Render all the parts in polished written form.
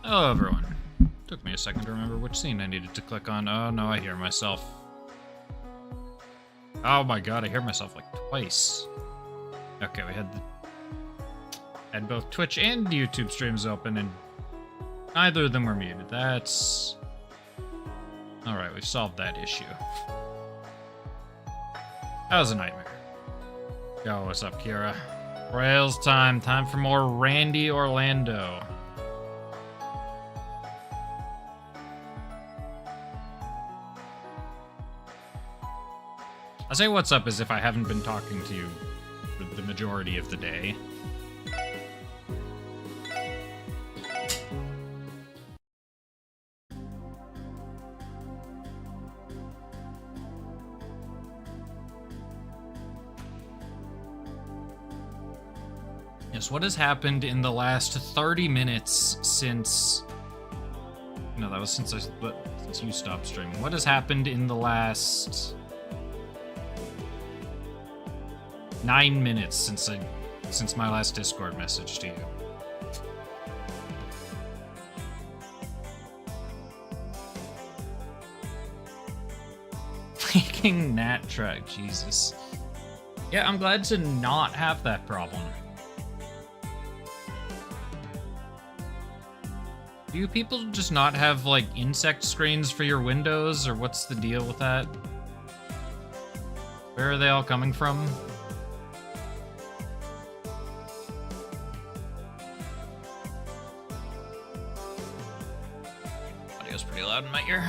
Hello, everyone. Took me a second to remember which scene I needed to click on. Oh, no, I hear myself. Oh my god, I hear myself like twice. Okay, we had both Twitch and YouTube streams open, and neither of them were muted. That's... Alright, we've solved that issue. That was a nightmare. Yo, what's up, Kira? Rails time. Time for more Randy Orlando. I say what's up as if I haven't been talking to you for the majority of the day. Yes, what has happened in the last 30 minutes since... No, that was since you stopped streaming. What has happened in the last... 9 minutes since my last Discord message to you? Freaking Nat track, Jesus. Yeah, I'm glad to not have that problem. Do you people just not have, like, insect screens for your windows, or what's the deal with that? Where are they all coming from? Audio's pretty loud in my ear.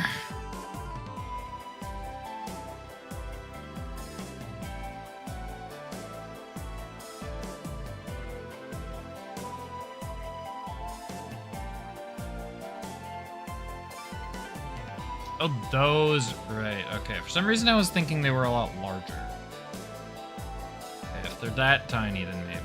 Oh, those, right, okay. For some reason I was thinking they were a lot larger. Okay, if they're that tiny, then maybe.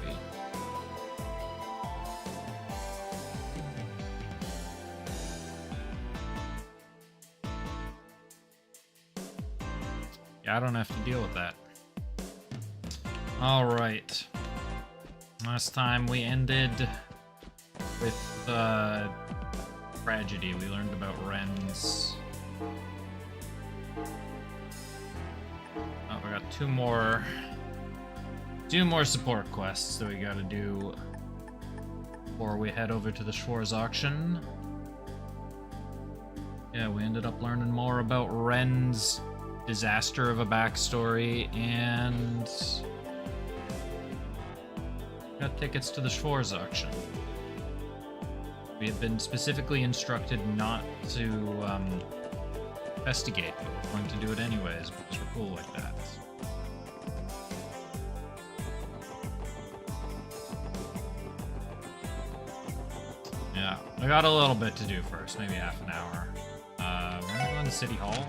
Yeah, I don't have to deal with that. Alright. Last time we ended with, tragedy. We learned about Ren's... Oh, we got two more support quests that we gotta do before we head over to the Schwarz auction. Yeah, we ended up learning more about Ren's disaster of a backstory, and got tickets to the Schwarz auction. We have been specifically instructed not to investigate, but we're going to do it anyways because we're cool like that. Yeah, I got a little bit to do first, maybe half an hour. We're gonna go to City Hall.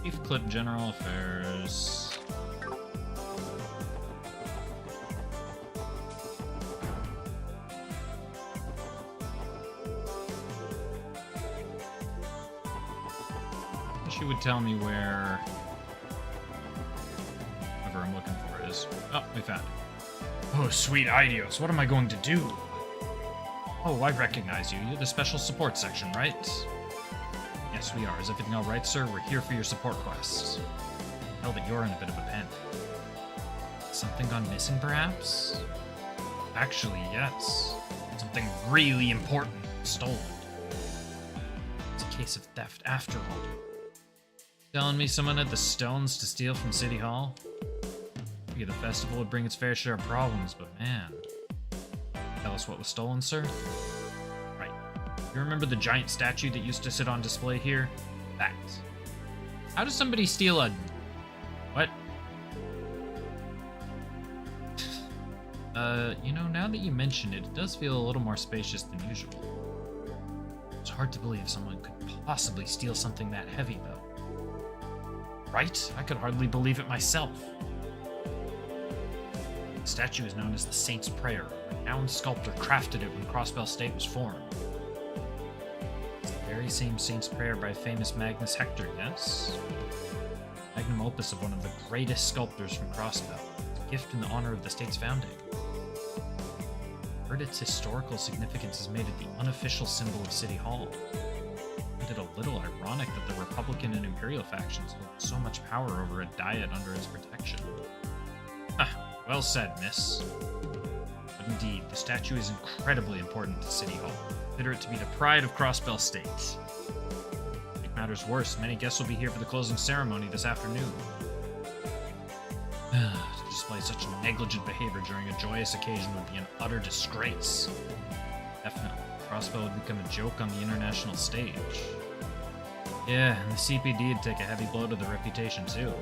Chief Clip General Affairs. She would tell me where whatever I'm looking for is. Oh, we found it. Oh, sweet Idios, what am I going to do? Oh, I recognize you. You're the special support section, right? Yes, we are. Is everything all right, sir? We're here for your support quests. Tell that you're in a bit of a pen. Something gone missing, perhaps? Actually, yes. Something really important stolen. It's a case of theft after all. Telling me someone had the stones to steal from City Hall? Maybe the festival would bring its fair share of problems, but man. Tell us what was stolen, sir? Right. You remember the giant statue that used to sit on display here? That. How does somebody steal a... What? You know, now that you mention it, it does feel a little more spacious than usual. It's hard to believe someone could possibly steal something that heavy, though. Right? I could hardly believe it myself. The statue is known as the Saint's Prayer. A renowned sculptor crafted it when Crossbell State was formed. It's the very same Saint's Prayer by famous Magnus Hector, yes? Magnum opus of one of the greatest sculptors from Crossbell. It's a gift in the honor of the state's founding. Heard its historical significance has made it the unofficial symbol of City Hall. Isn't it a little ironic that the Republican and Imperial factions hold so much power over a diet under its protection? Ah, well said, miss. But indeed, the statue is incredibly important to City Hall. Consider it to be the pride of Crossbell State. To make matters worse, many guests will be here for the closing ceremony this afternoon. To display such negligent behavior during a joyous occasion would be an utter disgrace. Definitely, Crossbell would become a joke on the international stage. Yeah, and the CPD would take a heavy blow to the reputation too.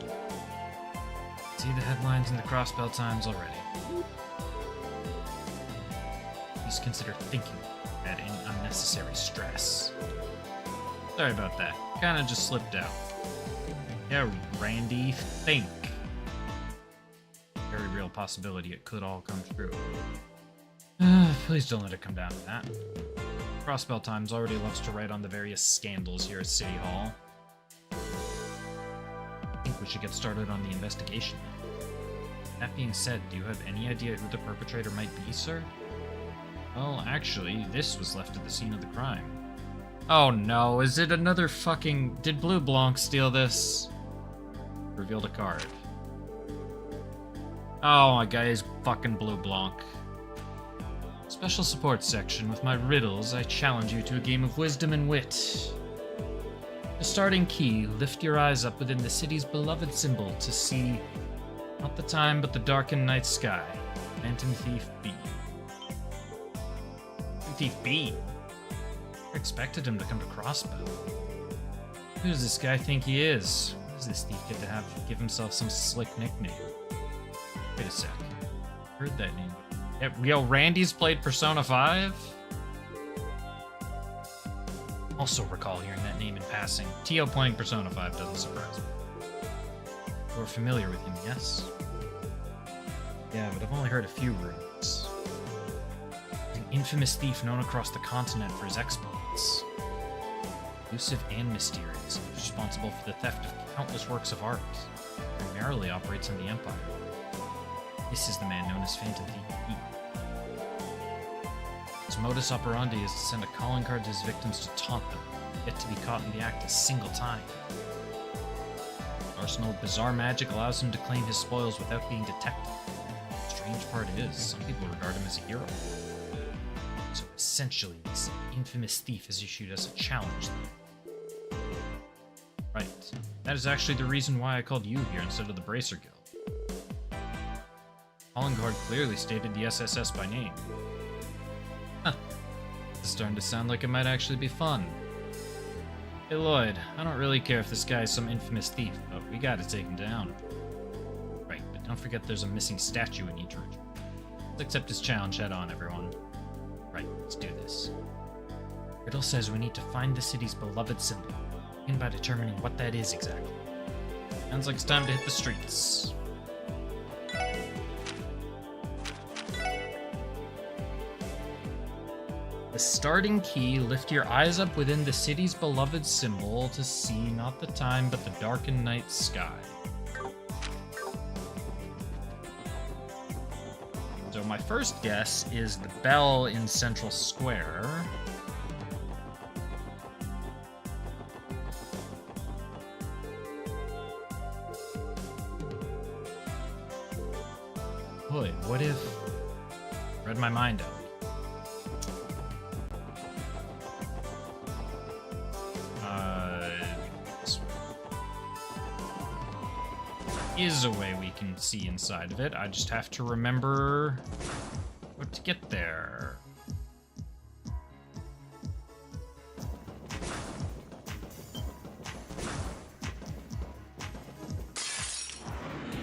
See the headlines in the Crossbell Times already. Please consider thinking at any unnecessary stress. Sorry about that. Kinda just slipped out. Yeah, Randy, think. Very real possibility it could all come true. Please don't let it come down to that. Crossbell Times already loves to write on the various scandals here at City Hall. I think we should get started on the investigation. That being said, do you have any idea who the perpetrator might be, sir? Well, actually, this was left at the scene of the crime. Oh no, is it another fucking... Did Blue Blanc steal this? Revealed a card. Oh my god, it's fucking Blue Blanc. Special support section. With my riddles, I challenge you to a game of wisdom and wit. The starting key, lift your eyes up within the city's beloved symbol to see not the time but the darkened night sky. Phantom Thief B. Phantom Thief B? I expected him to come to Crossbell. Who does this guy think he is? Why does this thief get to give himself some slick nickname? Wait a sec. Heard that name. Yo, Randy's played Persona 5? Also recall hearing that name in passing. Tio playing Persona 5 doesn't surprise me. You're familiar with him, yes? Yeah, but I've only heard a few rumors. An infamous thief known across the continent for his exploits. Elusive and mysterious, responsible for the theft of countless works of art. Primarily operates in the Empire. This is the man known as Phantom Thief. His modus operandi is to send a calling card to his victims to taunt them, yet to be caught in the act a single time. His arsenal of bizarre magic allows him to claim his spoils without being detected. The strange part is, some people regard him as a hero. So essentially, this infamous thief is issued as a challenge then. Right. That is actually the reason why I called you here instead of the Bracer Guild. Calling card clearly stated the SSS by name. Huh. This is starting to sound like it might actually be fun. Hey Lloyd, I don't really care if this guy is some infamous thief, but we gotta take him down. Right, but don't forget there's a missing statue in each ritual. Let's accept his challenge head on, everyone. Right, let's do this. Riddle says we need to find the city's beloved symbol. Begin by determining what that is exactly. Sounds like it's time to hit the streets. The starting key, lift your eyes up within the city's beloved symbol to see not the time but the darkened night sky. So my first guess is the bell in Central Square. Boy, what if... Read my mind out. Is a way we can see inside of it. I just have to remember what to get there.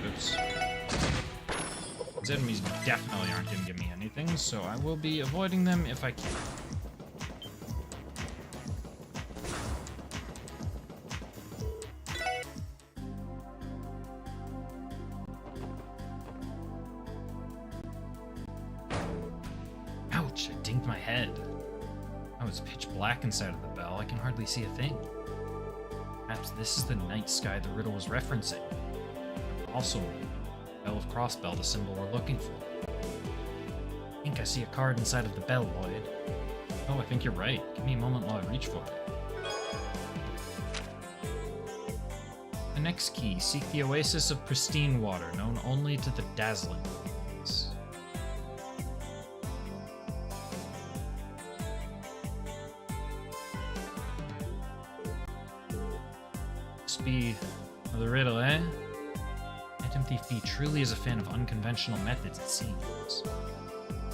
Oops. These enemies definitely aren't going to give me anything, so I will be avoiding them if I can. Black inside of the bell, I can hardly see a thing. Perhaps this is the night sky the riddle was referencing. Also, Bell of Crossbell, the symbol we're looking for. I think I see a card inside of the bell, Lloyd. Oh, I think you're right. Give me a moment while I reach for it. The next key. Seek the oasis of pristine water, known only to the dazzling ones. Must be another riddle, eh? Item Thief B truly is a fan of unconventional methods, it seems.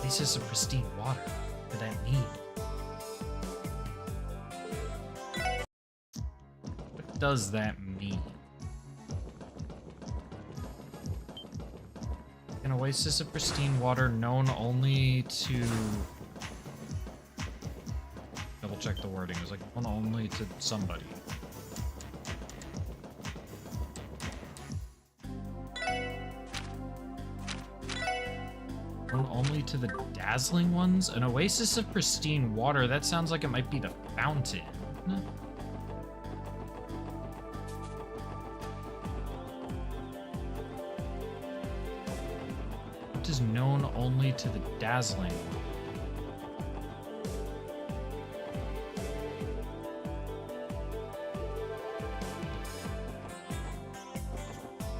Oasis of pristine water. What could that mean? What does that mean? An oasis of pristine water known only to... Double check the wording. It was like known only to somebody. Known only to the dazzling ones? An oasis of pristine water? That sounds like it might be the fountain. What is known only to the dazzling one?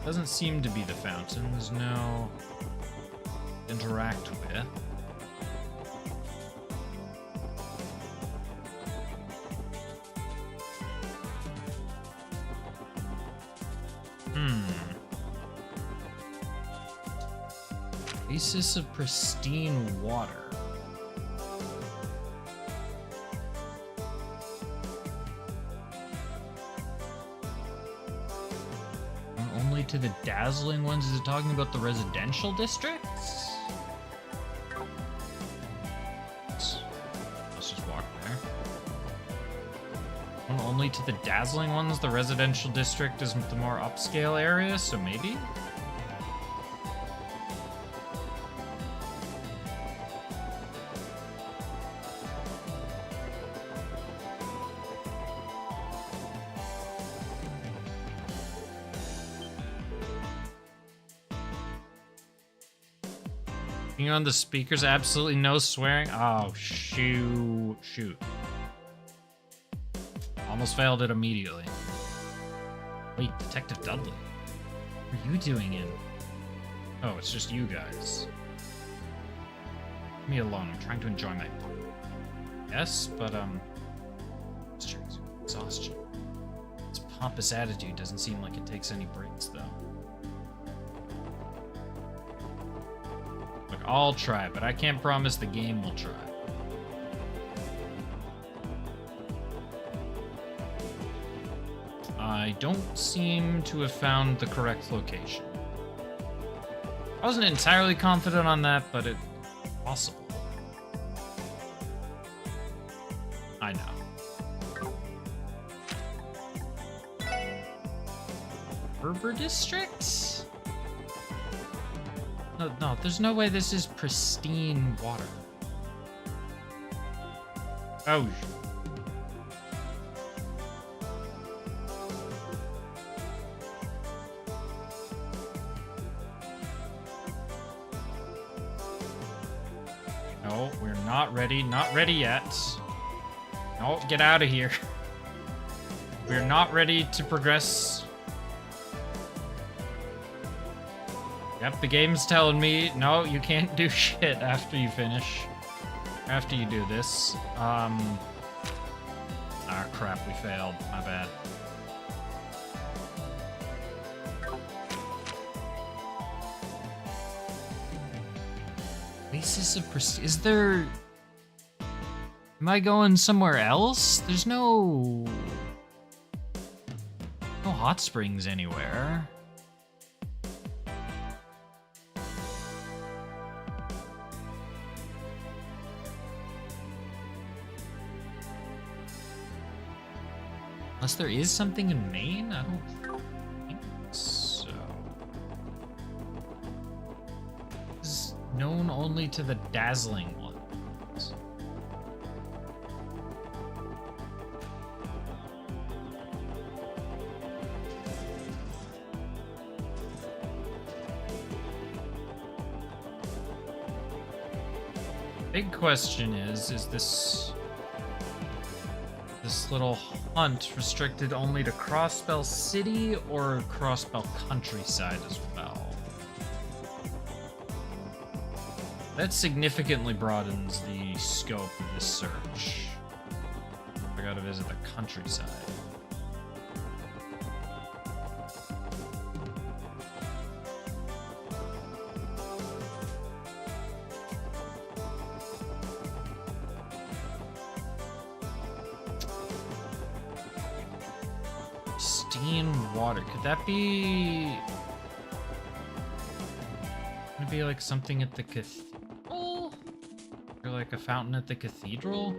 Doesn't seem to be the fountain. There's no interact with. Oasis of pristine water. Only to the dazzling ones? Is it talking about the residential districts? Let's just walk there. Only to the dazzling ones? The residential district is the more upscale area, so maybe? On the speakers, absolutely no swearing. Oh, shoot. Almost failed it immediately. Wait, Detective Dudley. What are you doing in? Oh, it's just you guys. Leave me alone. I'm trying to enjoy my... Yes, but, exhaustion. Its pompous attitude doesn't seem like it takes any breaks, though. I'll try, but I can't promise the game will try. I don't seem to have found the correct location. I wasn't entirely confident on that, but it's possible. I know. Berber District? No, there's no way this is pristine water. Oh. No, we're not ready. Not ready yet. No, get out of here. We're not ready to progress. Yep, the game's telling me, no, you can't do shit after you finish. After you do this. Ah, crap, we failed. My bad. Oasis of Prestige. Is there... Am I going somewhere else? There's no... No hot springs anywhere. Unless there is something in Maine? I don't think so. This is known only to the dazzling ones. Big question is this little hunt restricted only to Crossbell City or Crossbell Countryside as well? That significantly broadens the scope of this search. I gotta visit the countryside. Pristine water. Could that be... Could it be like something at the cathedral? Or like a fountain at the cathedral?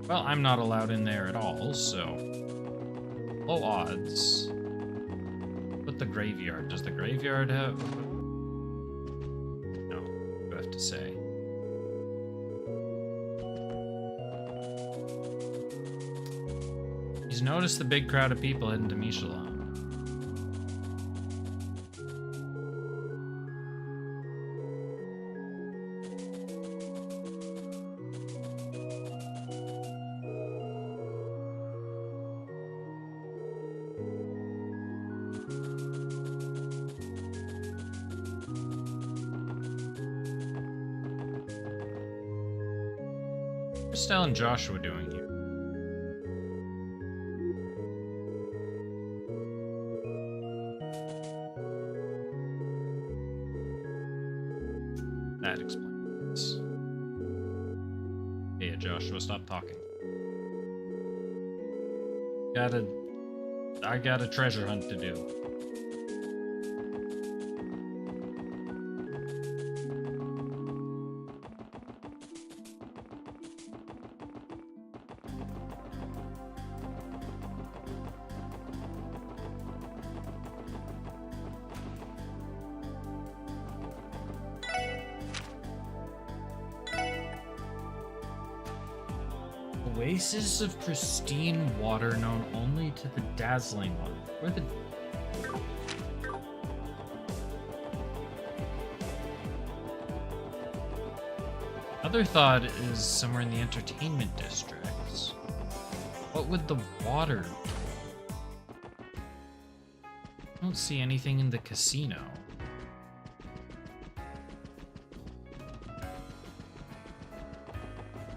Well, I'm not allowed in there at all, so... Low odds. But the graveyard. Does the graveyard have... No, I have to say. He's noticed the big crowd of people heading to Michelin. What's Stella and Joshua doing here? That explains. Hey, Joshua, stop talking. I got a treasure hunt to do. Oasis of pristine water known only to the dazzling one. Where the... Other thought is somewhere in the entertainment districts. What would the water be? I don't see anything in the casino.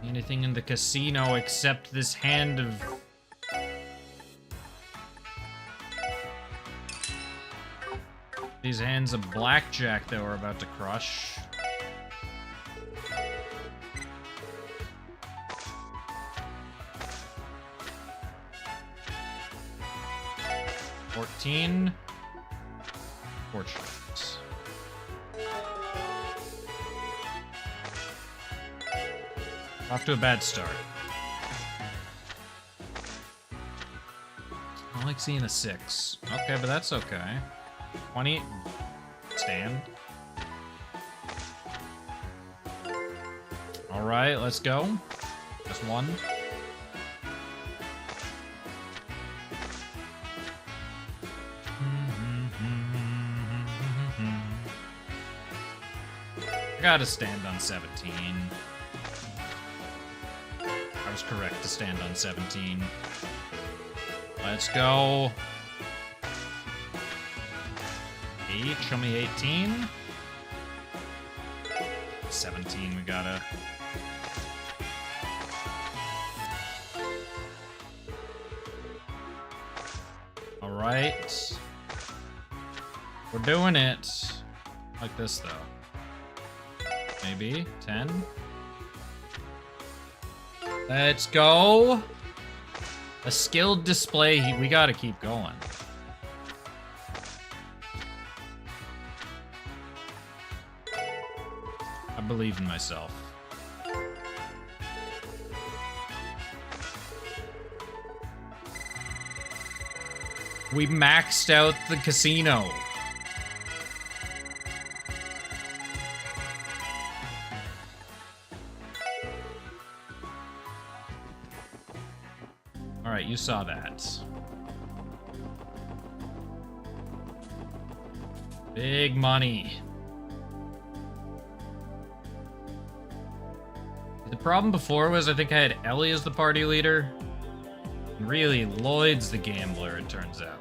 Anything in the casino except this hand of... These hands of blackjack that we're about to crush. $14. Fortunes. Off to a bad start. I don't like seeing a 6. Okay, but that's okay. 20. Stand. Alright, let's go. Just one. I gotta stand on 17. I was correct to stand on 17. Let's go. 8, show me 18. 17, we gotta... Alright. We're doing it. Like this, though. Maybe 10. Let's go. A skilled display. We gotta keep going. I believe in myself. We maxed out the casino. Alright, you saw that. Big money. The problem before was I think I had Ellie as the party leader. And really, Lloyd's the gambler, it turns out.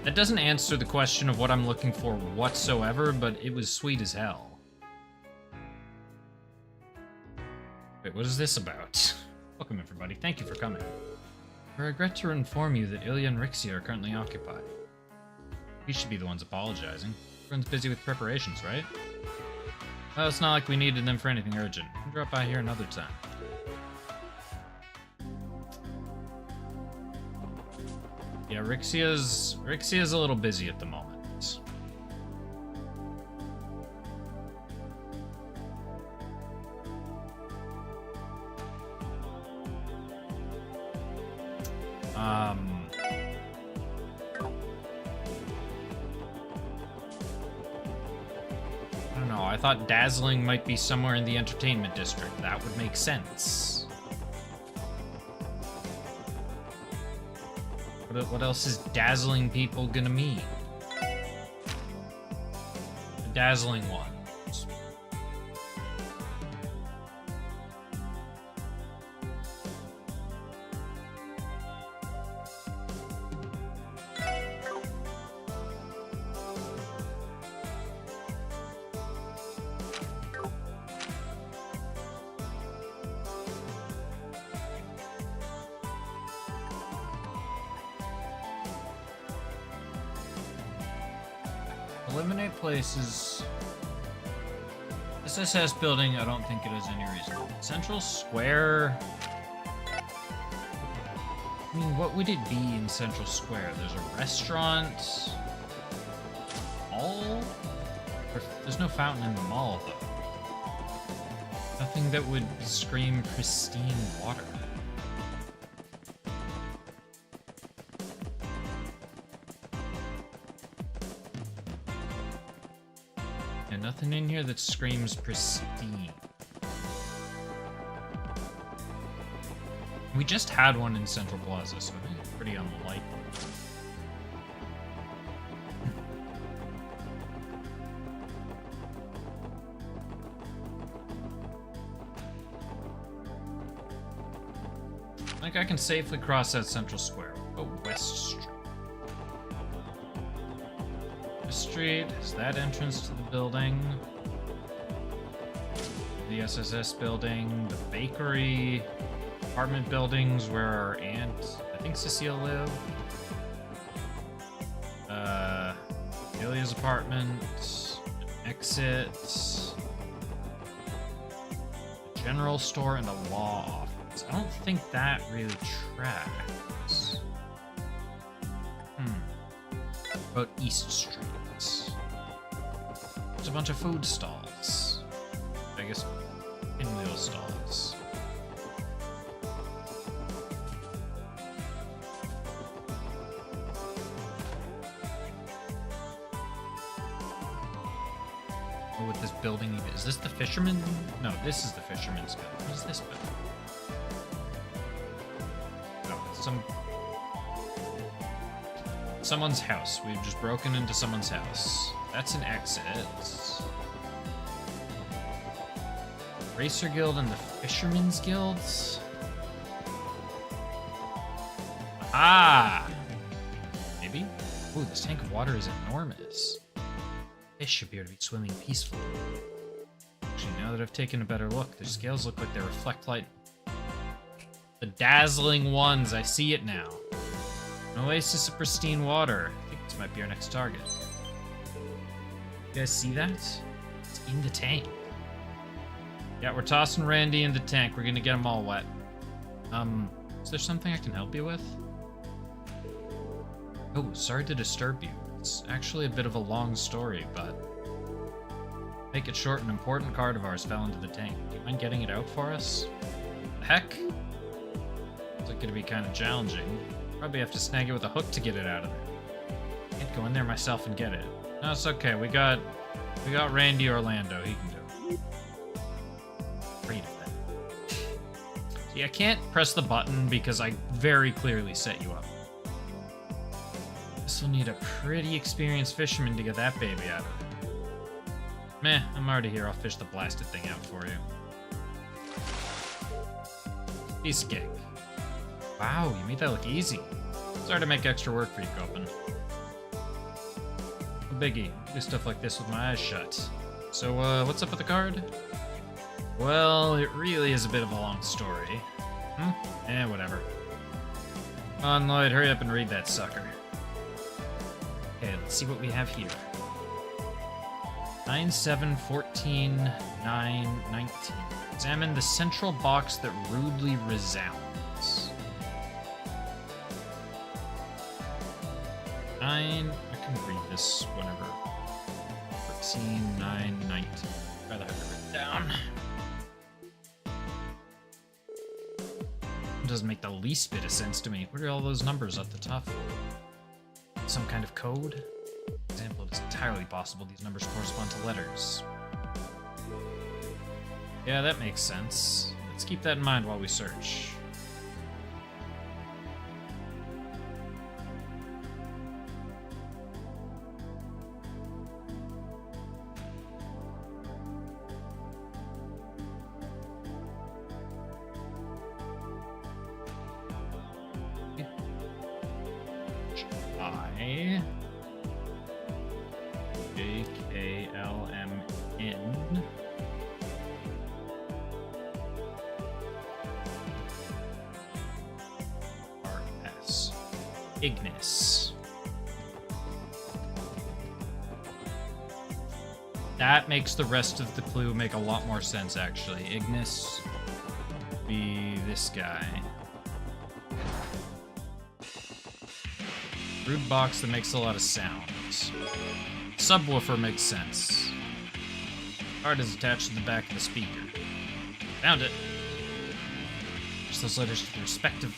That doesn't answer the question of what I'm looking for whatsoever, but it was sweet as hell. Wait, what is this about? Welcome, everybody. Thank you for coming. I regret to inform you that Ilya and Rixia are currently occupied. We should be the ones apologizing. Everyone's busy with preparations, right? Well, it's not like we needed them for anything urgent. We'll drop by here another time. Yeah, Rixia's a little busy at the moment. I don't know, I thought Dazzling might be somewhere in the entertainment district. That would make sense. What else is dazzling people gonna mean? The dazzling ones. Eliminate places. SSS building, I don't think it has any reason. Central Square. I mean, what would it be in Central Square? There's a restaurant. Mall? There's no fountain in the mall, though. Nothing that would scream pristine water. Nothing in here that screams pristine. We just had one in Central Plaza, so I think it's pretty unlikely. I think I can safely cross that Central Square. Oh, West Street. Street is that entrance to the building, the SSS building, the bakery, apartment buildings where our aunt, I think Cecile lived, Ilya's apartment, exit, a general store, and a law office. I don't think that really tracks. About East Street. There's a bunch of food stalls. I guess pinwheel stalls. Oh, with this building, is this the Fisherman? No, this is the Fisherman's Guild. What is this building? No, it's someone's house. We've just broken into someone's house. That's an exit. Racer Guild and the Fisherman's Guild. Ah! Maybe? Ooh, this tank of water is enormous. Fish appear to be swimming peacefully. Actually, now that I've taken a better look, their scales look like they reflect light. The dazzling ones, I see it now. An oasis of pristine water. I think this might be our next target. You guys see that? It's in the tank. Yeah, we're tossing Randy in the tank. We're gonna get them all wet. Is there something I can help you with? Oh, sorry to disturb you. It's actually a bit of a long story, but... make it short, an important card of ours fell into the tank. Do you mind getting it out for us? The heck? It's like gonna be kind of challenging. Probably have to snag it with a hook to get it out of there. Can't go in there myself and get it. No, it's okay. We got Randy Orlando. He can do it. Afraid of that. See, I can't press the button because I very clearly set you up. This will need a pretty experienced fisherman to get that baby out of there. Meh, I'm already here. I'll fish the blasted thing out for you. Piece of cake. Wow, you made that look easy. Sorry to make extra work for you, Copen. No biggie. Do stuff like this with my eyes shut. So, what's up with the card? Well, it really is a bit of a long story. Whatever. Come on, Lloyd, hurry up and read that sucker. Okay, let's see what we have here. 9, 7, 14, 9, 19. Examine the central box that rudely resounds. 9, I can read this whenever. 14, 9, 19. Rather have it written down. It doesn't make the least bit of sense to me. What are all those numbers at the top for? Some kind of code? For example, it's entirely possible these numbers correspond to letters. Yeah, that makes sense. Let's keep that in mind while we search. JKLMN. RS. Ignis. That makes the rest of the clue make a lot more sense, actually. Ignis be this guy. Rude box that makes a lot of sounds. Subwoofer makes sense. Card is attached to the back of the speaker. Found it. Just those letters to the respective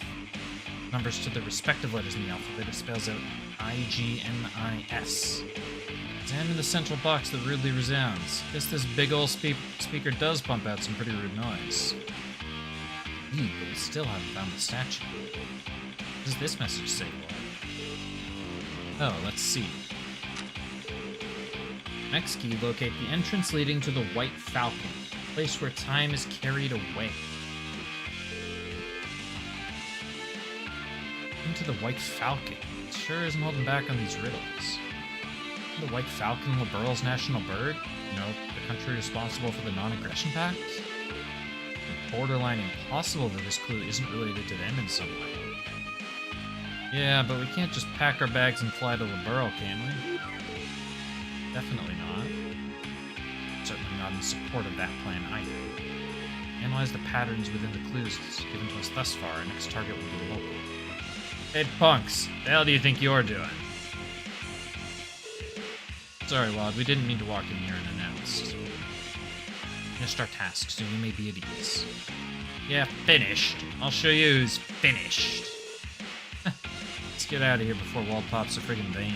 numbers to the respective letters in the alphabet. It spells out IGNIS. Examine the central box that rudely resounds. Guess this big old speaker does pump out some pretty rude noise. But we still haven't found the statue. What does this message say, Lloyd? Oh, let's see. Next key, locate the entrance leading to the White Falcon, a place where time is carried away. Into the White Falcon. It sure isn't holding back on these riddles. The White Falcon, Liberal's national bird? You know, the country responsible for the non-aggression pact? It's borderline impossible that this clue isn't related to them in some way. Yeah, but we can't just pack our bags and fly to Liberal, can we? Definitely not. Certainly not in support of that plan either. Analyze the patterns within the clues given to us thus far. Our next target will be local. Hey, punks! The hell do you think you're doing? Sorry, Wad, we didn't mean to walk in here unannounced. Finished our task, so you may be at ease. Yeah, finished. I'll show you who's finished. Let's get out of here before Wald pops a friggin' vein.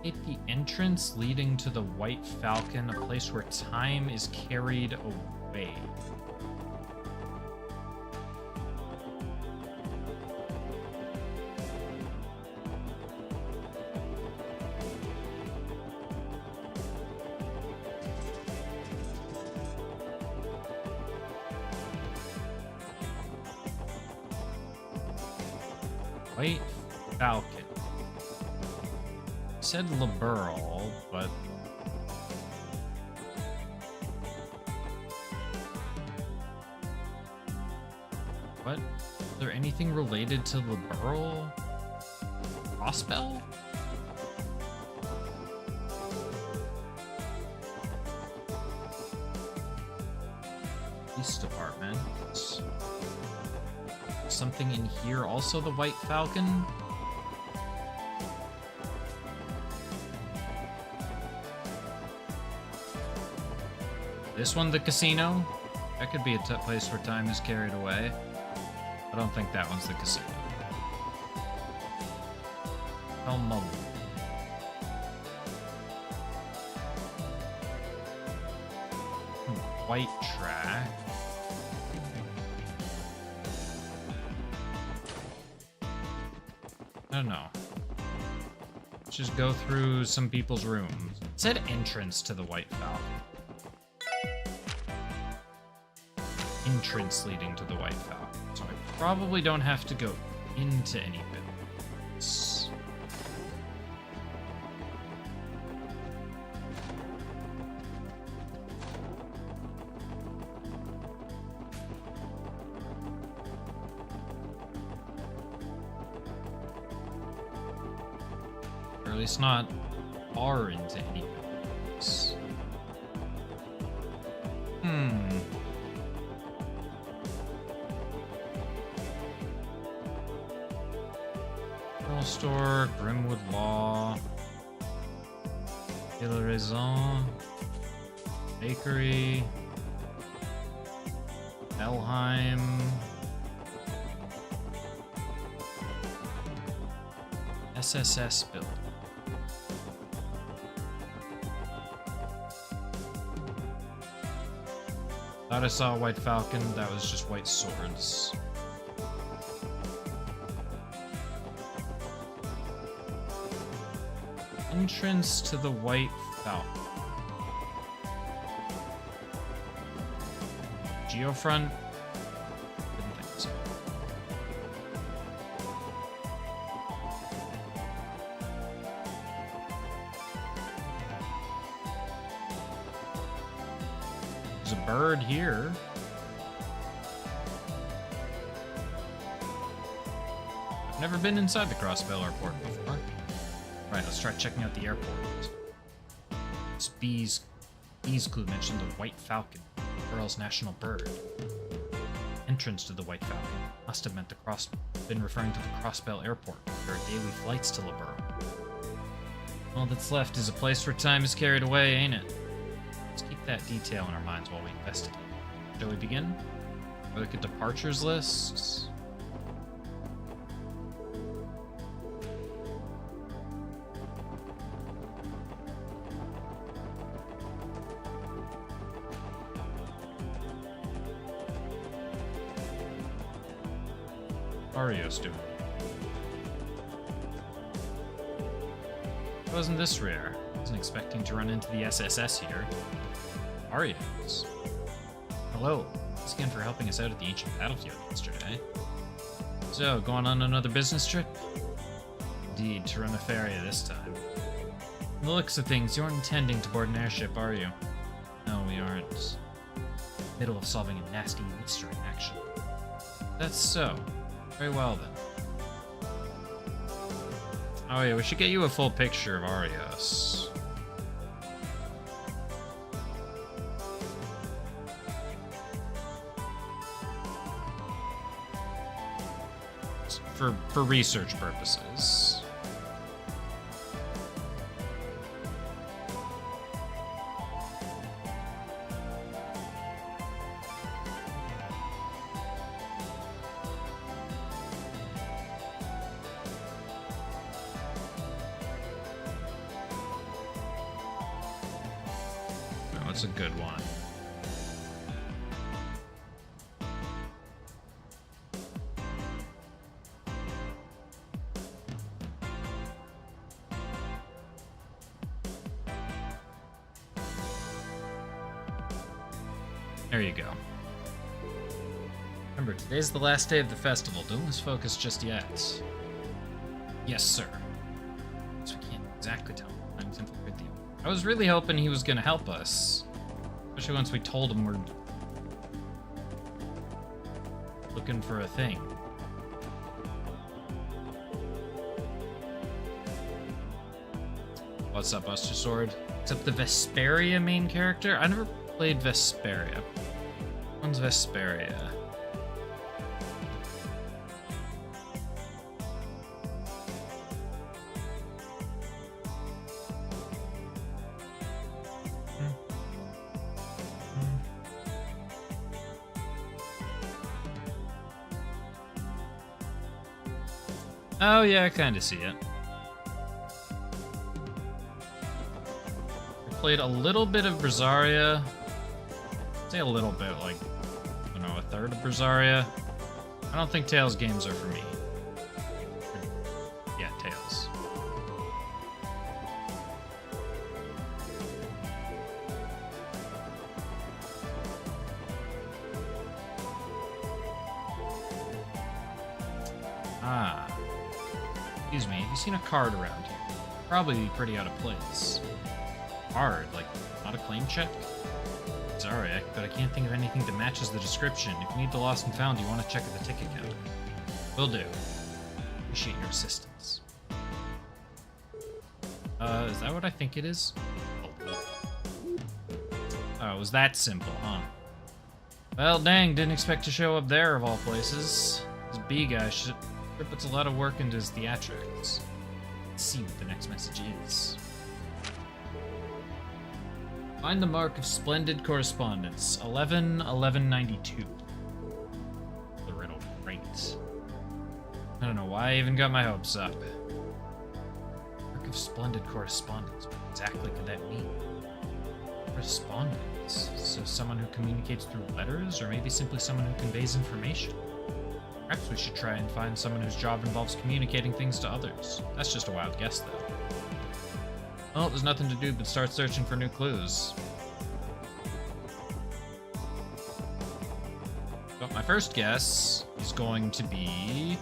At the entrance leading to the White Falcon, a place where time is carried away. White Falcon. Said Liberal, but what? Is there anything related to Liberal? Crossbell? Police department. Something in here also the White Falcon? This one the casino? That could be a place where time is carried away. I don't think that one's the casino. Elmo. White track. I don't know. Let's just go through some people's rooms. It said entrance to the White Falcon. Entrance leading to the White Falcon. So I probably don't have to go into any buildings. Or at least not far into any buildings. Store, Grimwood Law, Il Raison, Bakery, Elheim, SSS building. Thought I saw a White Falcon, that was just white swords. Entrance to the White Falcon. Geofront? Didn't think so. There's a bird here. I've never been inside the Crossbell Airport before. Right, let's try checking out the airport. This Bee's clue mentioned the White Falcon, the world's national bird. Entrance to the White Falcon must have meant been referring to the Crossbell Airport. There are daily flights to Liberum. All that's left is a place where time is carried away, ain't it? Let's keep that detail in our minds while we investigate. Shall we begin? Look at departures lists. Ario's doing. It wasn't this rare. I wasn't expecting to run into the SSS here. Ario's. Hello. Thanks again for helping us out at the ancient battlefield yesterday. So, going on another business trip? Indeed, to run a ferry this time. From the looks of things, you aren't intending to board an airship, are you? No, we aren't. Middle of solving a nasty mystery, actually. That's so. Very well, then. Oh yeah, we should get you a full picture of Arios. For research purposes. That's a good one. There you go. Remember, today's the last day of the festival. Don't lose focus just yet. Yes, sir. So we can't exactly tell him. I was really hoping he was going to help us. Especially once we told him we're looking for a thing. What's up, Buster Sword? Except the Vesperia main character? I never played Vesperia. One's Vesperia. Oh yeah, I kind of see it. I played a little bit of Brazaria. Say a little bit, like, I don't know, a third of Brazaria. I don't think Tales games are for me. Yeah, Tales. Ah. Excuse me, have you seen a card around here? Probably pretty out of place. Card, like, not a claim check? Sorry, but I can't think of anything that matches the description. If you need the lost and found, you want to check at the ticket counter. Will do. Appreciate your assistance. Is that what I think it is? Oh, it was that simple, huh? Well, dang, didn't expect to show up there of all places. This B guy sure puts a lot of work into his theatrics. Let's see what the next message is. Find the mark of splendid correspondence, 11-1192. The riddle, great. I don't know why I even got my hopes up. Mark of splendid correspondence, what exactly could that mean? Correspondence? So someone who communicates through letters, or maybe simply someone who conveys information? Perhaps we should try and find someone whose job involves communicating things to others. That's just a wild guess, though. Well, there's nothing to do but start searching for new clues. But my first guess is going to be...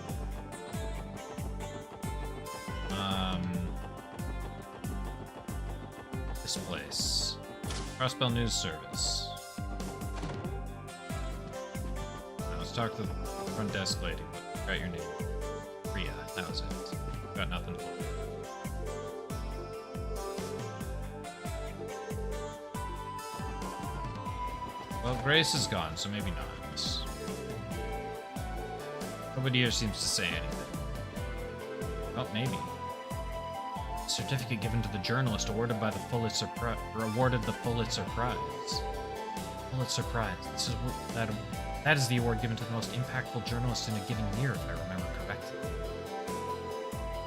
this place. Crossbell News Service. Now let's talk to the front desk lady. Got your name. Rhea, that was it. Got nothing. Well, Grace is gone, so maybe not. Nobody here seems to say anything. Well, maybe. Certificate given to the journalist awarded by the Pulitzer Prize. Awarded the Pulitzer Prize. Pulitzer Prize. This is that is the award given to the most impactful journalist in a given year, if I remember correctly.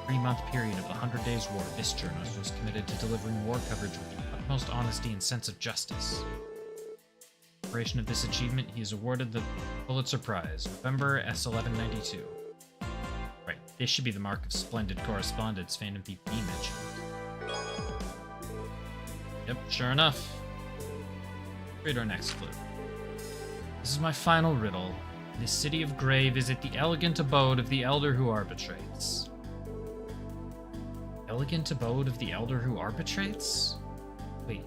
3-month period of the 100 Days War, this journalist was committed to delivering war coverage with the utmost honesty and sense of justice. In celebration of this achievement, he is awarded the Pulitzer Prize, November S1192. Right, this should be the mark of splendid correspondence Phantom Thief B mentioned. Yep, sure enough. Read our next clue. This is my final riddle. This city of Grave is at the elegant abode of the elder who arbitrates. Elegant abode of the elder who arbitrates? Wait,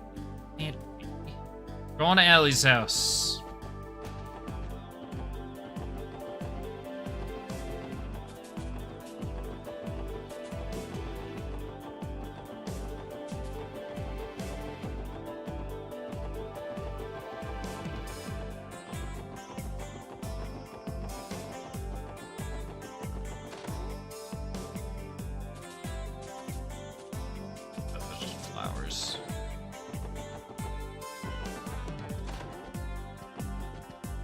can't be. Going to Ellie's house. Flowers.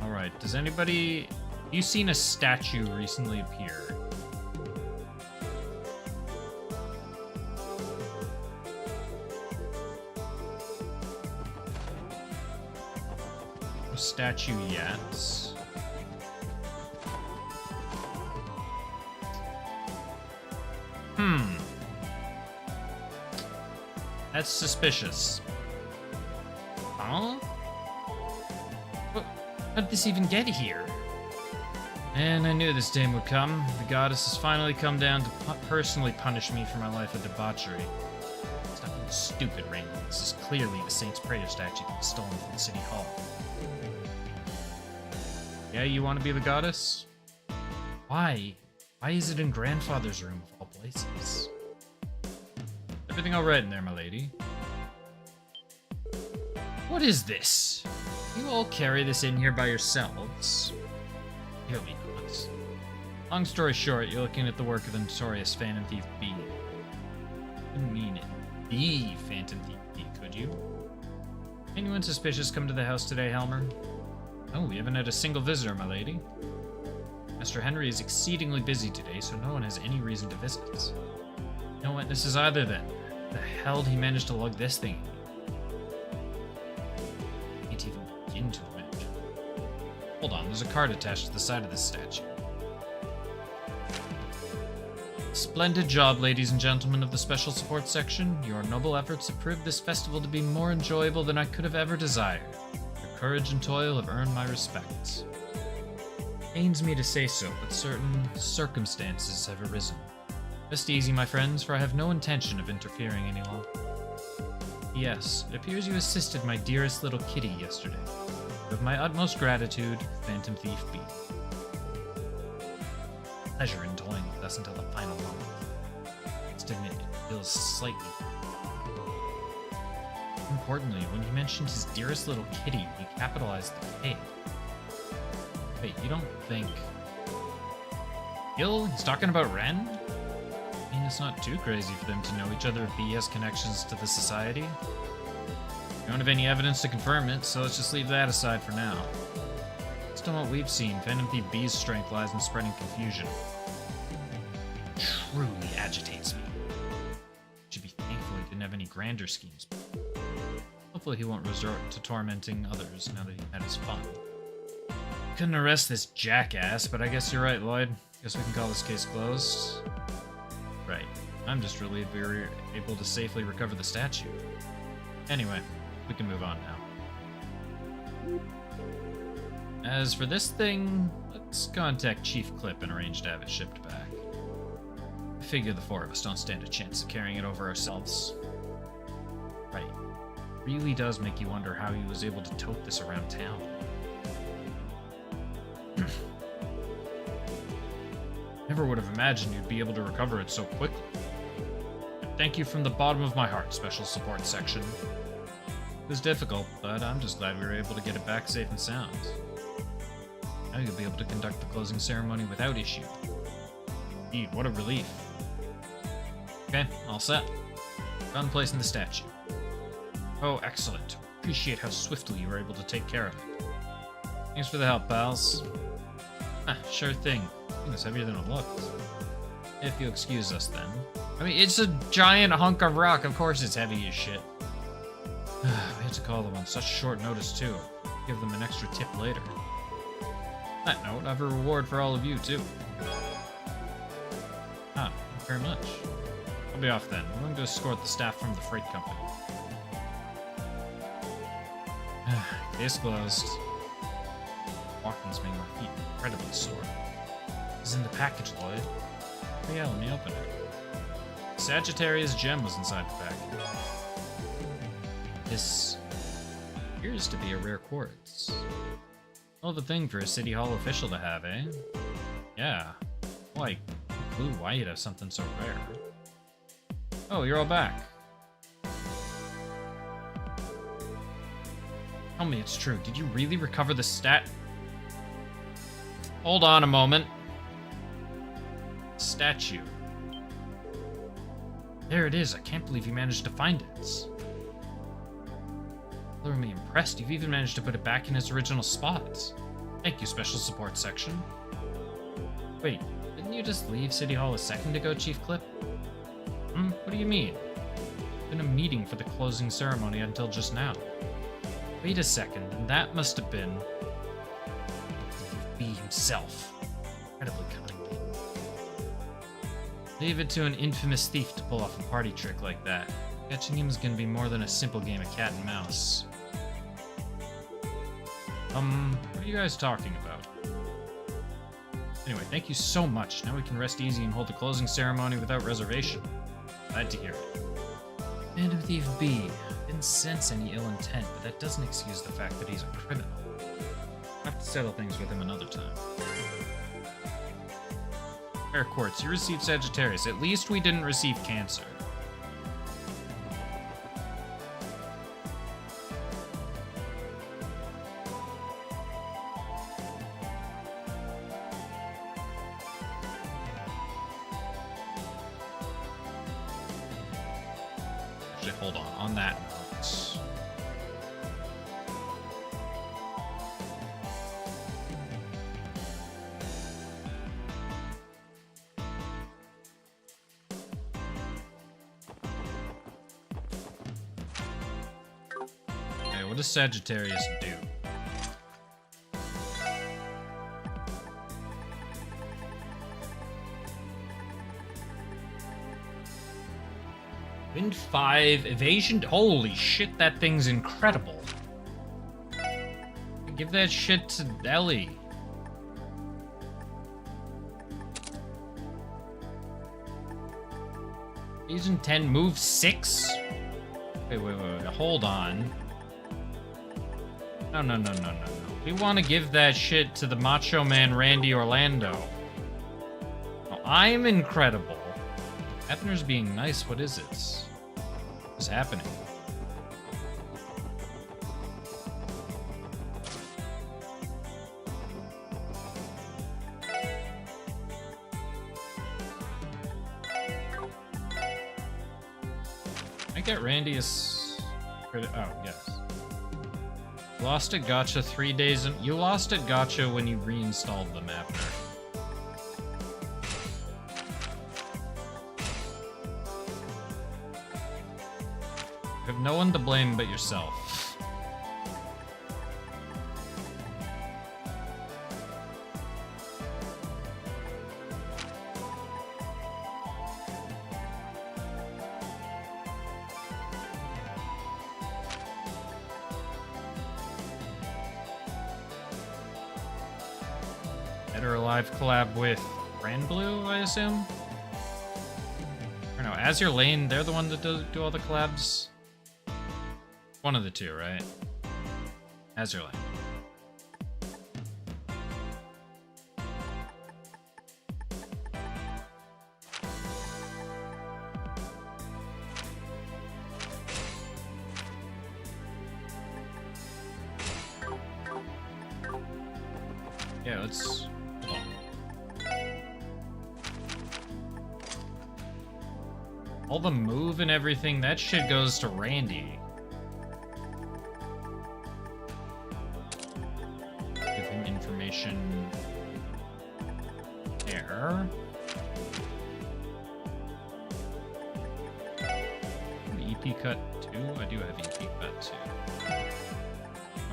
Alright, does anybody... You seen a statue recently appear? A statue yet. That's suspicious. Huh? How did this even get here? And I knew this day would come. The goddess has finally come down to personally punish me for my life of debauchery. Stop being stupid, Rainbow. This is clearly the Saint's Prayer statue that was stolen from the City Hall. Yeah, you want to be the goddess? Why? Why is it in Grandfather's room of all places? Everything all right in there, my lady? What is this? You all carry this in here by yourselves? Here we go. Long story short, you're looking at the work of the notorious Phantom Thief B. Couldn't mean it. The Phantom Thief B, could you? Anyone suspicious come to the house today, Helmer? Oh, we haven't had a single visitor, my lady. Master Henry is exceedingly busy today, so no one has any reason to visit. No witnesses either then. The hell did he manage to lug this thing? Can't even begin to imagine. Hold on, there's a card attached to the side of this statue. Splendid job, ladies and gentlemen of the Special Support Section. Your noble efforts have proved this festival to be more enjoyable than I could have ever desired. Your courage and toil have earned my respect. Pains me to say so, but certain circumstances have arisen. Rest easy, my friends, for I have no intention of interfering any longer. Yes, it appears you assisted my dearest little kitty yesterday. With my utmost gratitude, Phantom Thief B. Pleasure in toying with us until the final moment. Must admit, it feels slightly. Importantly, when he mentioned his dearest little kitty, he capitalized the K. Wait, you don't think... Gil? He's talking about Ren? I mean, it's not too crazy for them to know each other if B has connections to the Society. We don't have any evidence to confirm it, so let's just leave that aside for now. Based on what we've seen, Phantom Thief B's strength lies in spreading confusion. It truly agitates me. Should be thankful he didn't have any grander schemes. Hopefully he won't resort to tormenting others now that he had his fun. Couldn't arrest this jackass, but I guess you're right, Lloyd. Guess we can call this case closed. Right. I'm just relieved we were able to safely recover the statue. Anyway, we can move on now. As for this thing, let's contact Chief Clip and arrange to have it shipped back. I figure the four of us don't stand a chance of carrying it over ourselves. Right. Really does make you wonder how he was able to tote this around town. Never would have imagined you'd be able to recover it so quickly. Thank you from the bottom of my heart, Special Support Section. It was difficult, but I'm just glad we were able to get it back safe and sound. Now you'll be able to conduct the closing ceremony without issue. Indeed, what a relief. Okay, all set. Done placing the statue. Oh, excellent. Appreciate how swiftly you were able to take care of it. Thanks for the help, pals. Sure thing. I think it's heavier than it looked. If you'll excuse us, then. I mean, it's a giant hunk of rock. Of course it's heavy as shit. We had to call them on such short notice, too. Give them an extra tip later. On that note, I have a reward for all of you, too. Thank you very much. I'll be off then. I'm going to escort the staff from the freight company. Case closed. Walking's making my feet incredibly sore. It's in the package, Lloyd. Oh yeah, let me open it. Sagittarius gem was inside the package. This appears to be a rare quartz. Hell of a thing for a City Hall official to have, eh? Yeah. Like, no clue why you'd have something so rare. Oh, you're all back. Tell me it's true. Did you really recover the stat? Hold on a moment. Statue. There it is. I can't believe you managed to find it. Thoroughly impressed. You've even managed to put it back in its original spot. Thank you, Special Support Section. Wait, didn't you just leave City Hall a second ago, Chief Clip? What do you mean? Been a meeting for the closing ceremony until just now. Wait a second, and that must have been... B himself. Incredibly cunning. Leave it to an infamous thief to pull off a party trick like that. Catching him is gonna be more than a simple game of cat and mouse. What are you guys talking about? Anyway, thank you so much. Now we can rest easy and hold the closing ceremony without reservation. Glad to hear it. Phantom Thief B. Didn't sense any ill intent, but that doesn't excuse the fact that he's a criminal. I'll have to settle things with him another time. Rare Quartz, you received Sagittarius. At least we didn't receive Cancer. Actually, hold on that note. what does Sagittarius do? Wind 5, evasion. Holy shit, that thing's incredible. Give that shit to Ellie. Season 10, move 6? Wait, hold on. No. We want to give that shit to the Macho Man Randy Orlando. Oh, I'm incredible. Hefner's being nice, what is it? What's happening? I get Randy is... Oh, yes. Lost at Gotcha 3 days... You lost at Gotcha when you reinstalled the map. You have no one to blame but yourself. Dead or Alive collab with Granblue, I assume? Or no, Azure Lane, they're the one that do all the collabs? One of the two, right? Azure Lane. Yeah, let's... All the move and everything, that shit goes to Randy. Give him information there. An EP cut too? I do have EP cut too.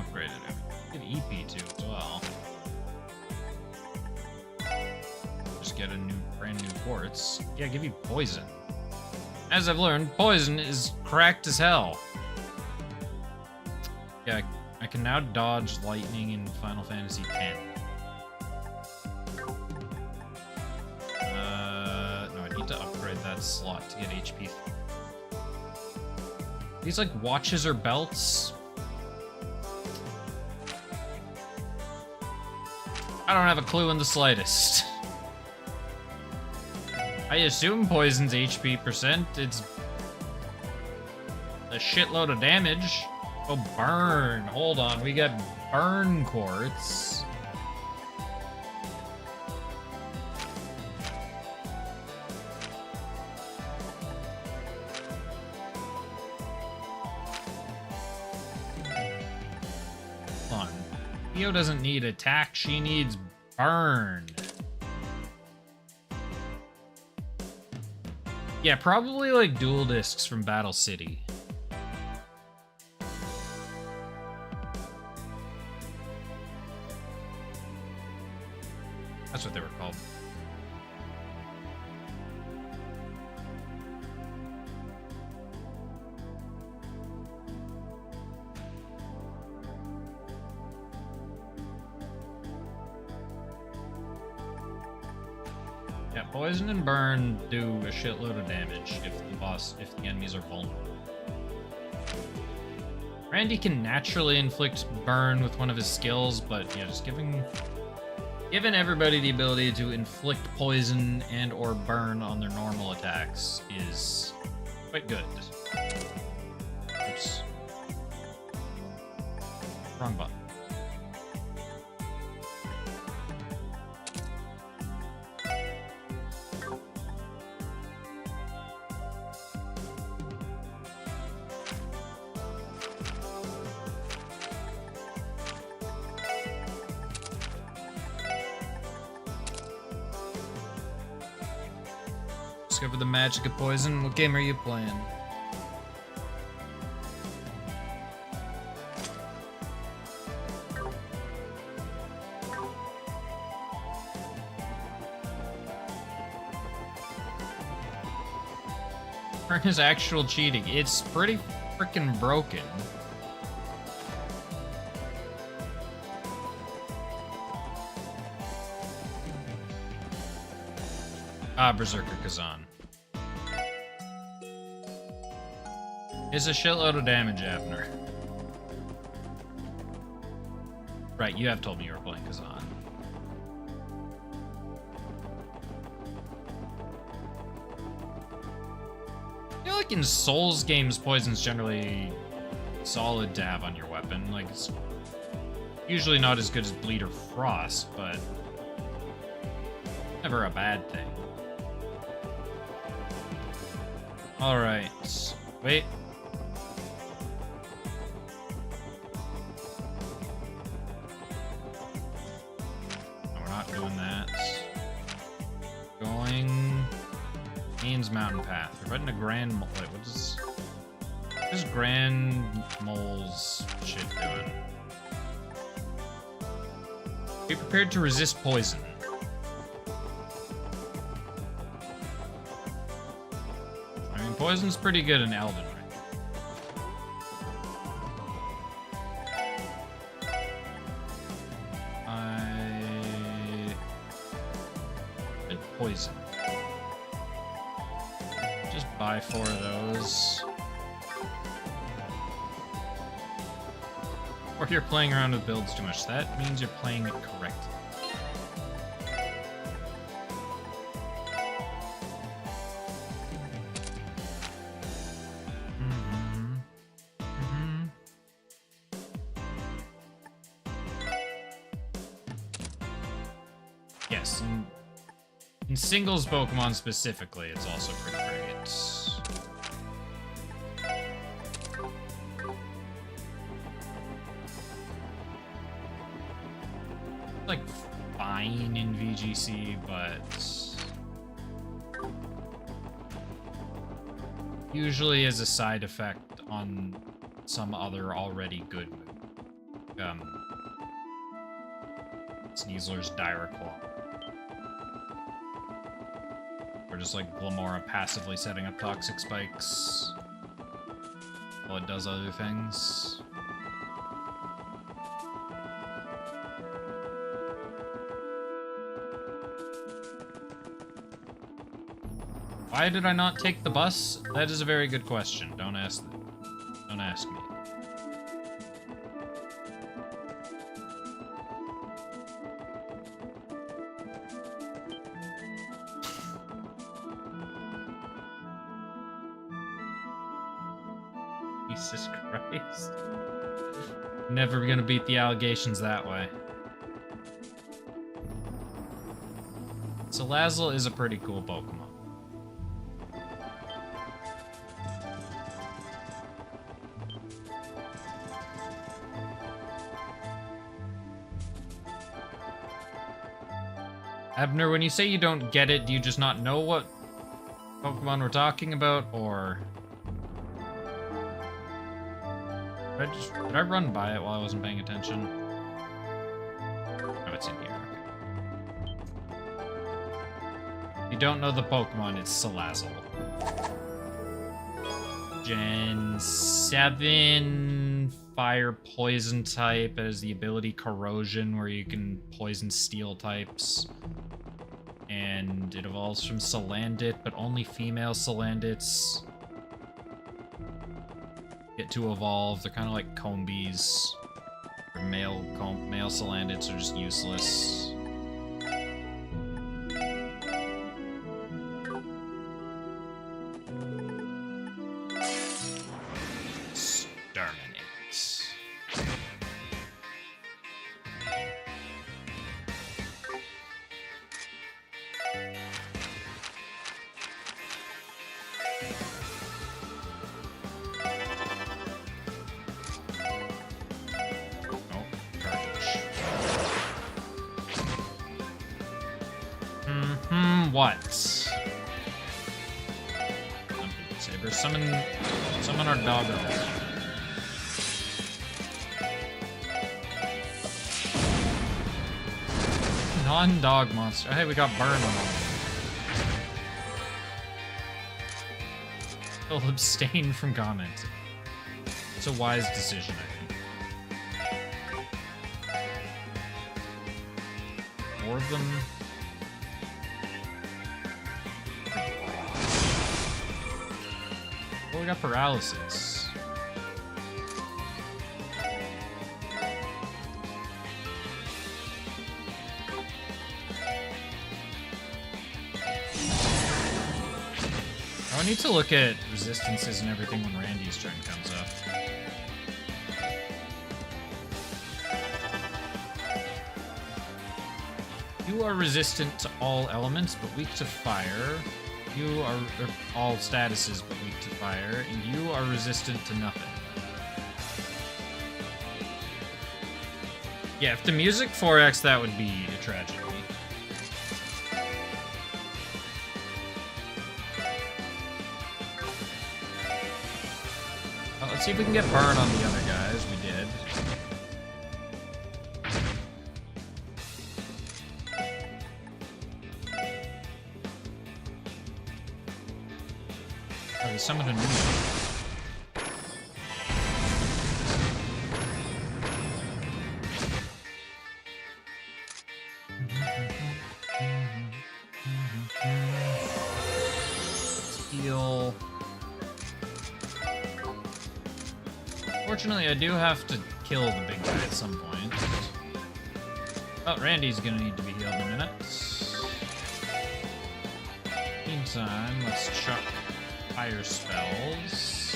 Upgraded it. Give EP too as well. Just get a brand new quartz. Yeah, give you poison. As I've learned, poison is cracked as hell. Yeah, I can now dodge lightning in Final Fantasy X. No, I need to upgrade that slot to get HP. These like watches or belts. I don't have a clue in the slightest. I assume poison's HP percent. It's a shitload of damage. Oh, burn. Hold on. We got burn quartz. Hold on. Io doesn't need attack. She needs burn. Yeah, probably like dual discs from Battle City. That's what they were called. Yeah, poison and burn do a shitload of damage if the enemies are vulnerable. Randy can naturally inflict burn with one of his skills, but yeah, just giving everybody the ability to inflict poison and or burn on their normal attacks is quite good. Oops. Wrong button. Discover the magic of poison. What game are you playing? Burn is actual cheating. It's pretty freaking broken. Ah, Berserker Kazan. It's a shitload of damage, Abner. Right, you have told me you were playing Kazan. I feel like in Souls games, poison's generally solid to have on your weapon. Like, it's usually not as good as Bleed or Frost, but never a bad thing. Alright. Wait. No, we're not doing that. Going... Ains Mountain Path. We're heading to Grand Mole. Wait, what is Grand Mole's shit doing? Be prepared to resist poison. I mean, poison's pretty good in Elden Ring. Poison. Just buy 4 of those. Or you're playing around with builds too much. That means you're playing it correctly. Yes, in singles Pokemon specifically, it's also pretty great. Like, fine in VGC, but usually as a side effect on some other already good move. Sneasler's Dire Claw. Or just like Glamora passively setting up toxic spikes while it does other things. Why did I not take the bus? That is a very good question. Don't ask me. Jesus Christ. Never gonna beat the allegations that way. Salazzle is a pretty cool Pokemon. Abner, when you say you don't get it, do you just not know what Pokemon we're talking about, or... Did I run by it while I wasn't paying attention? Oh, it's in here. Okay. If you don't know the Pokemon, it's Salazzle. Gen 7 fire poison type. It has the ability Corrosion, where you can poison steel types. And it evolves from Salandit, but only female Salandits get to evolve. They're kind of like Combees. Or male Salandits are just useless. What? Saber, summon our dog. Non-dog monster. Hey, we got Burn. He'll abstain from commenting. It's a wise decision, I think. More of them. Oh, we got paralysis. I need to look at resistances and everything when Randy's turn comes up. You are resistant to all elements, but weak to fire. You are all statuses, but weak to fire. And you are resistant to nothing. Yeah, if the music 4X, that would be a tragedy. Let's see if we can get burn on the other guys. We did. Oh, they summoned a new one. Heal. Fortunately, I do have to kill the big guy at some point. Oh, Randy's gonna need to be healed in a minute. Meantime, let's chuck fire spells.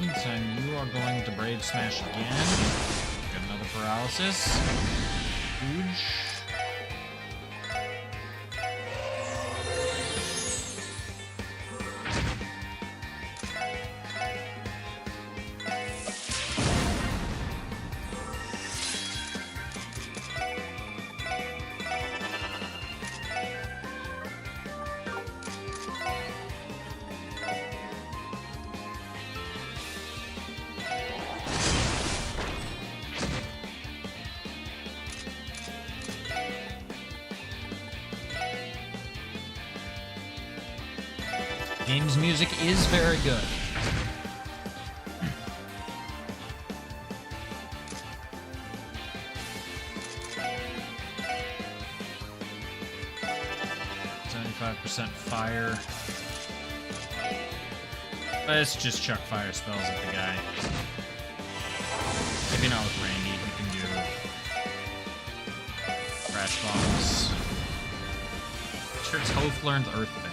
Meantime, you are going to Brave Smash again. Get another paralysis. Huge. Game's music is very good. %75% fire. Let's just chuck fire spells at the guy. Maybe not with Randy, he can do crash bombs. Sure, Toph learned Earthbend.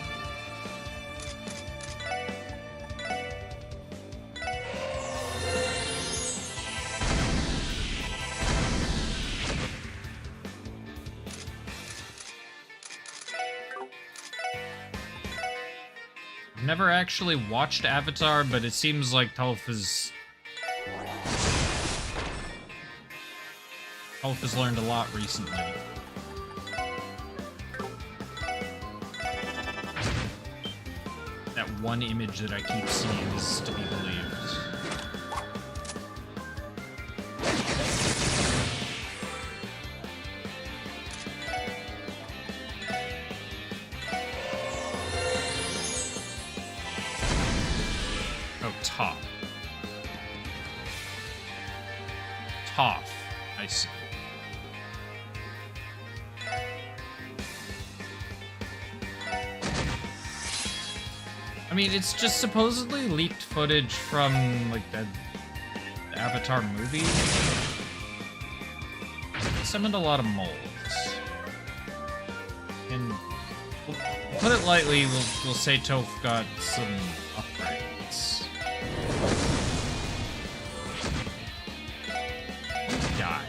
Never actually watched Avatar, but it seems like Toph has learned a lot recently. That one image that I keep seeing is to be believed. Top. Top. I see. I mean, it's just supposedly leaked footage from, like, the Avatar movie. It summoned a lot of molds. And, we'll put it lightly, we'll say Toph got some upgrades. Die.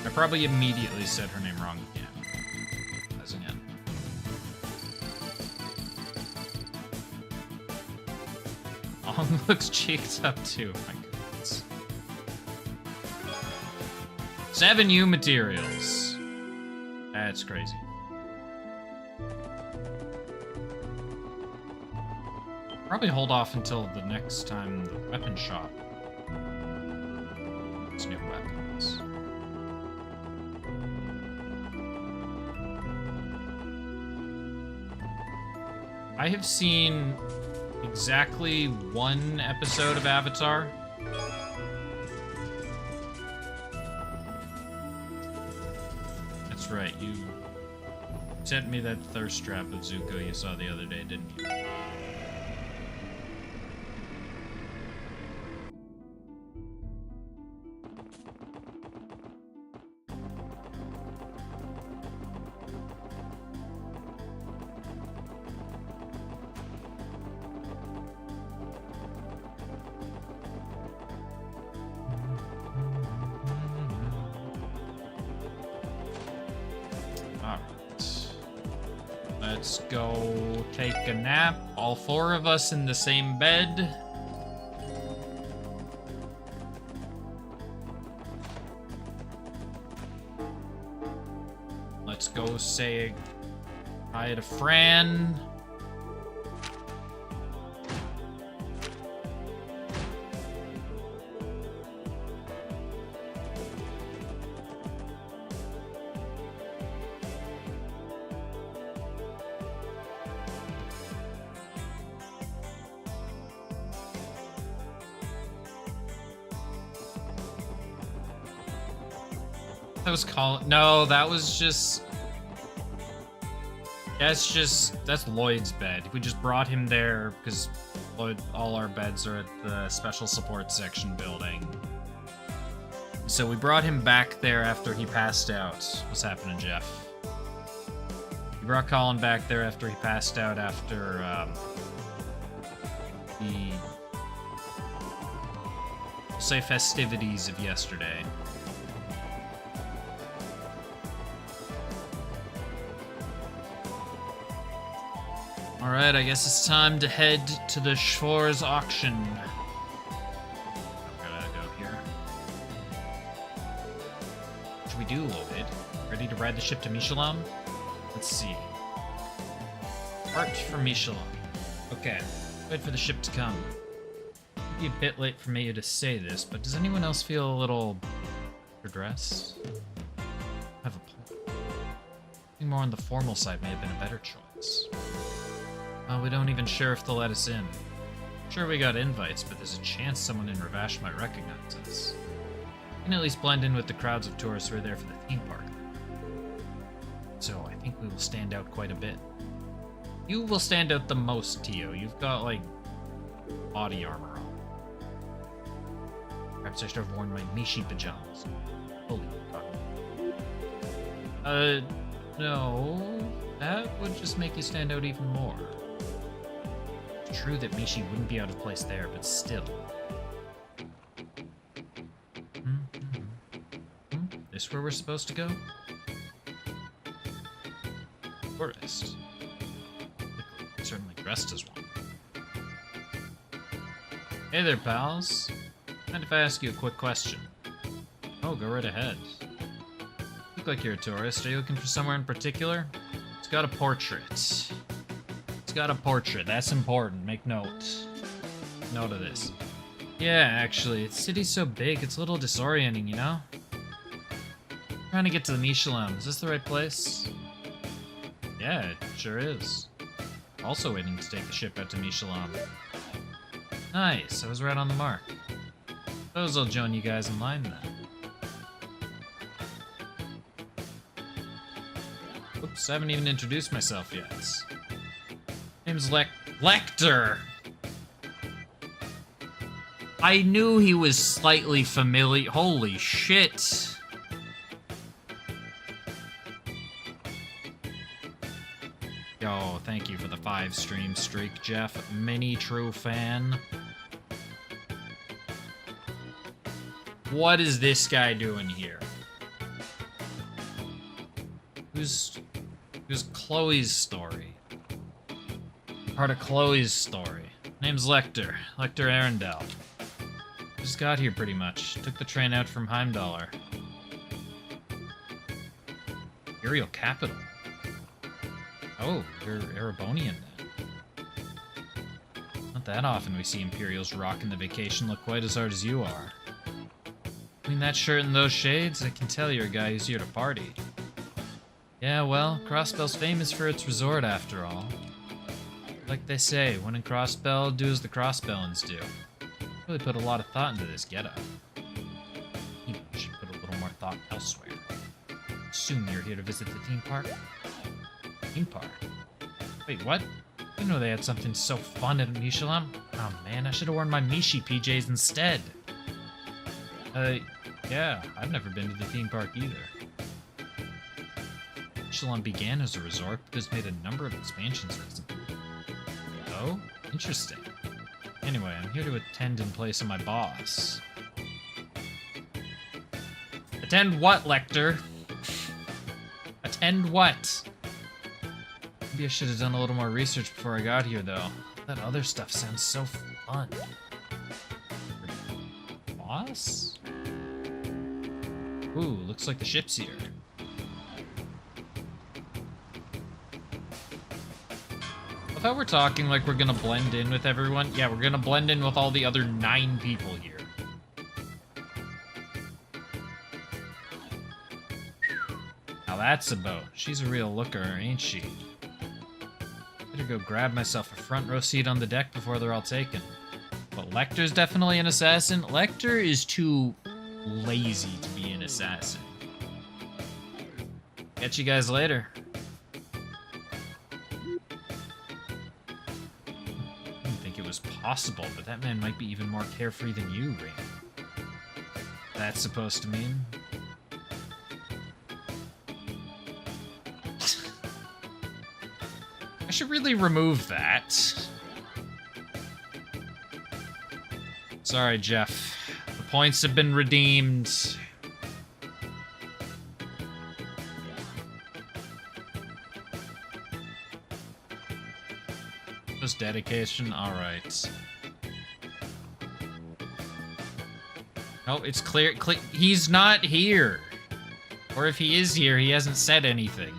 I probably immediately said her name wrong again. As again. Ong looks cheeked up too. My goodness. 7U materials. That's crazy. Probably hold off until the next time the weapon shop. It's new weapons. I have seen exactly one episode of Avatar. That's right, you sent me that thirst trap of Zuko you saw the other day, didn't you? Let's go take a nap. All four of us in the same bed. Let's go say hi to Fran. That was Colin. No, that was just. That's Lloyd's bed. We just brought him there because Lloyd, all our beds are at the special support section building. So we brought him back there after he passed out. What's happening, Jeff? We brought Colin back there after he passed out after the, we'll say, festivities of yesterday. Alright, I guess it's time to head to the Schwarz auction. Gotta go here. What should we do, Lloyd? Ready to ride the ship to Michelin? Let's see. Part for Michelin. Okay, wait for the ship to come. It'd be a bit late for me to say this, but does anyone else feel a little underdressed? I have a point. Being more on the formal side may have been a better choice. We don't even sure if they'll let us in. Sure, we got invites, but there's a chance someone in Ravash might recognize us. We can at least blend in with the crowds of tourists who are there for the theme park. So I think we will stand out quite a bit. You will stand out the most, Tio. You've got, like, body armor on. Perhaps I should have worn my Mishi pajamas. Holy God. No. That would just make you stand out even more. It's true that Mishi wouldn't be out of place there, but still. This where we're supposed to go? Tourist. Certainly dressed as one. Hey there, pals. Mind if I ask you a quick question? Oh, go right ahead. Look like you're a tourist. Are you looking for somewhere in particular? It's got a portrait. It's got a portrait. That's important. Make note. Note of this. Yeah, actually, the city's so big, it's a little disorienting, you know? Trying to get to the Michelin. Is this the right place? Yeah, it sure is. Also waiting to take the ship out to Michelin. Nice, I was right on the mark. Suppose I'll join you guys in line then. Oops, I haven't even introduced myself yet. Name's Lecter. I knew he was slightly familiar. Holy shit. Yo, thank you for the 5-stream streak, Jeff. Mini true fan. What is this guy doing here? Who's Chloe's story? Part of Chloe's story. Name's Lecter. Lecter Arendelle. Just got here pretty much. Took the train out from Heimdallr. Imperial capital. Oh, you're Erebonian then. Not that often we see Imperials rocking the vacation look quite as hard as you are. Between that shirt and those shades, I can tell you're a guy who's here to party. Yeah, well, Crossbell's famous for its resort after all. Like they say, when in Crossbell, do as the Crossbellans do. Really put a lot of thought into this getup. You should put a little more thought elsewhere. Assume you're here to visit the theme park? Theme park? Wait, what? I didn't know they had something so fun at Michelin. Oh man, I should have worn my Mishi PJs instead. Yeah, I've never been to the theme park either. Michelin began as a resort, but has made a number of expansions recently. Oh? Interesting. Anyway, I'm here to attend in place of my boss. Attend what, Lecter? Attend what? Maybe I should have done a little more research before I got here, though. That other stuff sounds so fun. Boss? Ooh, looks like the ship's here. I thought we're talking like we're gonna blend in with everyone. Yeah, we're gonna blend in with all the other 9 people here. Now that's a boat. She's a real looker, ain't she? Better go grab myself a front row seat on the deck before they're all taken. But Lecter's definitely an assassin. Lecter is too lazy to be an assassin. Catch you guys later. I didn't think it was possible, but that man might be even more carefree than you, Rain. That's supposed to mean? I should really remove that. Sorry, Jeff. The points have been redeemed. Just dedication, alright. No, it's clear. He's not here. Or if he is here, he hasn't said anything.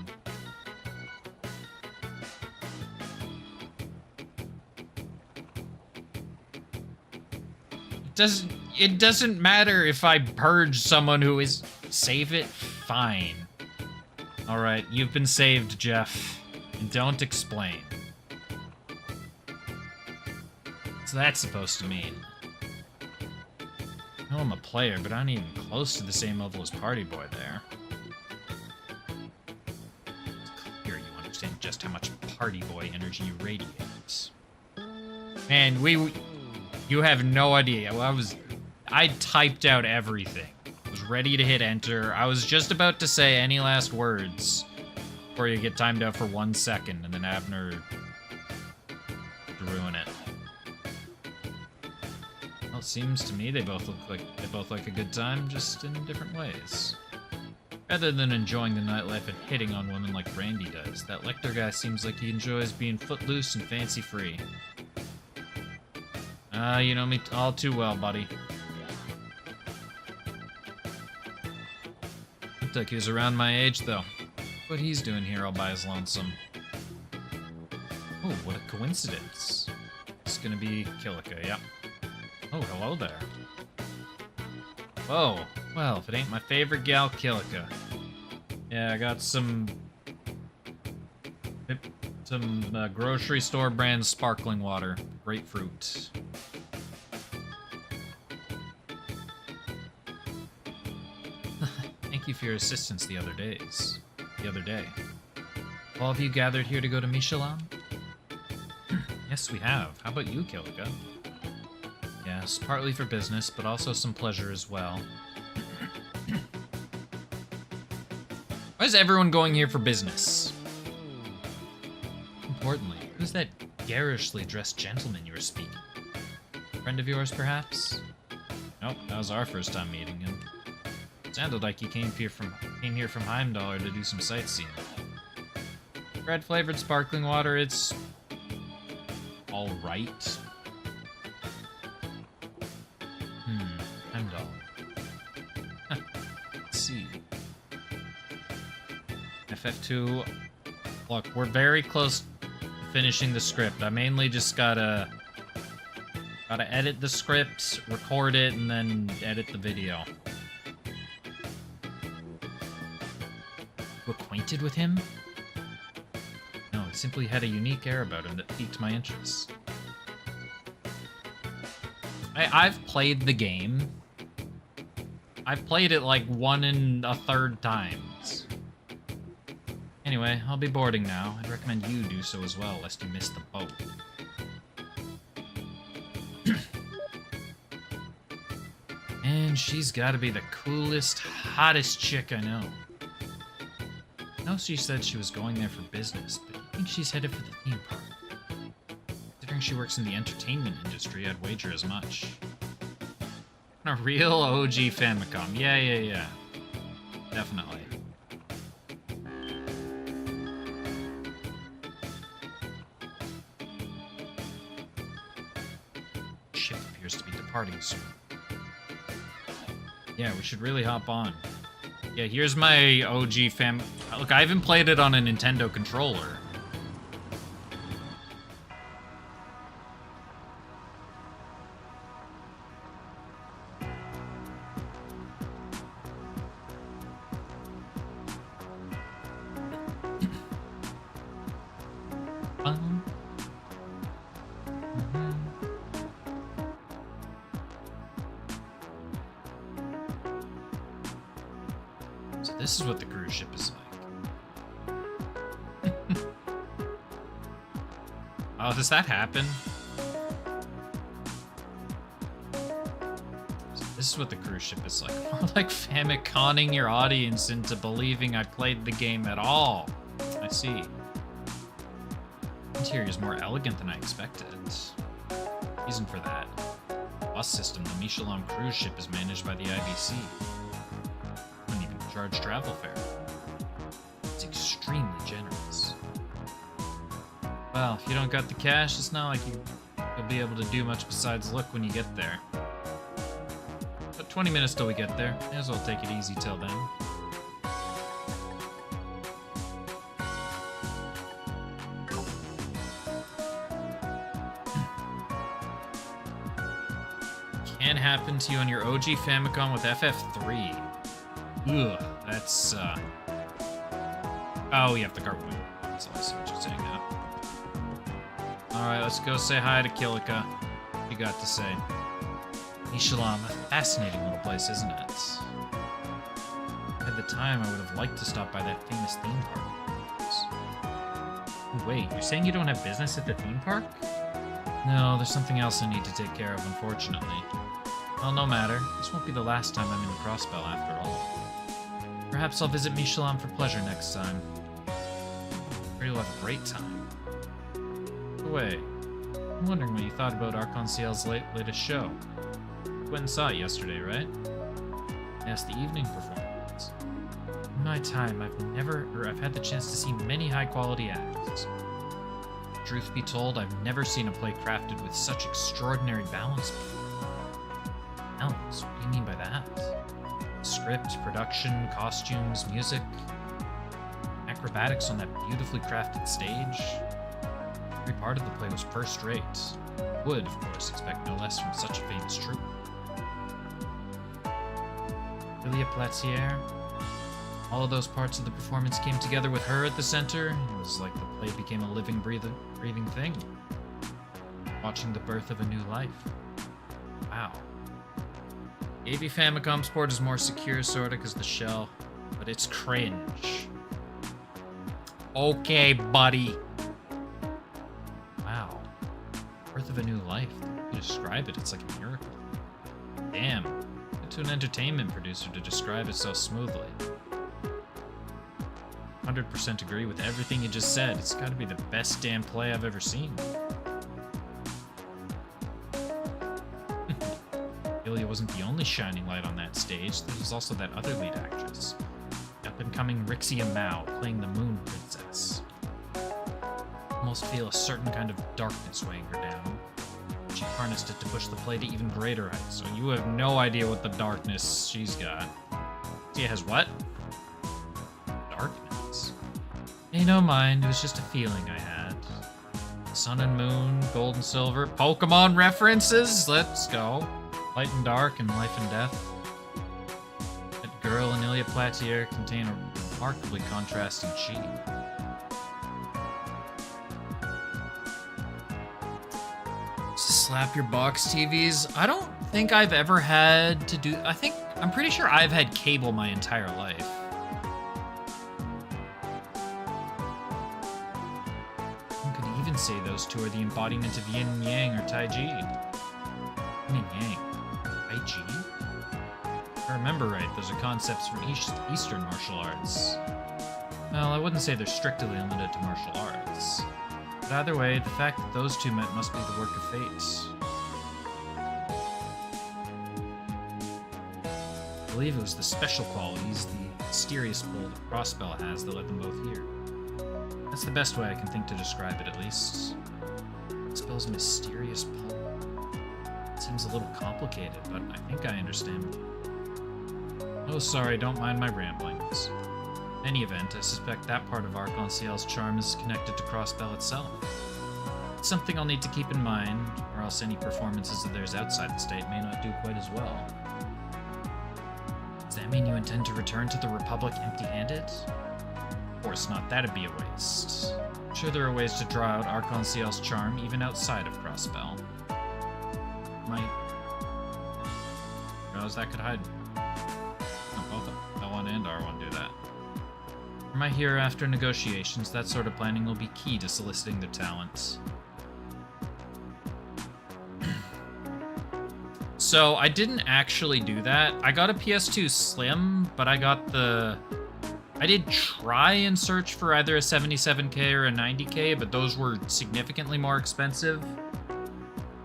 It doesn't matter if I purge someone who is... Save it? Fine. Alright, you've been saved, Jeff. And don't explain. What's that supposed to mean? I know I'm a player, but I'm not even close to the same level as Party Boy there. It's clear you understand just how much Party Boy energy you radiate. Man, you have no idea. I typed out everything. I was ready to hit enter. I was just about to say any last words before you get timed out for 1 second, and then Abner to ruin it. Well, it seems to me they both look like a good time, just in different ways. Rather than enjoying the nightlife and hitting on women like Randy does, that Lecter guy seems like he enjoys being footloose and fancy-free. You know me all too well, buddy. Looked like he was around my age, though. What he's doing here all by his lonesome. Oh, what a coincidence. It's gonna be Killica, yeah. Oh, hello there. Whoa. Well, if it ain't my favorite gal, Killica. Yeah, I got some grocery store brand sparkling water. Grapefruit. Thank you for your assistance the other day. All of you gathered here to go to Michelin? Yes, we have. How about you, Killica? Yes, partly for business, but also some pleasure as well. Why is everyone going here for business? Importantly, who's that garishly dressed gentleman you were speaking? A friend of yours, perhaps? Nope, that was our first time meeting him. Sounded like he came here from Heimdall to do some sightseeing. Red flavored sparkling water, it's all right. Heimdall. Let's see. FF2. Look, we're very close to finishing the script. I mainly just gotta Gotta edit the script, record it, and then edit the video. You acquainted with him? No, he simply had a unique air about him that piqued my interest. I've played the game. I've played it like 1 1/3 times. Anyway, I'll be boarding now. I'd recommend you do so as well, lest you miss the boat. And she's gotta be the coolest, hottest chick I know. I know she said she was going there for business, but I think she's headed for the theme park. Considering she works in the entertainment industry, I'd wager as much. A real OG Famicom. Yeah. Definitely. Ship appears to be departing soon. Yeah, we should really hop on. Yeah, here's my OG Fam... Look, I haven't played it on a Nintendo controller. So this is what the cruise ship is like. Oh, does that happen? So this is what the cruise ship is like. More like Famiconing your audience into believing I played the game at all. I see. The interior is more elegant than I expected. Reason for that. The bus system, the Michelin cruise ship, is managed by the IBC. Wouldn't even charge travel fare. It's extremely generous. Well, if you don't got the cash, it's not like you'll be able to do much besides look when you get there. But 20 minutes till we get there. May as well take it easy till then. Can happen to you on your OG Famicom with FF3. Ugh, that's, Oh, you have the carpool. So I see what you're saying now. Alright, let's go say hi to Kilika. What you got to say? Michelin, a fascinating little place, isn't it? At the time, I would have liked to stop by that famous theme park. Wait, you're saying you don't have business at the theme park? No, there's something else I need to take care of, unfortunately. Well, no matter. This won't be the last time I'm in the Crossbell after all. Perhaps I'll visit Michelin for pleasure next time. Sure, you'll have a great time. Wait, I'm wondering what you thought about Arc-en-Ciel's latest show. You went and saw it yesterday, right? Yes, the evening performance. In my time, I've had the chance to see many high-quality acts. Truth be told, I've never seen a play crafted with such extraordinary balance before. Balance? What do you mean by that? Script, production, costumes, music, acrobatics on that beautifully crafted stage. Every part of the play was first rate. Would, of course, expect no less from such a famous troupe. Lilia Platier. All of those parts of the performance came together with her at the center. It was like the play became a living, breathing thing. Watching the birth of a new life. Wow. AV Famicom Sport is more secure, sorta, because the shell, but it's cringe. Okay, buddy. Wow. Birth of a new life. You describe it, it's like a miracle. Damn. Good to an entertainment producer to describe it so smoothly. 100% agree with everything you just said. It's gotta be the best damn play I've ever seen. Lilia wasn't the only shining light on that stage. There was also that other lead actress. Up-and-coming Rixia Mao playing the Moon Princess. Almost feel a certain kind of darkness weighing her down. She harnessed it to push the play to even greater heights, so you have no idea what the darkness she's got. She has what? Darkness. Pay no mind, it was just a feeling I had. Sun and Moon, Gold and Silver, Pokemon references. Let's go. Light and Dark and Life and Death. That Girl and Ilya Platier contain a remarkably contrasting chi. Slap your box TVs. I don't think I've ever had to do. I'm pretty sure I've had cable my entire life. One could even say those two are the embodiment of yin and yang or tai chi. Yin and yang. Tai chi? If I remember right, those are concepts from Eastern martial arts. Well, I wouldn't say they're strictly limited to martial arts. But either way, the fact that those two met must be the work of fate. I believe it was the special qualities, the mysterious pull that Crossbell has that led them both here. That's the best way I can think to describe it, at least. Crossbell's mysterious pull. It seems a little complicated, but I think I understand. Oh, sorry, don't mind my ramblings. In any event, I suspect that part of Arc-en-Ciel's charm is connected to Crossbell itself. It's something I'll need to keep in mind, or else any performances of theirs outside the state may not do quite as well. Does that mean you intend to return to the Republic empty-handed? Of course not, that'd be a waste. I'm sure there are ways to draw out Arc-en-Ciel's charm even outside of Crossbell. Might... Who knows, that could hide. Both L1 and R1 do that. For my hereafter negotiations, that sort of planning will be key to soliciting their talents. So, I didn't actually do that. I got a PS2 Slim, but I did try and search for either a 77K or a 90K, but those were significantly more expensive.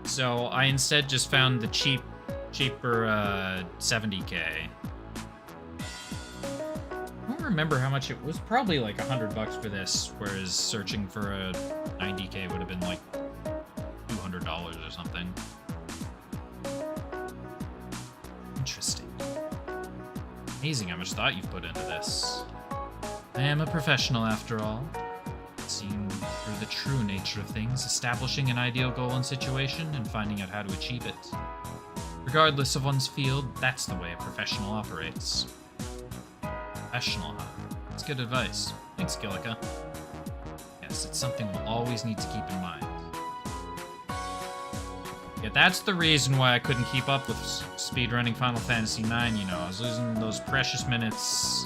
So, I instead just found the cheaper 70K. I don't remember how much it was. Probably like $100 for this, whereas searching for a 90K would have been like $200 or something. Interesting. Amazing how much thought you've put into this. I am a professional after all. Seeing through the true nature of things, establishing an ideal goal and situation, and finding out how to achieve it. Regardless of one's field, that's the way a professional operates. Professional, huh? That's good advice. Thanks, Gillica. Yes, it's something we'll always need to keep in mind. Yeah, that's the reason why I couldn't keep up with speedrunning Final Fantasy IX, you know. I was losing those precious minutes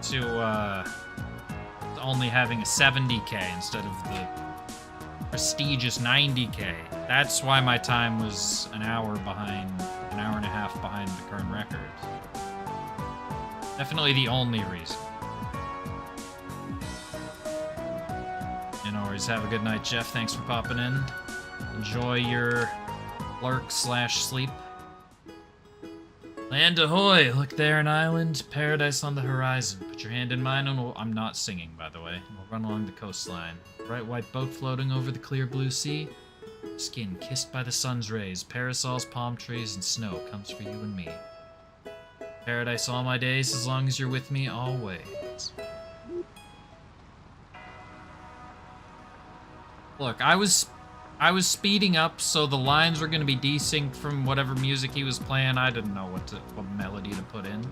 to only having a 70K instead of the prestigious 90K. That's why my time was an hour and a half behind the current record. Definitely the only reason. No worries. Have a good night, Jeff. Thanks for popping in. Enjoy your lurk/sleep. Land ahoy! Look there, an island, paradise on the horizon. Put your hand in mine and I'm not singing, by the way. We'll run along the coastline. Bright white boat floating over the clear blue sea. Skin kissed by the sun's rays. Parasols, palm trees, and snow comes for you and me. Paradise all my days, as long as you're with me always. Look, I was speeding up, so the lines were gonna be desynced from whatever music he was playing. I didn't know what melody to put in.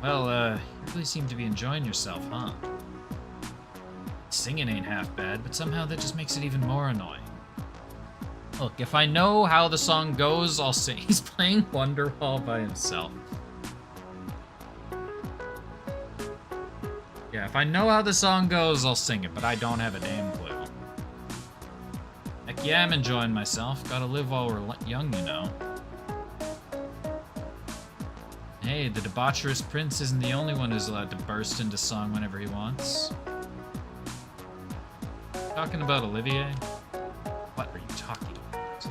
Well, you really seem to be enjoying yourself, huh? Singing ain't half bad, but somehow that just makes it even more annoying. Look, if I know how the song goes, I'll sing. He's playing Wonderwall by himself. Yeah, if I know how the song goes, I'll sing it, but I don't have a damn clue. Heck yeah, I'm enjoying myself. Gotta live while we're young, you know. Hey, the debaucherous prince isn't the only one who's allowed to burst into song whenever he wants. Talking about Olivier? What are you talking about?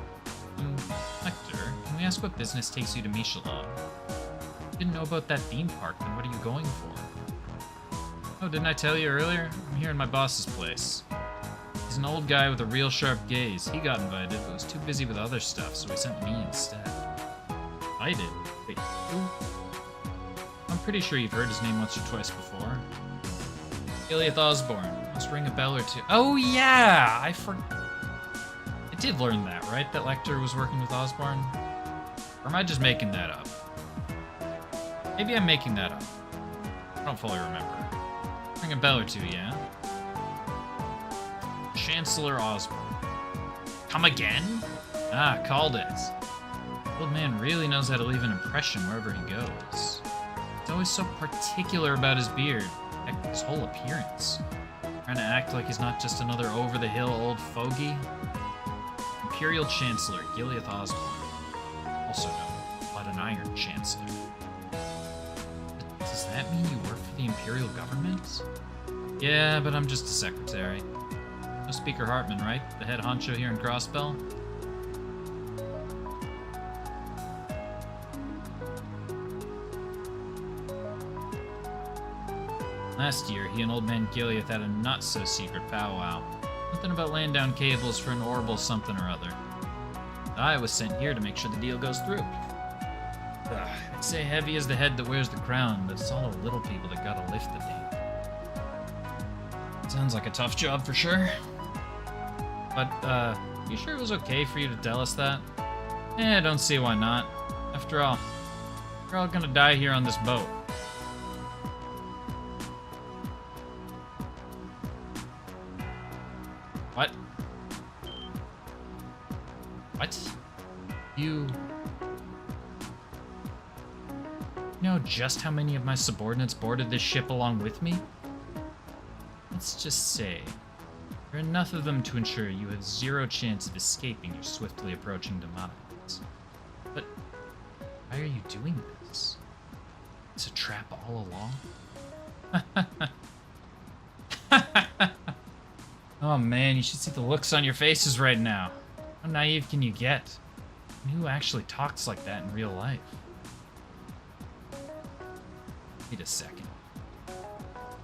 Hector, can we ask what business takes you to Michelin? Didn't know about that theme park, then what are you going for? Oh, didn't I tell you earlier? I'm here in my boss's place. He's an old guy with a real sharp gaze. He got invited, but was too busy with other stuff, so he sent me instead. I did? Wait, who? I'm pretty sure you've heard his name once or twice before. Iliath Osborne. Must ring a bell or two. Oh yeah, I did learn that, right? That Lecter was working with Osborn? Or am I just making that up? Maybe I'm making that up. I don't fully remember. Ring a bell or two, yeah? Chancellor Osborn. Come again? Ah, called it. The old man really knows how to leave an impression wherever he goes. He's always so particular about his beard. Heck, his whole appearance. Trying to act like he's not just another over-the-hill old fogey. Imperial Chancellor Gileath Osborn. Also known Blood and Iron Chancellor. Does that mean you work for the Imperial government? Yeah, but I'm just a secretary. No Speaker Hartman, right? The head honcho here in Crossbell? Last year, he and Old Man Gileath had a not-so-secret powwow. Something about laying down cables for an orbital something or other. I was sent here to make sure the deal goes through. I'd say heavy is the head that wears the crown, but it's all the little people that gotta lift the thing. Sounds like a tough job for sure. But, you sure it was okay for you to tell us that? I don't see why not. After all, we're all gonna die here on this boat. What? What? You know just how many of my subordinates boarded this ship along with me? Let's just say, there are enough of them to ensure you have zero chance of escaping your swiftly approaching demise. But why are you doing this? It's a trap all along? Oh man, you should see the looks on your faces right now. How naive can you get? And who actually talks like that in real life? Wait a second.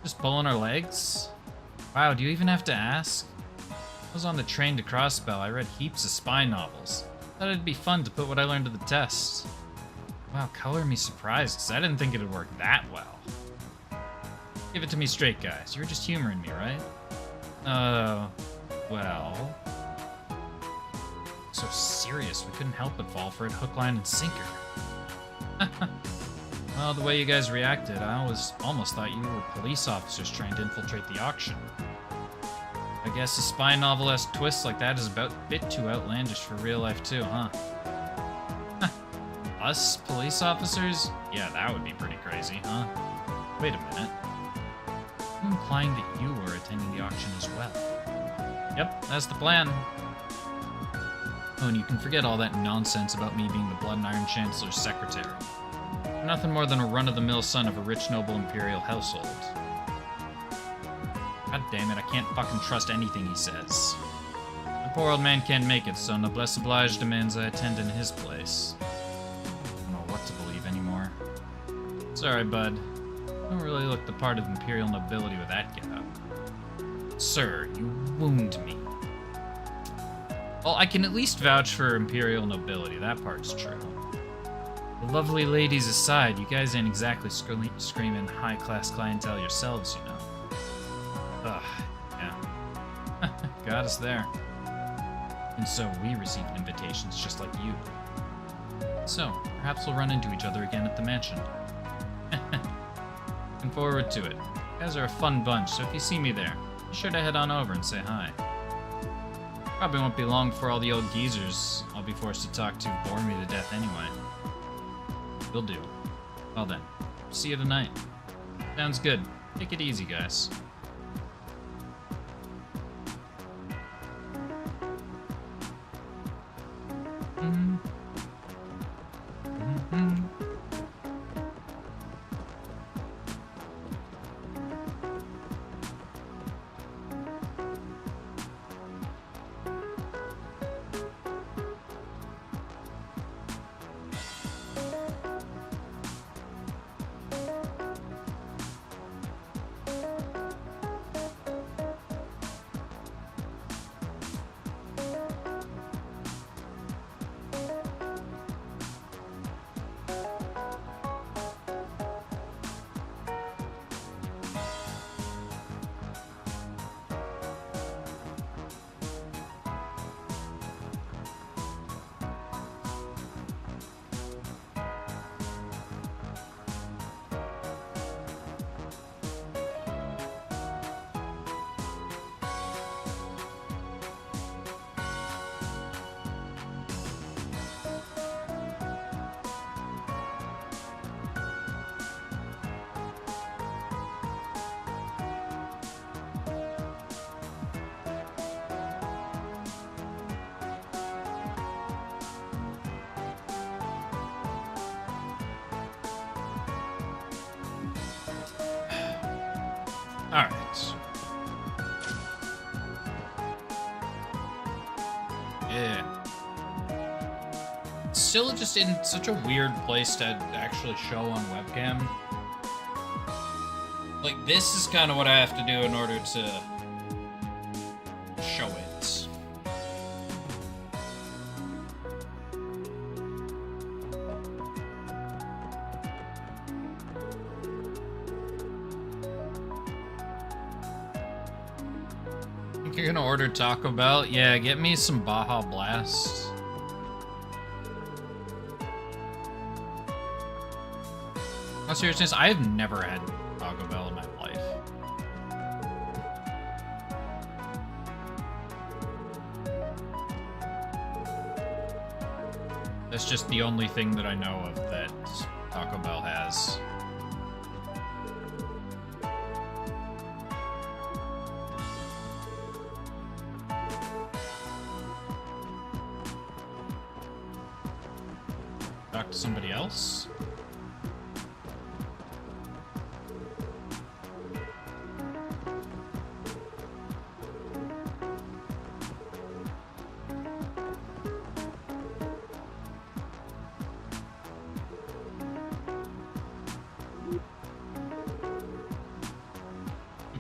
Just pulling our legs? Wow, do you even have to ask? I was on the train to Crossbell. I read heaps of spy novels. Thought it'd be fun to put what I learned to the test. Wow, color me surprised, because I didn't think it'd work that well. Give it to me straight, guys. You were just humoring me, right? Well... So serious, we couldn't help but fall for it hook, line, and sinker. Well, the way you guys reacted, I almost thought you were police officers trying to infiltrate the auction. I guess a spy novel-esque twist like that is about a bit too outlandish for real life too, huh? Us, police officers? Yeah, that would be pretty crazy, huh? Wait a minute. I'm implying that you were attending the auction as well. Yep, that's the plan. Oh, and you can forget all that nonsense about me being the Blood and Iron Chancellor's secretary. I'm nothing more than a run-of-the-mill son of a rich, noble imperial household. God damn it, I can't fucking trust anything he says. The poor old man can't make it, so noblesse oblige demands I attend in his place. I don't know what to believe anymore. Sorry, bud. I don't really look the part of imperial nobility with that getup. Sir, you wound me. Well, I can at least vouch for imperial nobility, that part's true. The lovely ladies aside, you guys ain't exactly screaming high-class clientele yourselves, you know. Ugh, yeah. Got us there. And so we received invitations just like you. So, perhaps we'll run into each other again at the mansion. Looking forward to it. You guys are a fun bunch, so if you see me there, be sure to head on over and say hi. Probably won't be long before all the old geezers I'll be forced to talk to bore me to death anyway. Will do. Well then, see you tonight. Sounds good. Take it easy, guys. Alright. Yeah. Still just in such a weird place to actually show on webcam. Like, this is kind of what I have to do in order to show it. Think you're gonna order Taco Bell? Yeah, get me some Baja Blast. No seriousness, I have never had Taco Bell in my life. That's just the only thing that I know of that Taco Bell has. Talk to somebody else?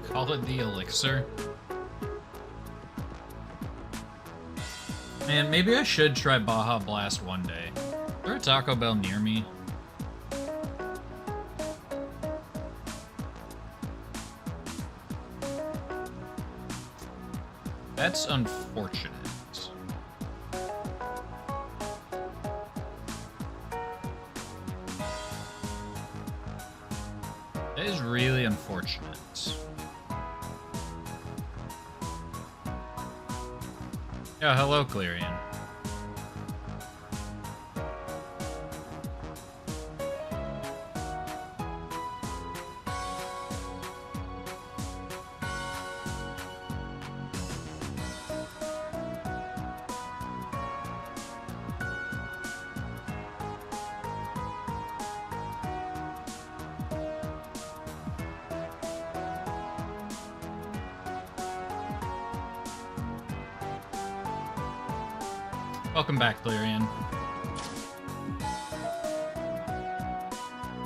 Call it the elixir. Man, maybe I should try Baja Blast one day. Is there a Taco Bell near me? That's unfortunate. That is really unfortunate. Yeah, hello, Clerian. Welcome back, Clerian.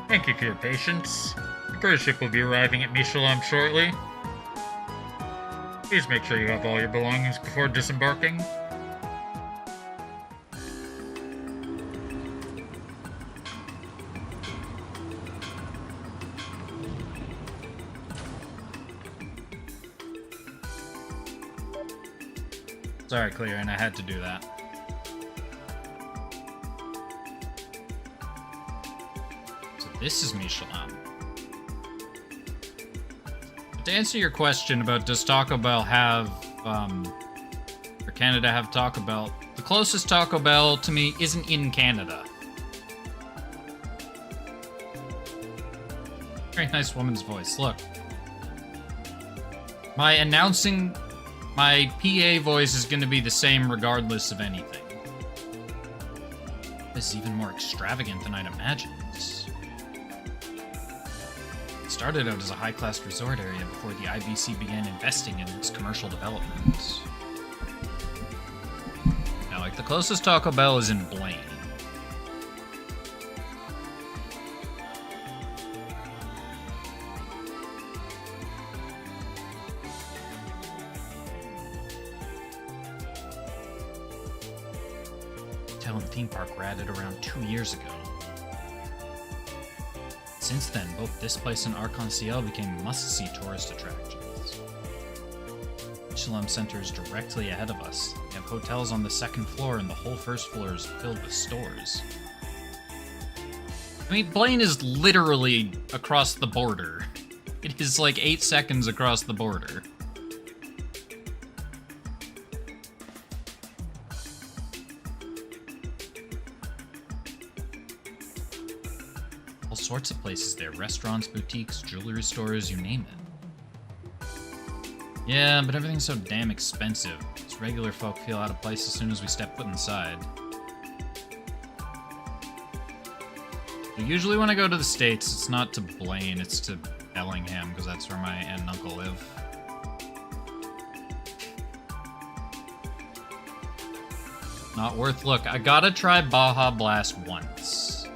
Thank you for your patience. The cruise ship will be arriving at Michelin shortly. Please make sure you have all your belongings before disembarking. Sorry, Clerian, I had to do that. This is Michelin. But to answer your question about does Taco Bell have, or Canada have Taco Bell, the closest Taco Bell to me isn't in Canada. Very nice woman's voice, look. My PA voice is going to be the same regardless of anything. This is even more extravagant than I'd imagined. Started out as a high-class resort area before the IBC began investing in its commercial development. Now, like, the closest Taco Bell is in Blaine. Hotel and theme park were added around 2 years ago. Since then, both this place and Arc-en-Ciel became must-see tourist attractions. Michelin Center is directly ahead of us. We have hotels on the second floor, and the whole first floor is filled with stores. I mean, Blaine is literally across the border. It is like 8 seconds across the border. All sorts of places there. Restaurants, boutiques, jewelry stores, you name it. Yeah, but everything's so damn expensive. Us regular folk feel out of place as soon as we step foot inside. Usually when I go to the States, it's not to Blaine, it's to Bellingham, because that's where my aunt and uncle live. Not worth look. I gotta try Baja Blast once.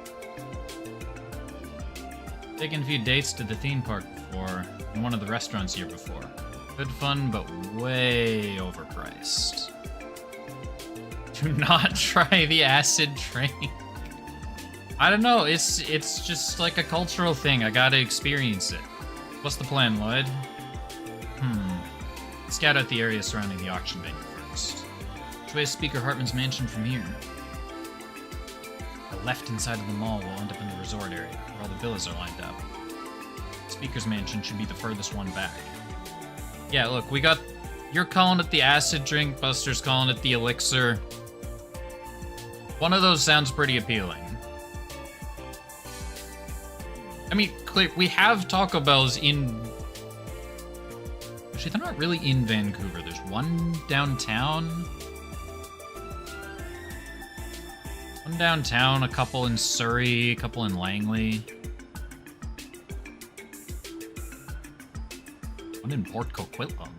Taken a few dates to the theme park before, and one of the restaurants here before. Good fun, but way overpriced. Do not try the acid drink. I don't know, it's just like a cultural thing. I gotta experience it. What's the plan, Lloyd? Scout out the area surrounding the auction venue first. Which way is Speaker Hartman's mansion from here? The left-hand side of the mall will end up in the resort area, where all the villas are lined up. Speaker's mansion should be the furthest one back. Yeah, look, we got... You're calling it the acid drink, Buster's calling it the elixir. One of those sounds pretty appealing. I mean, clear, we have Taco Bells in... Actually, they're not really in Vancouver. There's one downtown. One downtown, a couple in Surrey, a couple in Langley. One in Port Coquitlam.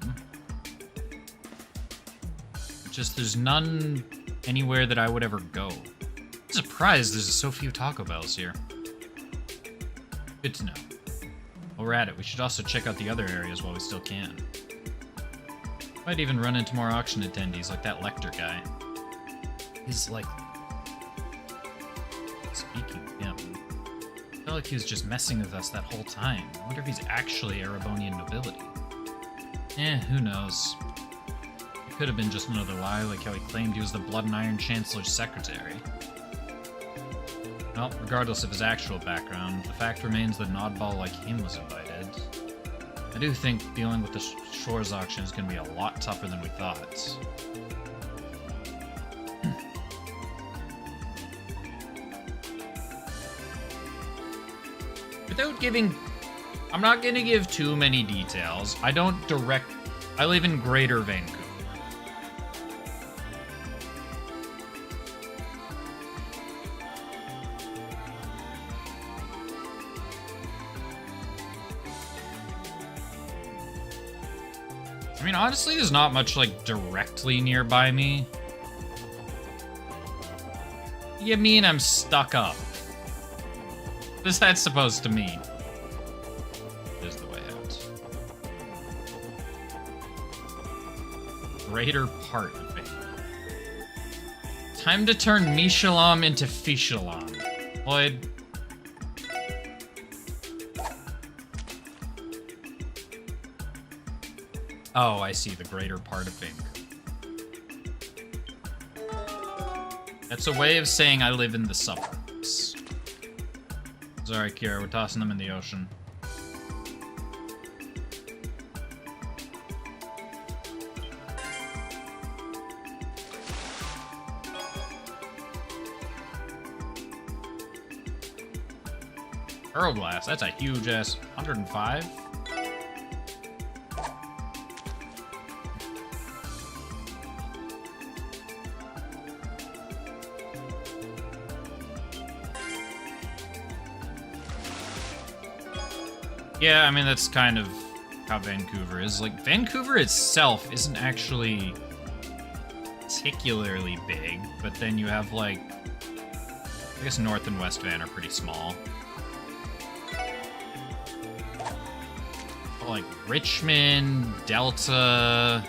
Just, there's none anywhere that I would ever go. I'm surprised there's so few Taco Bells here. Good to know. While we're at it, we should also check out the other areas while we still can. Might even run into more auction attendees like that Lecter guy. He's like... Speaking of him, I felt like he was just messing with us that whole time. I wonder if he's actually Erebonian nobility. Who knows. It could have been just another lie, like how he claimed he was the Blood and Iron Chancellor's secretary. Well, regardless of his actual background, the fact remains that an oddball like him was invited. I do think dealing with the Shores auction is going to be a lot tougher than we thought. Without giving... I'm not going to give too many details. I live in Greater Vancouver. I mean, honestly, there's not much, like, directly nearby me. You mean I'm stuck up? What is that supposed to mean? There's the way out. Greater part of it. Time to turn Mishalam into Fishalam. Lloyd. Oh, I see, the greater part of Vancouver. That's a way of saying I live in the suburbs. Sorry, Kira, we're tossing them in the ocean. Earl Glass, that's a huge ass 105. Yeah, I mean, that's kind of how Vancouver is. Like, Vancouver itself isn't actually particularly big, but then you have, like, I guess North and West Van are pretty small. But, like, Richmond, Delta,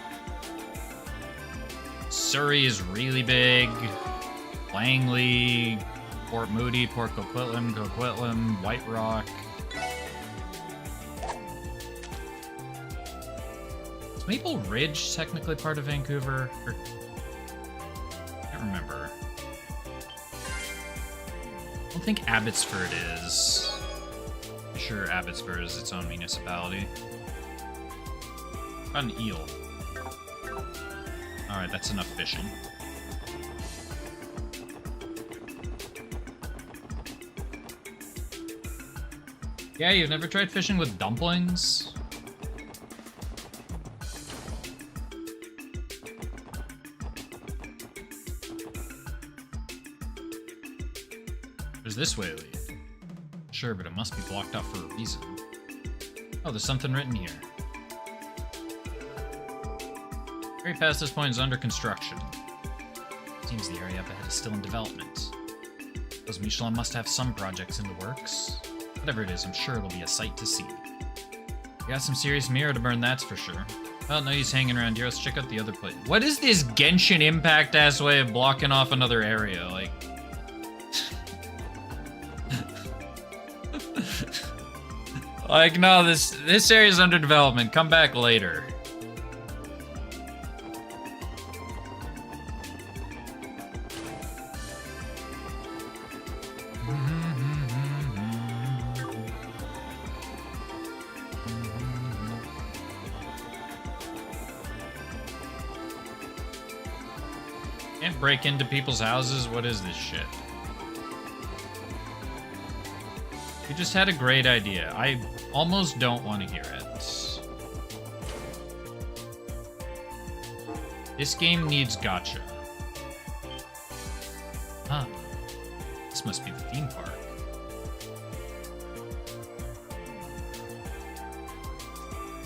Surrey is really big, Langley, Port Moody, Port Coquitlam, White Rock. Maple Ridge technically part of Vancouver? Or... I can't remember. I don't think Abbotsford is. I'm sure Abbotsford is its own municipality. Got an eel. Alright, that's enough fishing. Yeah, you've never tried fishing with dumplings? This way lead. Sure, but it must be blocked off for a reason. Oh, there's something written here. Area past this point is under construction. Seems the area up ahead is still in development. Those Michelin must have some projects in the works. Whatever it is, I'm sure it'll be a sight to see. We got some serious mirror to burn, that's for sure. Well, no use hanging around here. Let's check out the other place. What is this Genshin Impact-ass way of blocking off another area? Like... like, no, this area's under development. Come back later. Can't break into people's houses? What is this shit? You just had a great idea. I almost don't want to hear it. This game needs gacha. Huh. This must be the theme park.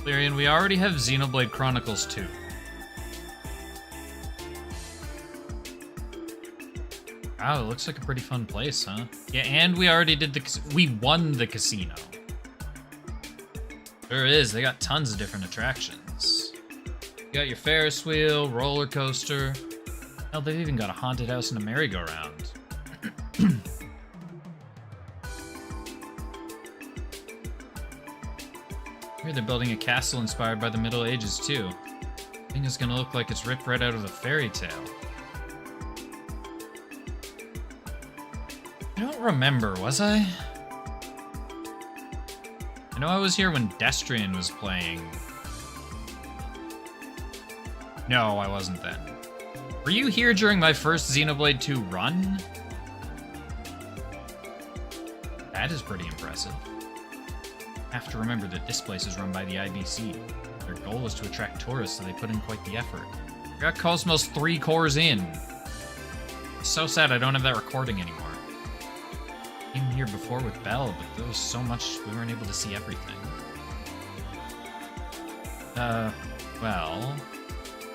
Lyrian, we already have Xenoblade Chronicles 2. Wow, it looks like a pretty fun place, huh? Yeah, and we already did we won the casino. Sure is, they got tons of different attractions. You got your Ferris wheel, roller coaster. Hell, they've even got a haunted house and a merry-go-round. Here they're building a castle inspired by the Middle Ages, too. I think it's gonna look like it's ripped right out of a fairy tale. I don't remember, was I? I know I was here when Destrian was playing. No, I wasn't then. Were you here during my first Xenoblade 2 run? That is pretty impressive. Have to remember that this place is run by the IBC. Their goal was to attract tourists, so they put in quite the effort. I got Cosmos 3 cores in. It's so sad I don't have that recording anymore. Came here before with Belle, but there was so much we weren't able to see everything. Well...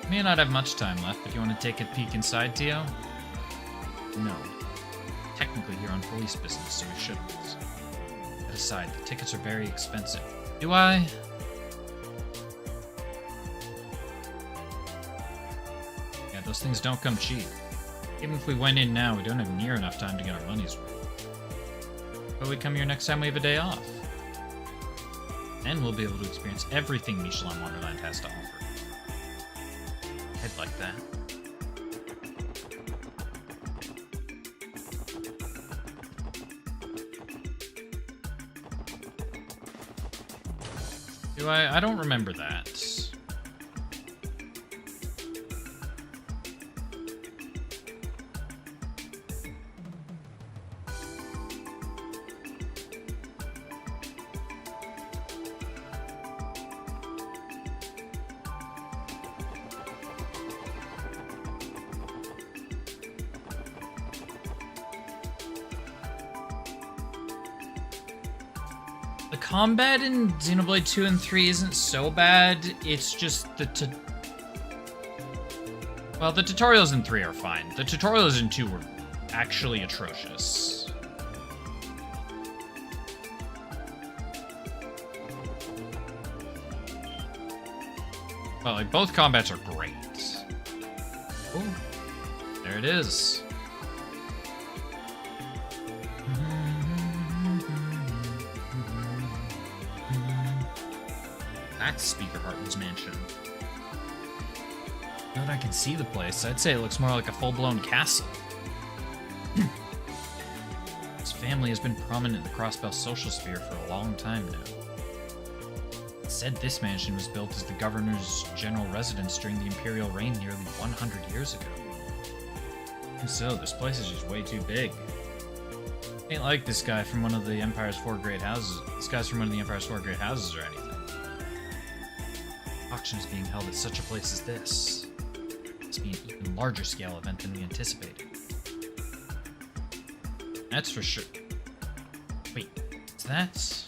You may not have much time left, but you want to take a peek inside, Tio? No. Technically you're on police business, so we shouldn't. That aside, the tickets are very expensive. Do I? Yeah, those things don't come cheap. Even if we went in now, we don't have near enough time to get our money's worth. But we come here next time we have a day off. Then we'll be able to experience everything Michelin Wonderland has to offer. I'd like that. Do I don't remember that. Combat in Xenoblade 2 and 3 isn't so bad, it's just well, the tutorials in 3 are fine. The tutorials in 2 were actually atrocious. Well, like, both combats are great. Oh, there it is. That's Speaker Hartman's mansion. Now that I can see the place, I'd say it looks more like a full-blown castle. His family has been prominent in the Crossbell social sphere for a long time now. It said this mansion was built as the governor's general residence during the imperial reign nearly 100 years ago. And so, this place is just way too big. Ain't like this guy from one of the Empire's 4 great houses. This guy's from one of the Empire's 4 great houses or anything. Auction is being held at such a place as this. Must be an even larger scale event than we anticipated. That's for sure. Wait, is that...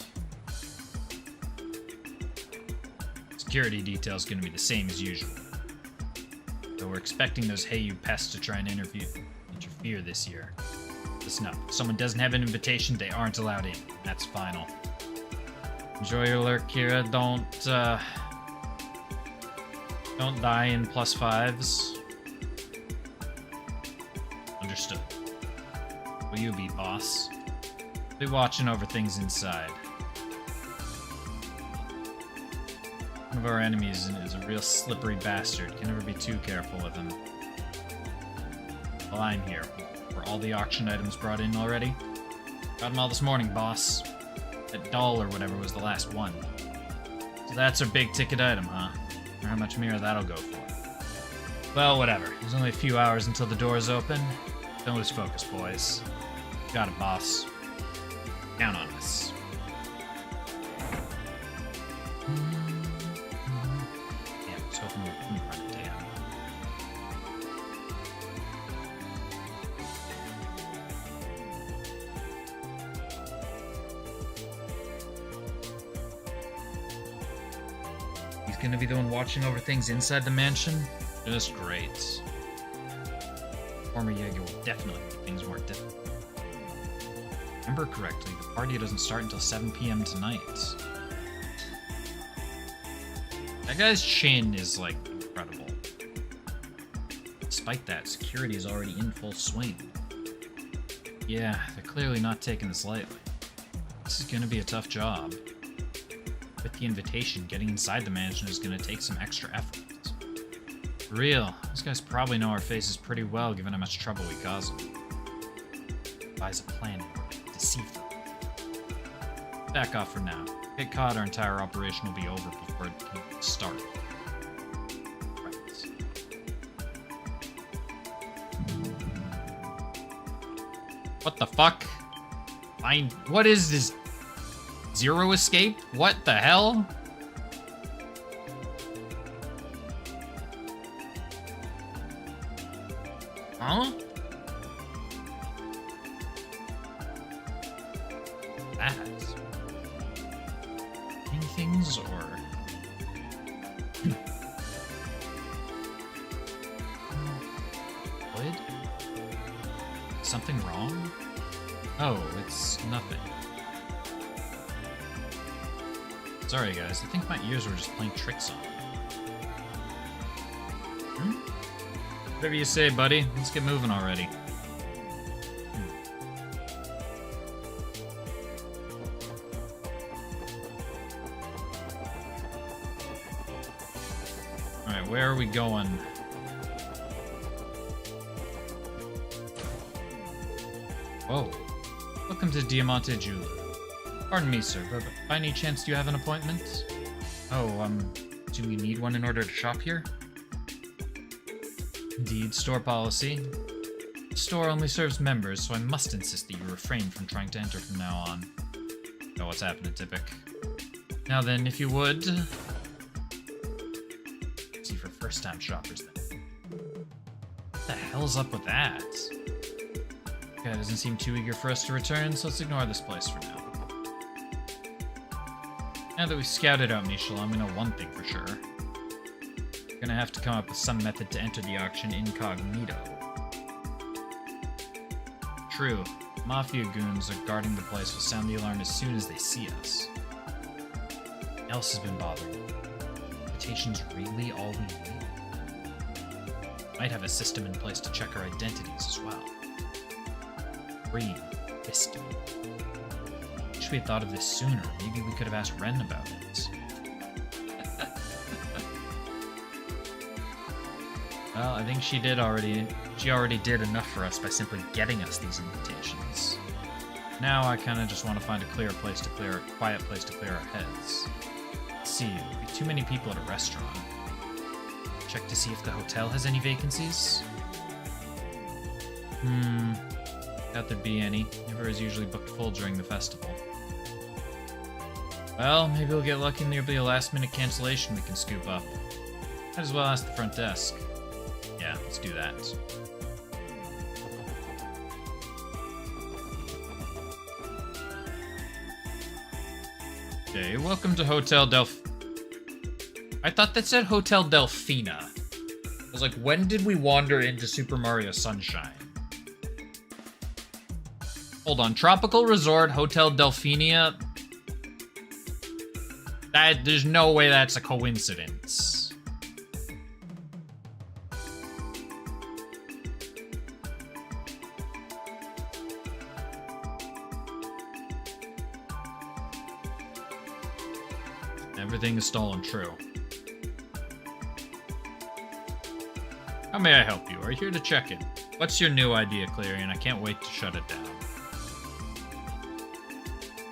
security detail is going to be the same as usual. So we're expecting those Hey You pests to try and interfere this year. Listen up. If someone doesn't have an invitation, they aren't allowed in. That's final. Enjoy your lurk, Kira. Don't die in +5s. Understood. Will you be, boss? Be watching over things inside. One of our enemies is a real slippery bastard. Can never be too careful with him. Well, I'm here. Were all the auction items brought in already? Got them all this morning, boss. That doll or whatever was the last one. So that's our big ticket item, huh? Or how much mirror that'll go for. Well, whatever. There's only a few hours until the doors open. Don't lose focus, boys. Got it, boss. Count on us. Yeah, I was hoping we wouldn't run it down. He's gonna be the one watching over things inside the mansion? Just great. Former Jaeger will definitely make things more difficult. Remember correctly, the party doesn't start until 7 p.m. tonight. That guy's chin is, like, incredible. Despite that, security is already in full swing. Yeah, they're clearly not taking this lightly. This is gonna be a tough job. With the invitation, getting inside the mansion is gonna take some extra effort. For real, those guys probably know our faces pretty well, given how much trouble we cause them. Devise a plan in order to deceive them. Back off for now. Get caught, our entire operation will be over before it can start. Right. What the fuck? What is this? Zero escape? What the hell? Huh? That. Any things or wood? Something wrong? Oh, it's nothing. Sorry guys, I think my ears were just playing tricks on me. Whatever you say, buddy. Let's get moving already. Alright, where are we going? Whoa. Welcome to Diamante Jewelry. Pardon me, sir, but by any chance do you have an appointment? Oh, do we need one in order to shop here? Indeed, store policy. The store only serves members, so I must insist that you refrain from trying to enter from now on. Oh, what's happening, Typic? Now then, if you would... See, for first-time shoppers, then. What the hell's up with that? Guy doesn't seem too eager for us to return, so let's ignore this place for now. Now that we've scouted out Michelin, we know one thing for sure. We're gonna have to come up with some method to enter the auction incognito. True, Mafia goons are guarding the place will sound the alarm as soon as they see us. What else has been bothering me? Invitation's really all we need? Might have a system in place to check our identities as well. Green, fisting. Wish we had thought of this sooner. Maybe we could have asked Ren about it. Well, I think she already did enough for us by simply getting us these invitations. Now I kind of just want to find a quiet place to clear our heads. Let's see, there'll be too many people at a restaurant. Check to see if the hotel has any vacancies. Doubt there'd be any. Never is usually booked full during the festival. Well, maybe we'll get lucky and there'll be a last-minute cancellation we can scoop up. Might as well ask the front desk. Yeah, let's do that. Okay, welcome to Hotel I thought that said Hotel Delfina. I was like, when did we wander into Super Mario Sunshine? Hold on, Tropical Resort, Hotel Delfinia. There's no way that's a coincidence. Everything is stolen, true. How may I help you? Are you here to check in? What's your new idea, Clarion? I can't wait to shut it down.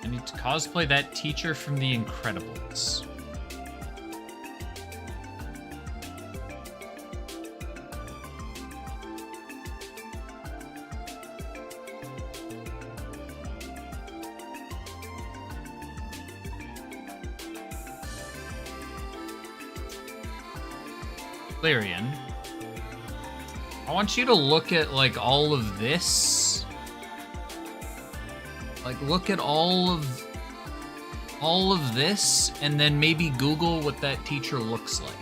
I need to cosplay that teacher from The Incredibles. Clarion, I want you to look at, like, all of this. Like, look at all of this, and then maybe Google what that teacher looks like.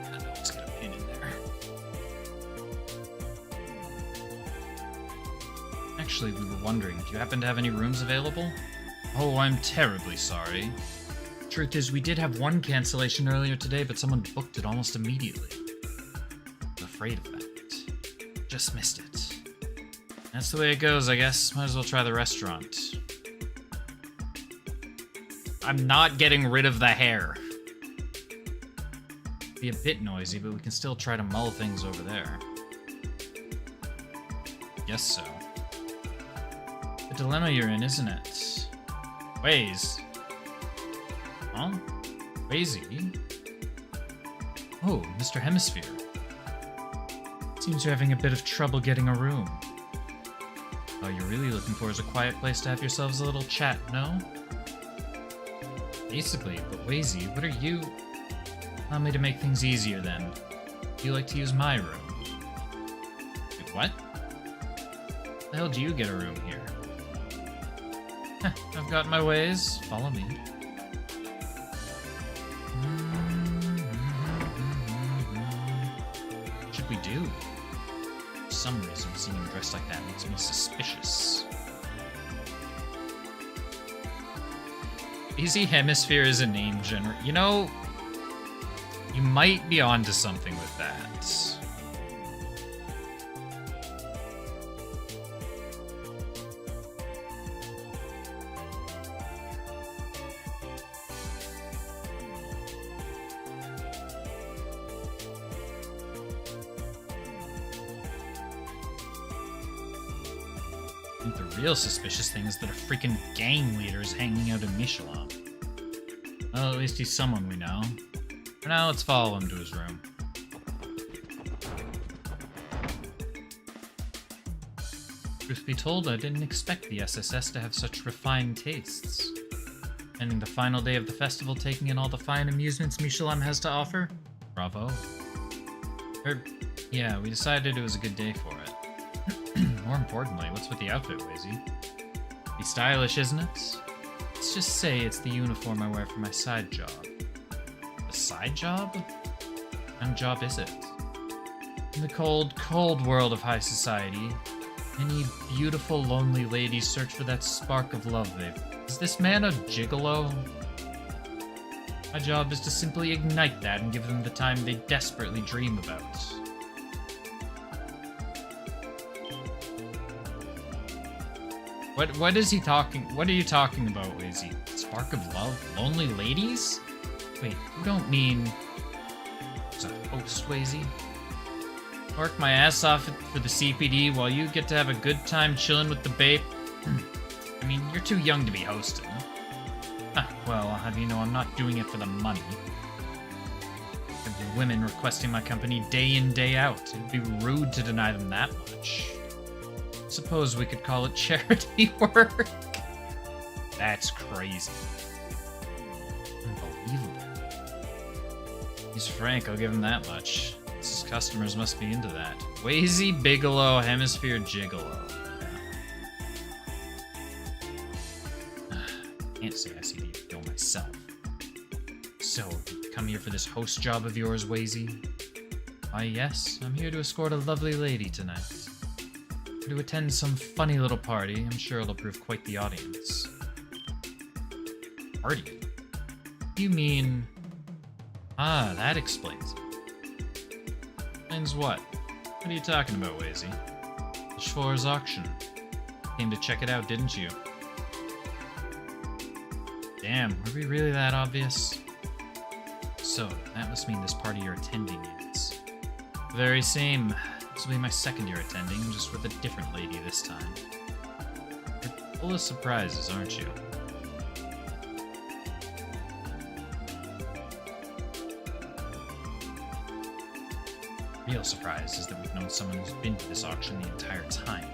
I know, let's get a pin in there. Actually, we were wondering, do you happen to have any rooms available? Oh, I'm terribly sorry. Truth is, we did have one cancellation earlier today, but someone booked it almost immediately. I'm afraid of that. Just missed it. That's the way it goes, I guess. Might as well try the restaurant. I'm not getting rid of the hair. Be a bit noisy, but we can still try to mull things over there. Guess so. The dilemma you're in, isn't it? Ways. Huh? Wazy? Oh, Mr. Hemisphere. Seems you're having a bit of trouble getting a room. All you're really looking for is a quiet place to have yourselves a little chat, no? Basically, but Wazy, what are you... Allow me to make things easier then. Do you like to use my room? Wait, what? How the hell do you get a room here? I've got my ways. Follow me. What should we do? For some reason, seeing him dressed like that makes me suspicious. Easy Hemisphere is a name generator. You know, you might be onto something with that. I think the real suspicious thing is that a freaking gang leader is hanging out in Michelin. Well, at least he's someone we know. For now, let's follow him to his room. Truth be told, I didn't expect the SSS to have such refined tastes. Ending the final day of the festival, taking in all the fine amusements Michelin has to offer? Bravo. Yeah, we decided it was a good day for it. More importantly, what's with the outfit, Wazy? Be stylish, isn't it? Let's just say it's the uniform I wear for my side job. A side job? What kind of job is it? In the cold, cold world of high society, many beautiful, lonely ladies search for that spark of love they've... Is this man a gigolo? My job is to simply ignite that and give them the time they desperately dream about. What is he talking... What are you talking about, Wazy? Spark of love? Lonely ladies? Wait, you don't mean... As a host, Wazy? Work my ass off for the CPD while you get to have a good time chilling with the babe? I mean, you're too young to be hosting. Well, I'll have you know I'm not doing it for the money. Have the women requesting my company day in, day out. It'd be rude to deny them that much. Suppose we could call it charity work. That's crazy. Unbelievable. He's frank, I'll give him that much. His customers must be into that. Wazy Bigelow Hemisphere Gigolo. Yeah. Can't say I see the appeal myself. So, you come here for this host job of yours, Wazy? Why, yes, I'm here to escort a lovely lady tonight. To attend some funny little party. I'm sure it'll prove quite the audience. Party? You mean... Ah, that explains it. Explains what? What are you talking about, Wazy? The Schwarz auction. Came to check it out, didn't you? Damn, were we really that obvious? So, that must mean this party you're attending is... The very same. This will be my second year attending, just with a different lady this time. You're full of surprises, aren't you? Real surprise is that we've known someone who's been to this auction the entire time.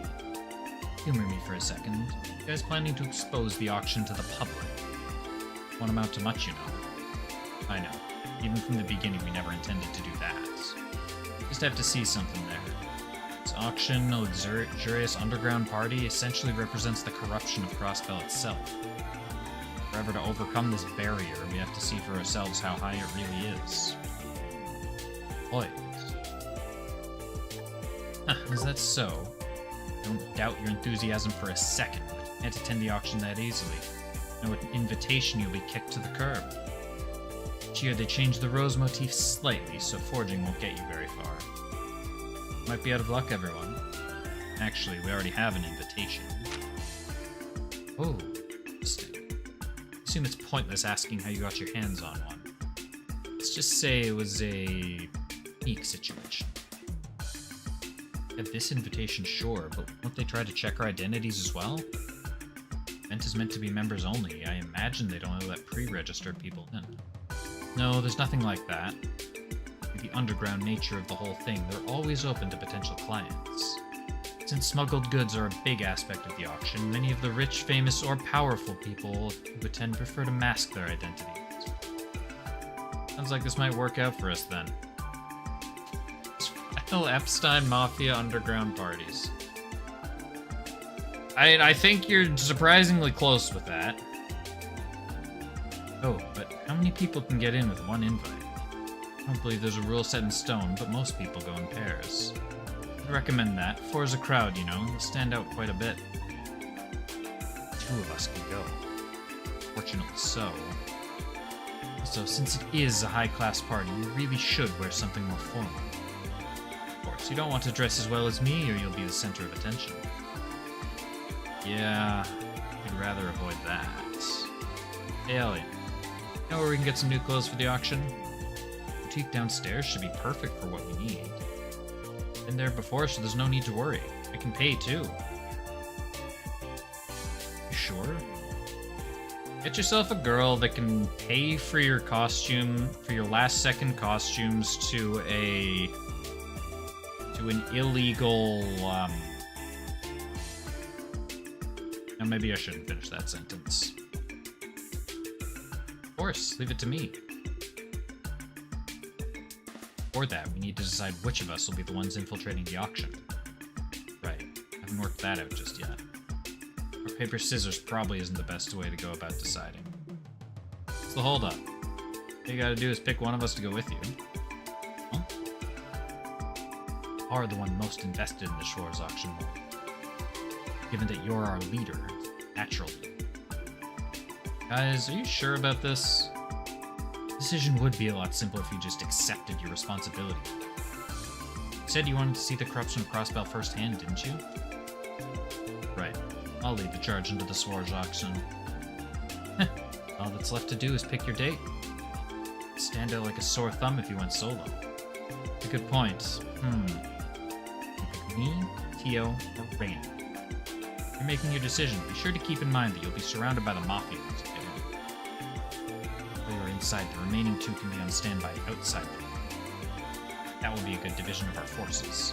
Humor me for a second. You guys planning to expose the auction to the public? Won't amount to much, you know. I know. Even from the beginning, we never intended to do that. Just have to see something there. This auction, a luxurious underground party, essentially represents the corruption of Crossbell itself. Forever to overcome this barrier, we have to see for ourselves how high it really is. Boy. Is that so? Don't doubt your enthusiasm for a second, but you can't attend the auction that easily. No invitation, you'll be kicked to the curb. Each year they change the rose motif slightly, so forging won't get you very far. Might be out of luck, everyone. Actually, we already have an invitation. Oh, interesting. I assume it's pointless asking how you got your hands on one. Let's just say it was a unique situation. At this invitation, sure, but won't they try to check our identities as well? The event is meant to be members only. I imagine they don't only let pre-registered people in. No, there's nothing like that. With the underground nature of the whole thing, they're always open to potential clients. Since smuggled goods are a big aspect of the auction, many of the rich, famous, or powerful people who attend prefer to mask their identities. Sounds like this might work out for us then. Epstein Mafia underground parties. I think you're surprisingly close with that. Oh, but how many people can get in with one invite? I don't believe there's a rule set in stone, but most people go in pairs. I'd recommend that. 4 is a crowd, you know. You'll stand out quite a bit. 2 of us can go. Fortunately so. So, since it is a high-class party, you really should wear something more formal. Of course, you don't want to dress as well as me, or you'll be the center of attention. Yeah, I'd rather avoid that. Hey, Elliot. You know where we can get some new clothes for the auction? The boutique downstairs should be perfect for what we need. Been there before, so there's no need to worry. I can pay, too. You sure? Get yourself a girl that can pay for your costume, for your last-second costumes to an illegal, Now, maybe I shouldn't finish that sentence. Of course, leave it to me. For that, we need to decide which of us will be the ones infiltrating the auction. Right, haven't worked that out just yet. Rock, paper, scissors probably isn't the best way to go about deciding. What's the holdup? All you gotta do is pick one of us to go with you. Huh? You are the one most invested in the Schwarz auction world. Given that you're our leader, naturally. Guys, are you sure about this? The decision would be a lot simpler if you just accepted your responsibility. You said you wanted to see the corruption of Crossbell firsthand, didn't you? Right. I'll lead the charge into the Schwarz auction. All that's left to do is pick your date. Stand out like a sore thumb if you went solo. That's a good point. You pick me, Tio, or Rain. You're making your decision. Be sure to keep in mind that you'll be surrounded by the Mafia once you get in. While you're inside, the remaining 2 can be on standby outside. That will be a good division of our forces.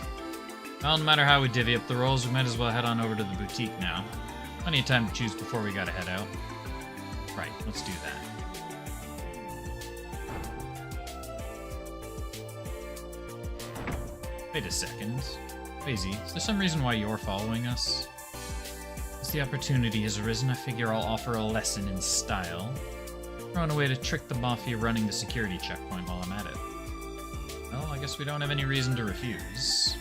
Well, no matter how we divvy up the roles, we might as well head on over to the boutique now. Plenty of time to choose before we gotta head out. Right, let's do that. Wait a second. Crazy, is there some reason why you're following us? As the opportunity has arisen, I figure I'll offer a lesson in style. Throw in a way to trick the Mafia running the security checkpoint while I'm at it. Well, I guess we don't have any reason to refuse.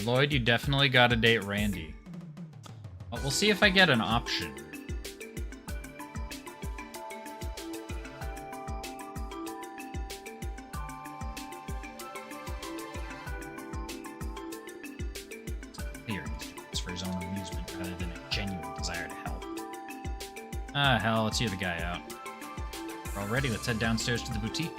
Lloyd, you definitely gotta date Randy. But we'll see if I get an option. Clear it's for his own amusement rather than a genuine desire to help. Ah, hell, let's hear the guy out. We're all ready, let's head downstairs to the boutique.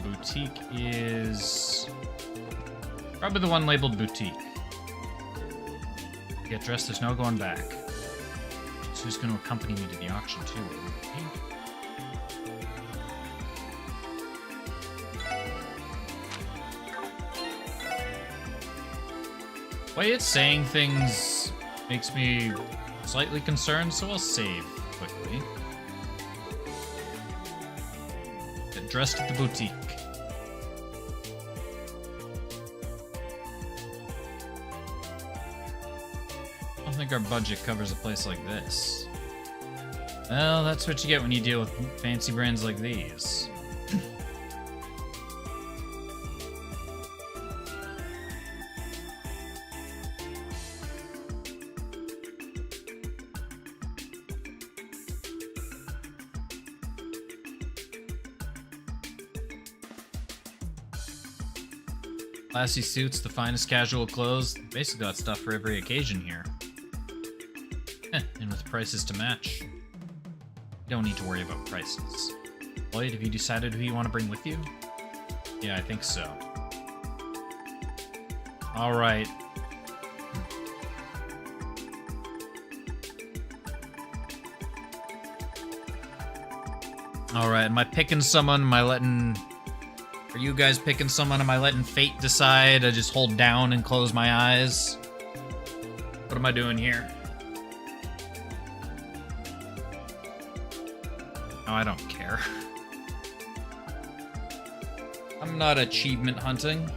Boutique is probably the one labeled boutique. Get dressed, there's no going back. So who's going to accompany me to the auction too? The way it's saying things makes me slightly concerned, so I'll save quickly. Get dressed at the boutique. I don't think our budget covers a place like this. Well, that's what you get when you deal with fancy brands like these. Classy suits, the finest casual clothes. Basically got stuff for every occasion here. And with prices to match. You don't need to worry about prices. Lloyd, have you decided who you want to bring with you? Yeah, I think so. Alright. Alright, am I picking someone? Am I letting... Are you guys picking someone? Am I letting fate decide? I just hold down and close my eyes? What am I doing here? Oh, I don't care. I'm not achievement hunting.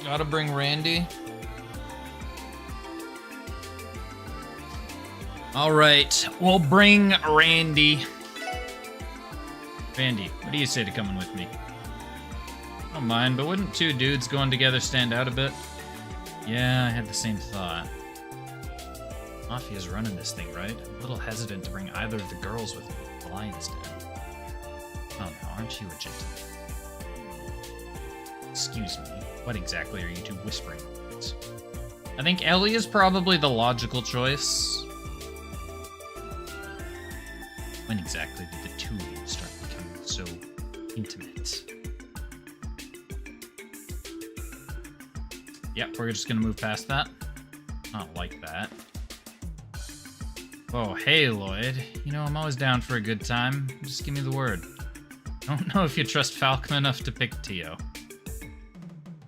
Gotta bring Randy. Alright, we'll bring Randy. Randy, what do you say to coming with me? I don't mind, but wouldn't two dudes going together stand out a bit? Yeah, I had the same thought. Mafia's running this thing, right? I'm a little hesitant to bring either of the girls with me. The lion's den. Oh no, aren't you a gentleman? Excuse me, what exactly are you two whispering about? I think Ellie is probably the logical choice. When exactly did the two of you start becoming so intimate? Yep, we're just gonna move past that. Not like that. Oh, hey, Lloyd. You know, I'm always down for a good time. Just give me the word. I don't know if you trust Falcon enough to pick Tio.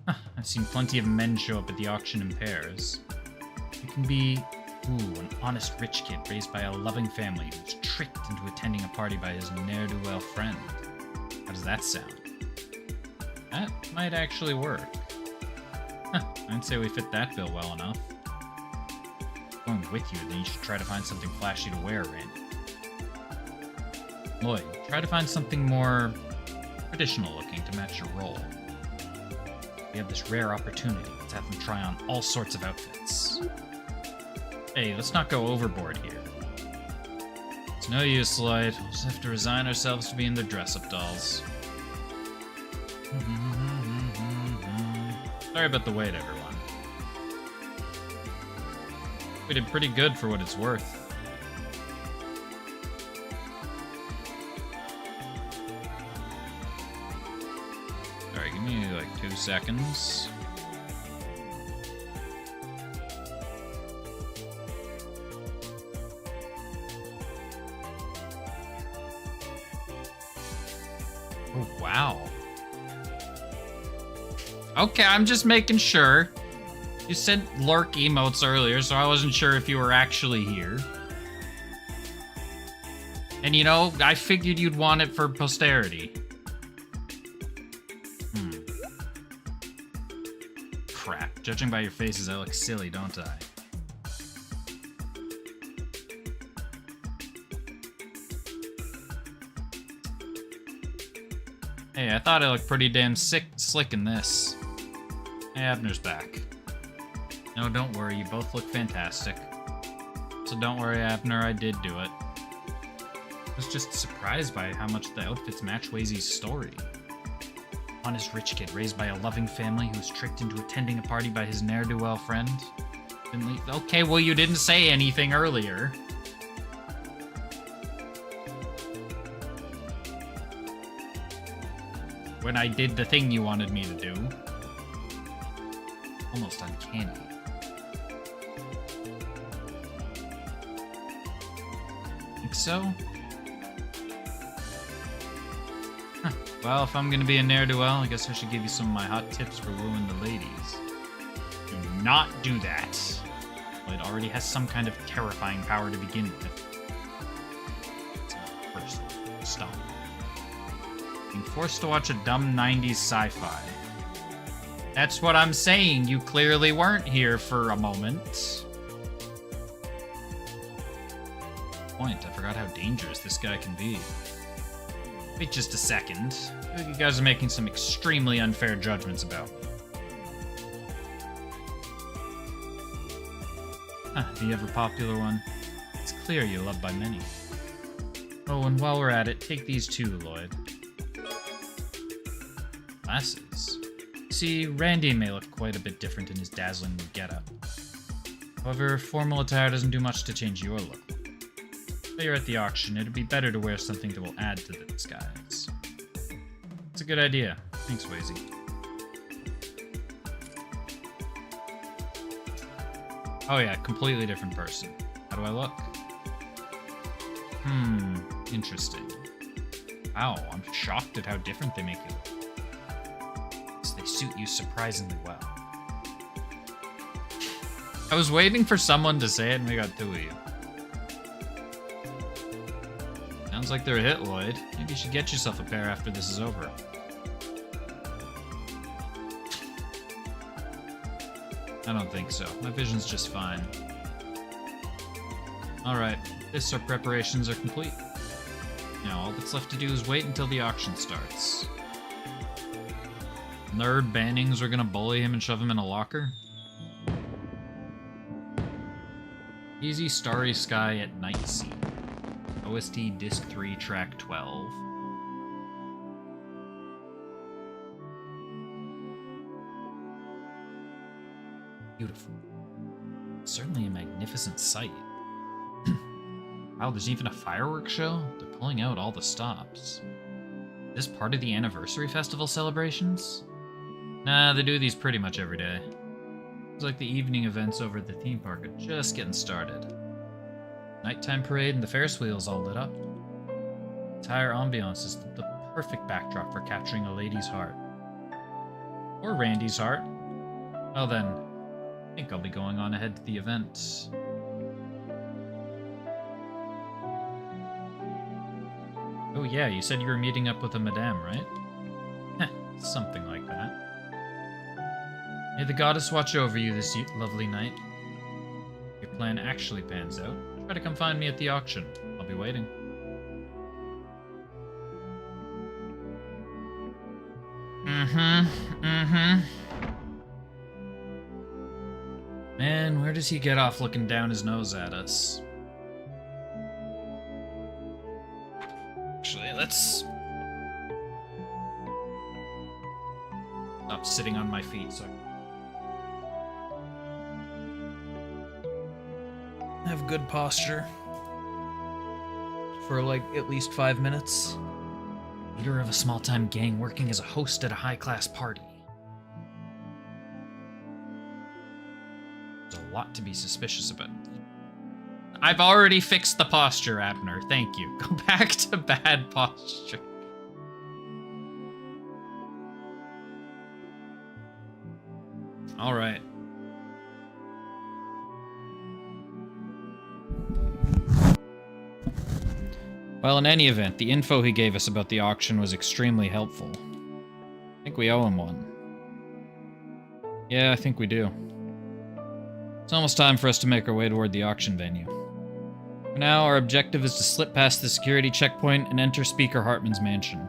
Huh, I've seen plenty of men show up at the auction in pairs. You can be... Ooh, an honest rich kid raised by a loving family who's tricked into attending a party by his ne'er-do-well friend. How does that sound? That might actually work. Huh, I'd say we fit that bill well enough. Going with you, then you should try to find something flashy to wear, Randy. Lloyd, try to find something more traditional looking to match your role. We have this rare opportunity. Let's have them try on all sorts of outfits. Hey, let's not go overboard here. It's no use, Lloyd. We'll just have to resign ourselves to being their dress-up dolls. Sorry about the wait, everyone. We did pretty good for what it's worth. me like 2 seconds. Oh, wow. Okay, I'm just making sure. You said lurk emotes earlier, so I wasn't sure if you were actually here. And you know, I figured you'd want it for posterity. Crap. Judging by your faces, I look silly, don't I? Hey, I thought I looked pretty damn slick in this. Hey, Abner's back. No, don't worry, you both look fantastic. So don't worry, Abner, I did do it. I was just surprised by how much the outfits match Wazy's story. Honest rich kid raised by a loving family who was tricked into attending a party by his ne'er-do-well friend. Didn't leave. Okay, well, you didn't say anything earlier. When I did the thing you wanted me to do. Almost uncanny. Think so? Well, if I'm gonna be a ne'er-do-well, I guess I should give you some of my hot tips for wooing the ladies. Do not do that. Well, it already has some kind of terrifying power to begin with. First, stop. Being forced to watch a dumb 90s sci-fi. That's what I'm saying. You clearly weren't here for a moment. Point, I forgot how dangerous this guy can be. Wait just a second. I feel like you guys are making some extremely unfair judgments about me. The ever-popular one. It's clear you're loved by many. Oh, and while we're at it, take these too, Lloyd. Glasses. See, Randy may look quite a bit different in his dazzling new getup. However, formal attire doesn't do much to change your look. While you're at the auction, it'd be better to wear something that will add to the disguise. It's a good idea. Thanks, Wazy. Oh yeah, completely different person. How do I look? Interesting. Wow, I'm shocked at how different they make you look. So they suit you surprisingly well. I was waiting for someone to say it and we got two of you. Sounds like they're a hit, Lloyd. Maybe you should get yourself a pair after this is over. I don't think so. My vision's just fine. Alright, our preparations are complete. Now all that's left to do is wait until the auction starts. Nerd Bannings are gonna bully him and shove him in a locker? Easy Starry Sky at Night Scene. OST Disc 3, Track 12. Beautiful. Certainly a magnificent sight. Wow, there's even a fireworks show? They're pulling out all the stops. Is this part of the anniversary festival celebrations? Nah, they do these pretty much every day. It's like the evening events over at the theme park are just getting started. Nighttime parade and the Ferris wheels all lit up. The entire ambiance is the perfect backdrop for capturing a lady's heart. Or Randy's heart. Well then, I think I'll be going on ahead to the event. Oh yeah, you said you were meeting up with a madame, right? Heh, something like that. May the goddess watch over you this lovely night. If your plan actually pans out, try to come find me at the auction. I'll be waiting. Man, where does he get off looking down his nose at us? Actually, let's stop sitting on my feet so I have good posture for like at least 5 minutes. Leader of a small-time gang working as a host at a high-class party. There's a lot to be suspicious about. I've already fixed the posture, Abner. Thank you. Go back to bad posture. All right. Well, in any event, the info he gave us about the auction was extremely helpful. I think we owe him one. Yeah, I think we do. It's almost time for us to make our way toward the auction venue. For now, our objective is to slip past the security checkpoint and enter Speaker Hartman's mansion.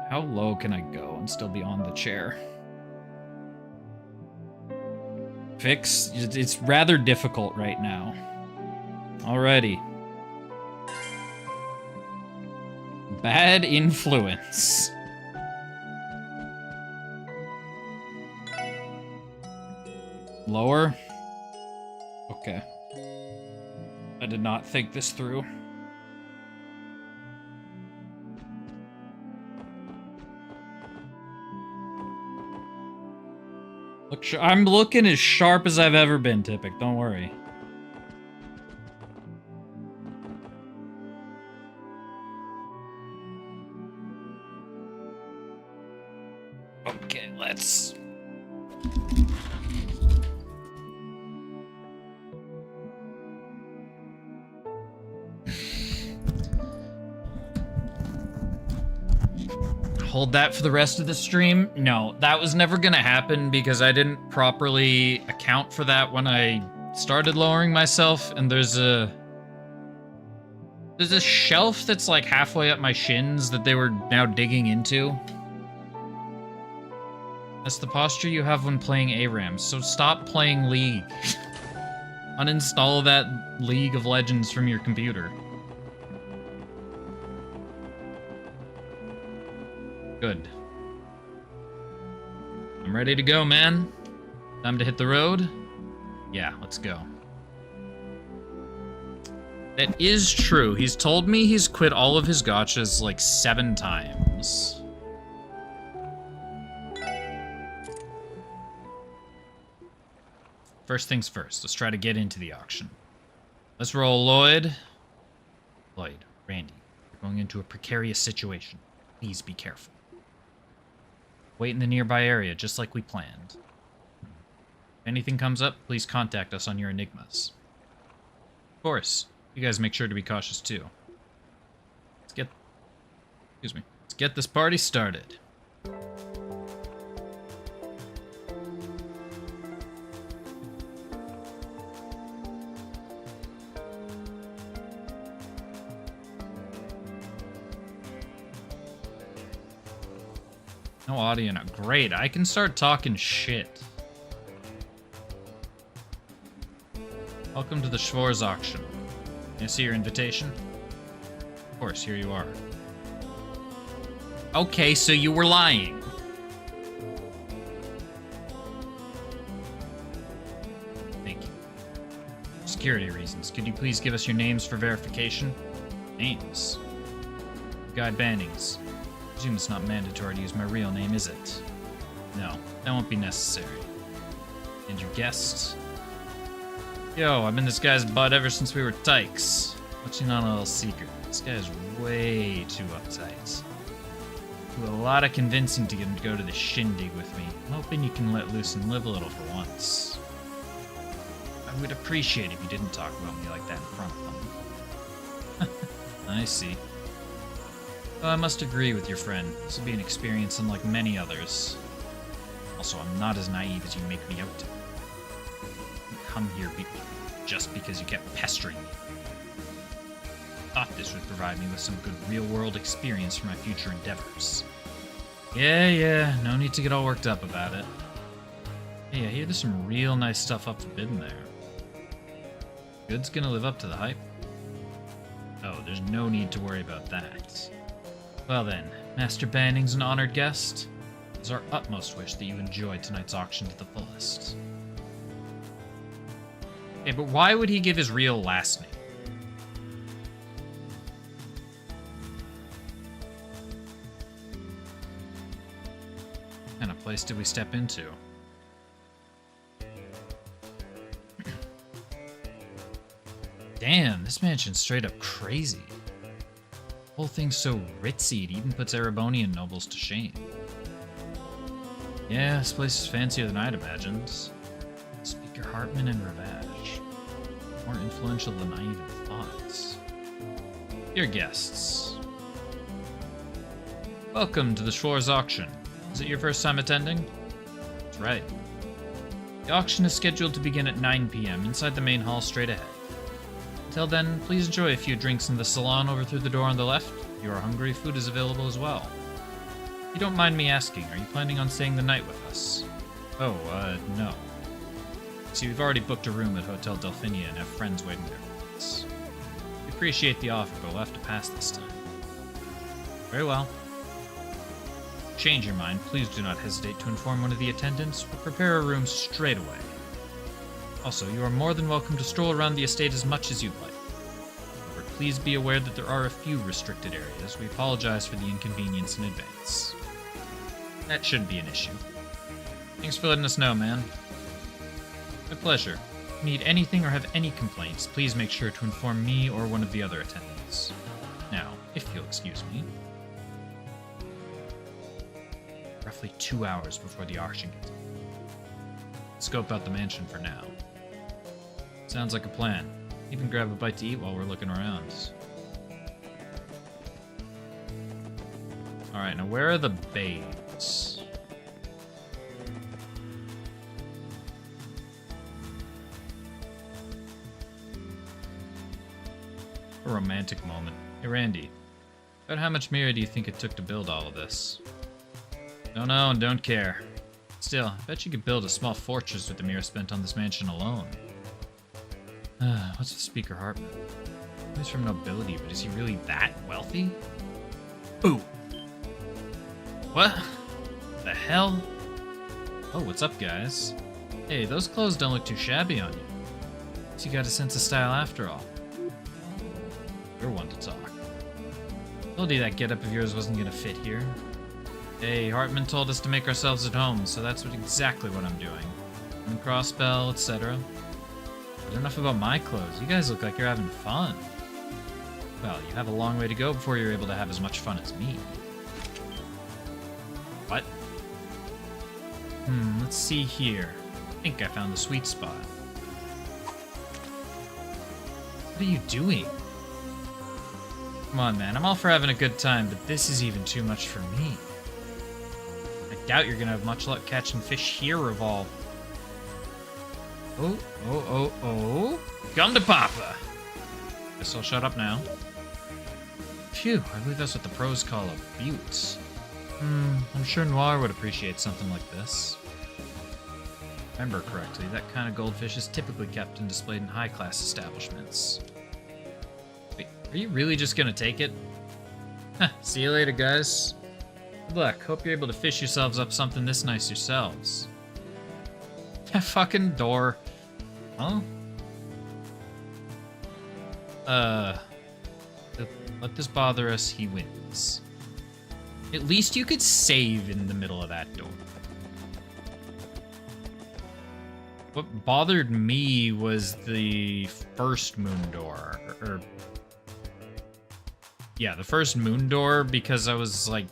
How low can I go and still be on the chair? Fix? It's rather difficult right now. Alrighty. Bad influence. Lower? Okay. I did not think this through. Look, I'm looking as sharp as I've ever been, Tipic. Don't worry. Okay, let's... Hold that for the rest of the stream? No, that was never gonna happen because I didn't properly account for that when I started lowering myself, and there's a shelf that's like halfway up my shins that they were now digging into. That's the posture you have when playing ARAM, so stop playing League. Uninstall that League of Legends from your computer. Good. I'm ready to go, man. Time to hit the road? Yeah, let's go. That is true. He's told me he's quit all of his gotchas like 7 times. First things first, let's try to get into the auction. Let's roll Lloyd. Lloyd, Randy, you're going into a precarious situation. Please be careful. Wait in the nearby area, just like we planned. If anything comes up, please contact us on your enigmas. Of course, you guys make sure to be cautious too. Let's get this party started. No audio now. Great, I can start talking shit. Welcome to the Schwarz auction. Can I see your invitation? Of course, here you are. Okay, so you were lying. Thank you. For security reasons, could you please give us your names for verification? Names? Guide Bannings. I presume it's not mandatory to use my real name, is it? No, that won't be necessary. And your guest? Yo, I've been this guy's butt ever since we were tykes. Let you know a little secret. This guy's way too uptight. Do a lot of convincing to get him to go to the shindig with me. I'm hoping you can let loose and live a little for once. I would appreciate if you didn't talk about me like that in front of them. I see. Well, I must agree with your friend. This will be an experience unlike many others. Also, I'm not as naive as you make me out to. I didn't come here just because you kept pestering me. I thought this would provide me with some good real-world experience for my future endeavors. Yeah, no need to get all worked up about it. Hey, I hear there's some real nice stuff up for bid in there. Good's gonna live up to the hype? Oh, there's no need to worry about that. Well then, Master Banning's an honored guest. It's our utmost wish that you enjoy tonight's auction to the fullest. Okay, but why would he give his real last name? place did we step into? Damn, this mansion's straight up crazy. The whole thing's so ritzy, it even puts Erebonian nobles to shame. Yeah, this place is fancier than I'd imagined. Speaker Hartman and Ravage. More influential than I even thought. Dear guests. Welcome to the Schwarz auction. Is it your first time attending? That's right. The auction is scheduled to begin at 9 p.m. inside the main hall straight ahead. Until then, please enjoy a few drinks in the salon over through the door on the left. If you are hungry, food is available as well. If you don't mind me asking, are you planning on staying the night with us? Oh, no. See, we've already booked a room at Hotel Delphinia and have friends waiting there for us. We appreciate the offer, but we'll have to pass this time. Very well. Change your mind, please do not hesitate to inform one of the attendants. We'll prepare a room straight away. Also, you are more than welcome to stroll around the estate as much as you'd like. However, please be aware that there are a few restricted areas. We apologize for the inconvenience in advance. That shouldn't be an issue. Thanks for letting us know, man. My pleasure. If you need anything or have any complaints, please make sure to inform me or one of the other attendants. Now, if you'll excuse me. Roughly 2 hours before the auction gets on. Scope out the mansion for now. Sounds like a plan. Even grab a bite to eat while we're looking around. Alright, now where are the babes? A romantic moment. Hey Randy, about how much mirror do you think it took to build all of this? Don't know and don't care. Still, I bet you could build a small fortress with the mirror spent on this mansion alone. What's with Speaker Hartman? He's from nobility, but is he really that wealthy? Ooh. What? The hell? Oh, what's up, guys? Hey, those clothes don't look too shabby on you. Guess you got a sense of style after all. You're one to talk. Told you that getup of yours wasn't gonna fit here. Hey, Hartman told us to make ourselves at home, so that's exactly what I'm doing. And crossbell, etc. But enough about my clothes. You guys look like you're having fun. Well, you have a long way to go before you're able to have as much fun as me. What? Let's see here. I think I found the sweet spot. What are you doing? Come on, man. I'm all for having a good time, but this is even too much for me. I doubt you're gonna have much luck catching fish here of all. Oh. Come to Papa! Guess I'll shut up now. Phew, I believe that's what the pros call a butte. I'm sure Noir would appreciate something like this. If I remember correctly, that kind of goldfish is typically kept and displayed in high-class establishments. Wait, are you really just gonna take it? Huh, see you later, guys. Good luck. Hope you're able to fish yourselves up something this nice yourselves. That fucking door. Huh? Let this bother us, he wins. At least you could save in the middle of that door. What bothered me was the first moon door. Yeah, the first moon door, because I was like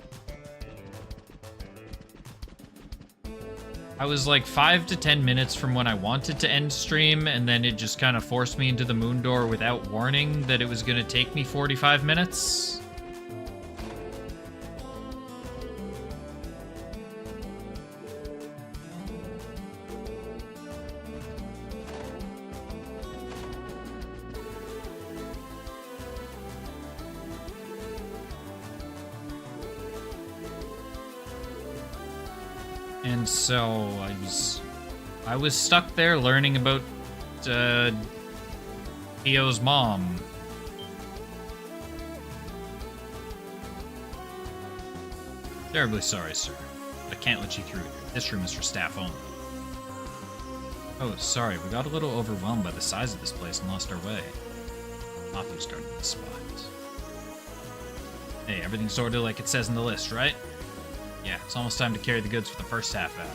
5 to 10 minutes from when I wanted to end stream, and then it just kind of forced me into the moon door without warning that it was going to take me 45 minutes. And so I was stuck there learning about Theo's mom. Terribly sorry, sir, but I can't let you through here. This room is for staff only. Oh, sorry, we got a little overwhelmed by the size of this place and lost our way. Matthew started this spot. Hey, everything's sorted like it says in the list, right? Yeah, it's almost time to carry the goods for the first half out.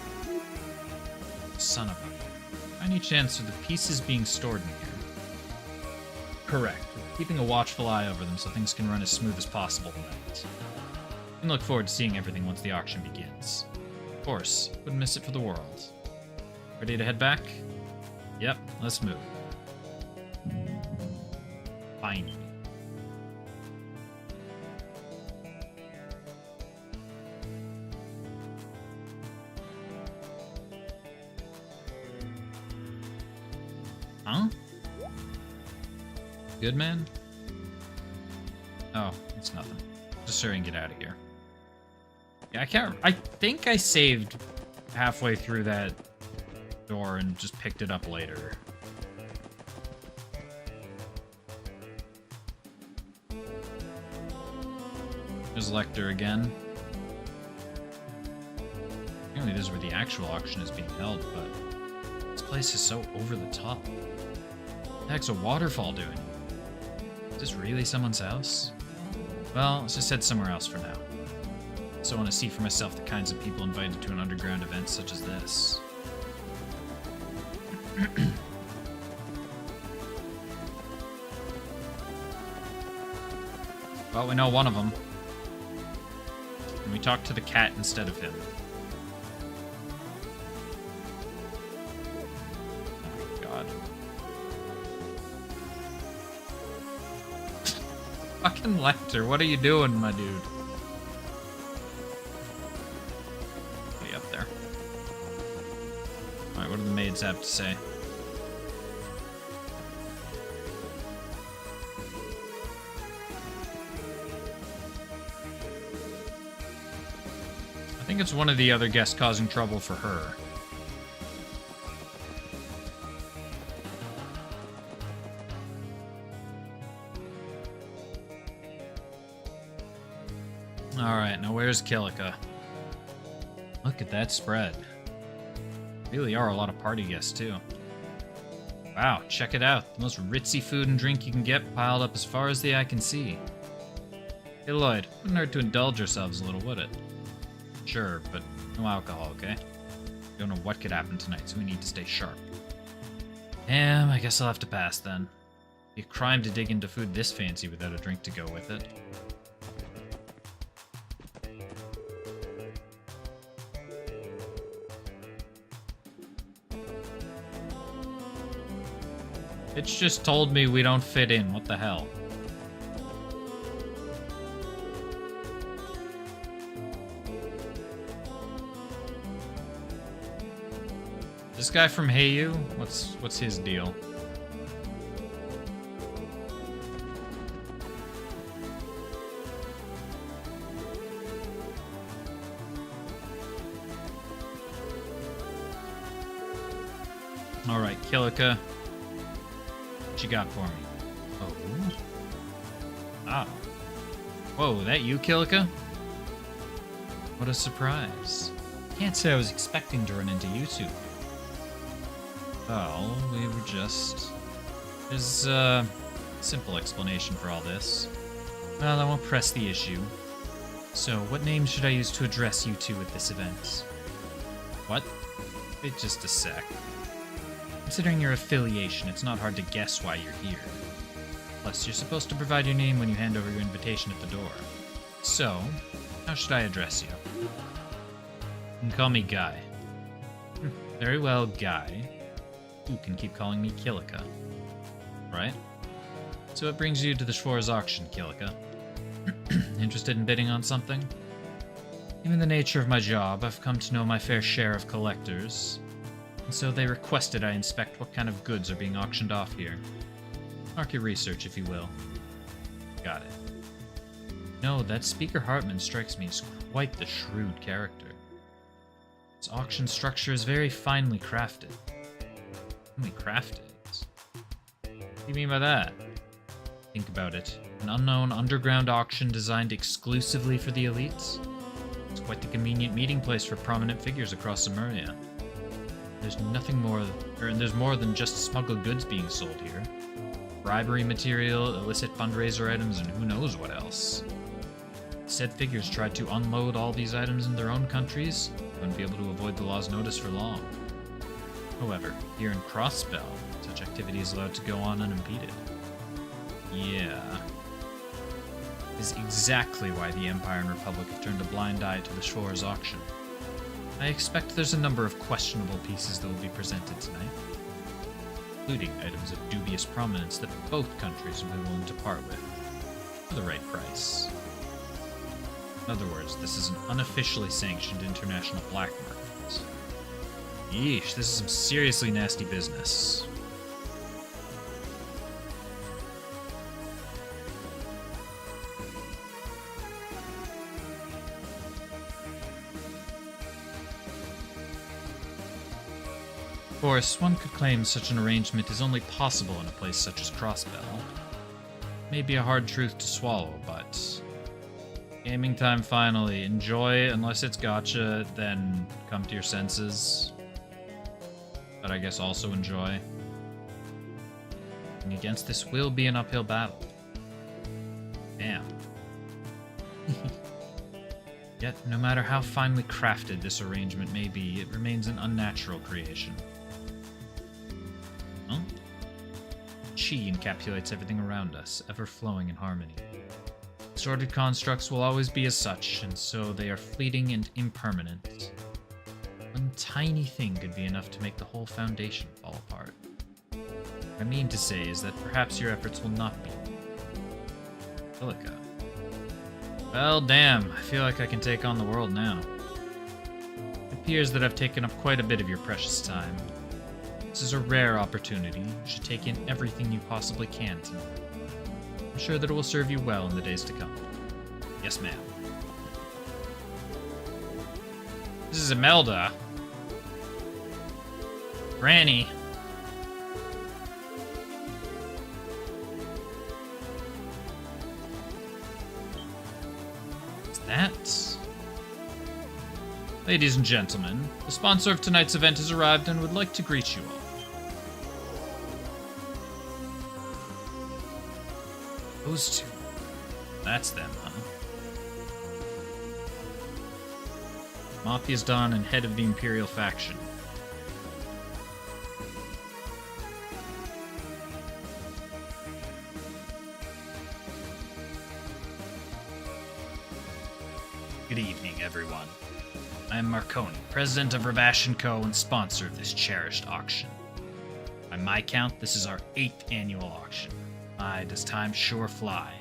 Son of a... Any chance of the pieces being stored in here? Correct. We're keeping a watchful eye over them so things can run as smooth as possible tonight. We can look forward to seeing everything once the auction begins. Of course, wouldn't miss it for the world. Ready to head back? Yep, let's move. Fine. Huh? Good man? Oh, it's nothing. Just hurry and get out of here. Yeah, I think I saved halfway through that door and just picked it up later. There's Lecter again. Apparently this is where the actual auction is being held, but this place is so over the top. What the heck's a waterfall doing? Is this really someone's house? Well, let's just head somewhere else for now. So I want to see for myself the kinds of people invited to an underground event such as this. Well, we know one of them. And we talk to the cat instead of him. Oh my god. Fucking Lecter, what are you doing, my dude? Way up there. Alright, what do the maids have to say? I think it's one of the other guests causing trouble for her. Alright, now where's Kilika? Look at that spread. Really are a lot of party guests, too. Wow, check it out. The most ritzy food and drink you can get piled up as far as the eye can see. Hey Lloyd, wouldn't hurt to indulge ourselves a little, would it? Sure, but no alcohol, okay? Don't know what could happen tonight, so we need to stay sharp. Damn, I guess I'll have to pass then. Be a crime to dig into food this fancy without a drink to go with it. It's just told me we don't fit in. What the hell? This guy from Hey You? What's his deal? All right, Kilika. What you got for me? Oh. Ah. Whoa, that you, Kilika? What a surprise. Can't say I was expecting to run into you two. Well, we were just... There's a simple explanation for all this. Well, I won't press the issue. So, what name should I use to address you two at this event? What? Wait just a sec. Considering your affiliation, it's not hard to guess why you're here. Plus, you're supposed to provide your name when you hand over your invitation at the door. So, how should I address you? You can call me Guy. Very well, Guy. You can keep calling me Kilika. Right? So what brings you to the Schwarz auction, Kilika? Interested in bidding on something? Given the nature of my job, I've come to know my fair share of collectors. And so they requested I inspect what kind of goods are being auctioned off here. Market research, if you will. Got it. No, that Speaker Hartman strikes me as quite the shrewd character. His auction structure is very finely crafted. Finely crafted? What do you mean by that? Think about it. An unknown underground auction designed exclusively for the elites? It's quite the convenient meeting place for prominent figures across Lemuria. There's there's more than just smuggled goods being sold here. Bribery material, illicit fundraiser items, and who knows what else. Said figures tried to unload all these items in their own countries, they wouldn't be able to avoid the law's notice for long. However, here in Crossbell, such activity is allowed to go on unimpeded. Yeah. This is exactly why the Empire and Republic have turned a blind eye to the Shores auction. I expect there's a number of questionable pieces that will be presented tonight, including items of dubious prominence that both countries will be willing to part with, for the right price. In other words, this is an unofficially sanctioned international black market. Yeesh, this is some seriously nasty business. Of course, one could claim such an arrangement is only possible in a place such as Crossbell. It may be a hard truth to swallow, but gaming time finally. Enjoy, unless it's gotcha, then come to your senses. But I guess also enjoy. And against this will be an uphill battle. Damn. Yet, no matter how finely crafted this arrangement may be, it remains an unnatural creation. Huh? Chi encapsulates everything around us, ever flowing in harmony. Sorted constructs will always be as such, and so they are fleeting and impermanent. One tiny thing could be enough to make the whole foundation fall apart. What I mean to say is that perhaps your efforts will not be. Silica. Well, damn, I feel like I can take on the world now. It appears that I've taken up quite a bit of your precious time. This is a rare opportunity. You should take in everything you possibly can tonight. I'm sure that it will serve you well in the days to come. Yes, ma'am. This is Imelda. Granny. What's that? Ladies and gentlemen, the sponsor of tonight's event has arrived and would like to greet you all. Those two. That's them, huh? Mafia's Don and head of the Imperial faction. Good evening, everyone. I am Marconi, president of Ravash & Co. and sponsor of this cherished auction. By my count, this is our 8th annual auction. My, does time sure fly.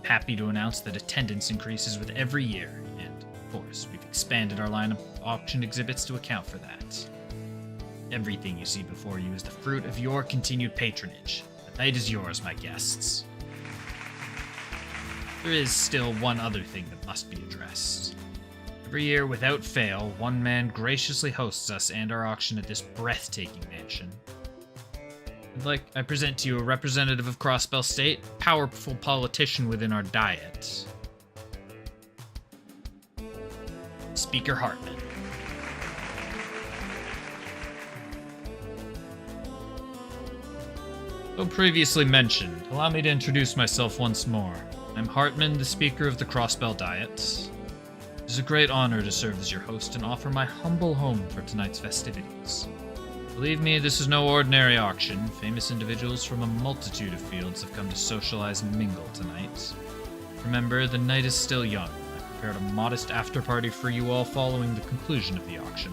Happy to announce that attendance increases with every year, and, of course, we've expanded our line of auction exhibits to account for that. Everything you see before you is the fruit of your continued patronage. The night is yours, my guests. There is still one other thing that must be addressed. Every year, without fail, one man graciously hosts us and our auction at this breathtaking mansion. I present to you a representative of Crossbell State, powerful politician within our diet. Speaker Hartman. Though previously mentioned, allow me to introduce myself once more. I'm Hartman, the Speaker of the Crossbell Diet. It is a great honor to serve as your host and offer my humble home for tonight's festivities. Believe me, this is no ordinary auction. Famous individuals from a multitude of fields have come to socialize and mingle tonight. Remember, the night is still young. I prepared a modest after-party for you all following the conclusion of the auction.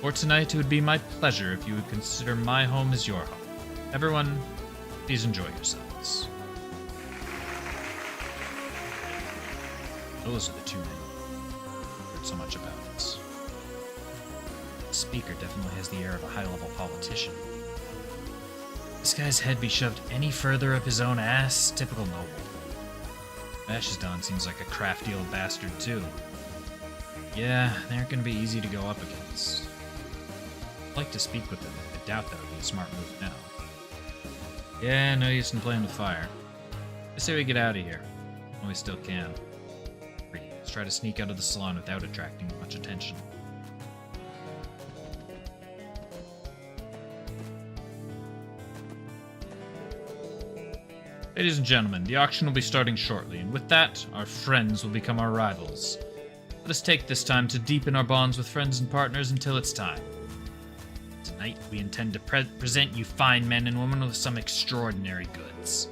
For tonight, it would be my pleasure if you would consider my home as your home. Everyone, please enjoy yourselves. Those are the two men I've heard so much about. The speaker definitely has the air of a high-level politician. This guy's head be shoved any further up his own ass? Typical noble. Bash's Don seems like a crafty old bastard, too. Yeah, they aren't going to be easy to go up against. I'd like to speak with them, but I doubt that would be a smart move now. Yeah, no use in playing with fire. I say we get out of here. While we still can. Let's try to sneak out of the salon without attracting much attention. Ladies and gentlemen, the auction will be starting shortly, and with that, our friends will become our rivals. Let us take this time to deepen our bonds with friends and partners until it's time. Tonight, we intend to present you fine men and women with some extraordinary goods.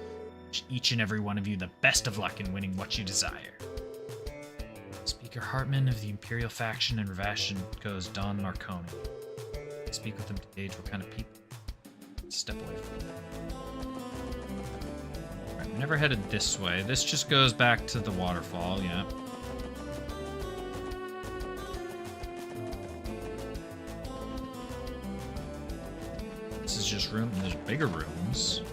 Wish each and every one of you the best of luck in winning what you desire. Speaker Hartman of the Imperial faction and Ravashin goes Don Marconi. Speak with them to gauge what kind of people. Step away from them. Alright, we never headed this way. This just goes back to the waterfall, yeah. This is just room. There's bigger rooms.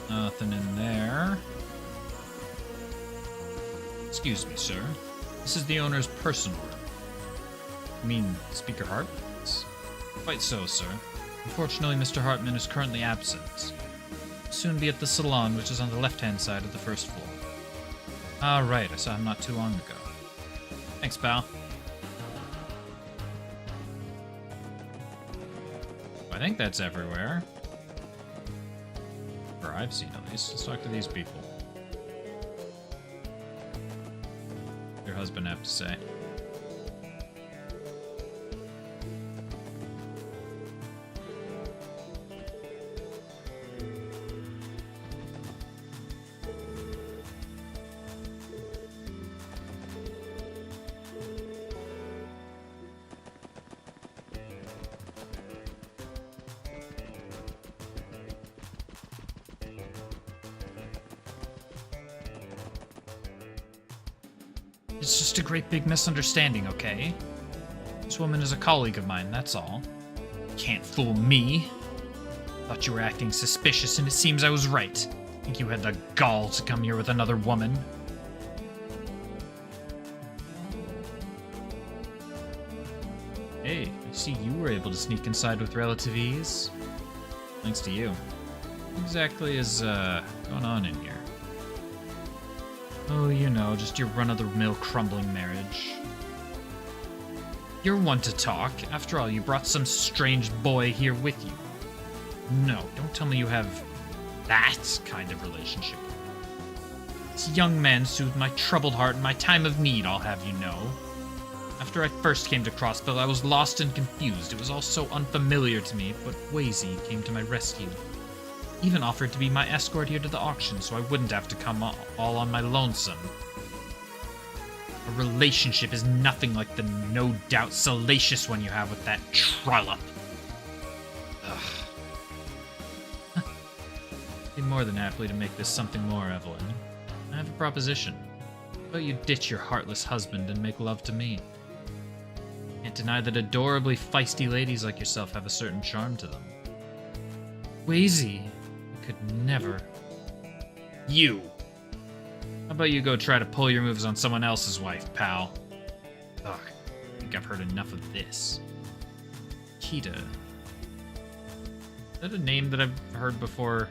Nothing in there. Excuse me, sir. This is the owner's personal room. You mean Speaker Hartman's? Quite so, sir. Unfortunately, Mr. Hartman is currently absent. He'll soon be at the salon, which is on the left-hand side of the first floor. Ah, right. I saw him not too long ago. Thanks, pal. I think that's everywhere. Or I've seen at least. Let's talk to these people. Your husband have to say. It's just a great big misunderstanding, okay? This woman is a colleague of mine, that's all. Can't fool me. Thought you were acting suspicious, and it seems I was right. Think you had the gall to come here with another woman. Hey, I see you were able to sneak inside with relative ease. Thanks to you. What exactly is, going on in here? Oh, you know, just your run-of-the-mill crumbling marriage. You're one to talk. After all, you brought some strange boy here with you. No, don't tell me you have that kind of relationship. This young man soothed my troubled heart in my time of need, I'll have you know. After I first came to Crossville, I was lost and confused. It was all so unfamiliar to me, but Wazy came to my rescue. Even offered to be my escort here to the auction so I wouldn't have to come all on my lonesome. A relationship is nothing like the no-doubt salacious one you have with that trollop. Ugh. Be more than happy to make this something more, Evelyn. I have a proposition. How about you ditch your heartless husband and make love to me? Can't deny that adorably feisty ladies like yourself have a certain charm to them. Wazy. Could never. You! How about you go try to pull your moves on someone else's wife, pal? Ugh, I think I've heard enough of this. Kita. Is that a name that I've heard before?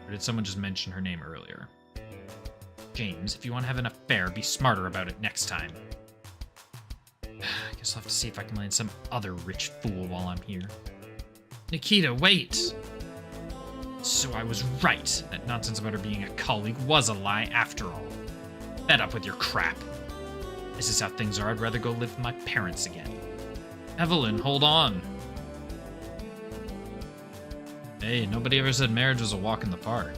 Or did someone just mention her name earlier? James, if you want to have an affair, be smarter about it next time. I guess I'll have to see if I can land some other rich fool while I'm here. Nikita, wait! So I was right. That nonsense about her being a colleague was a lie after all. Fed up with your crap. This is how things are. I'd rather go live with my parents again. Evelyn, hold on. Hey, nobody ever said marriage was a walk in the park.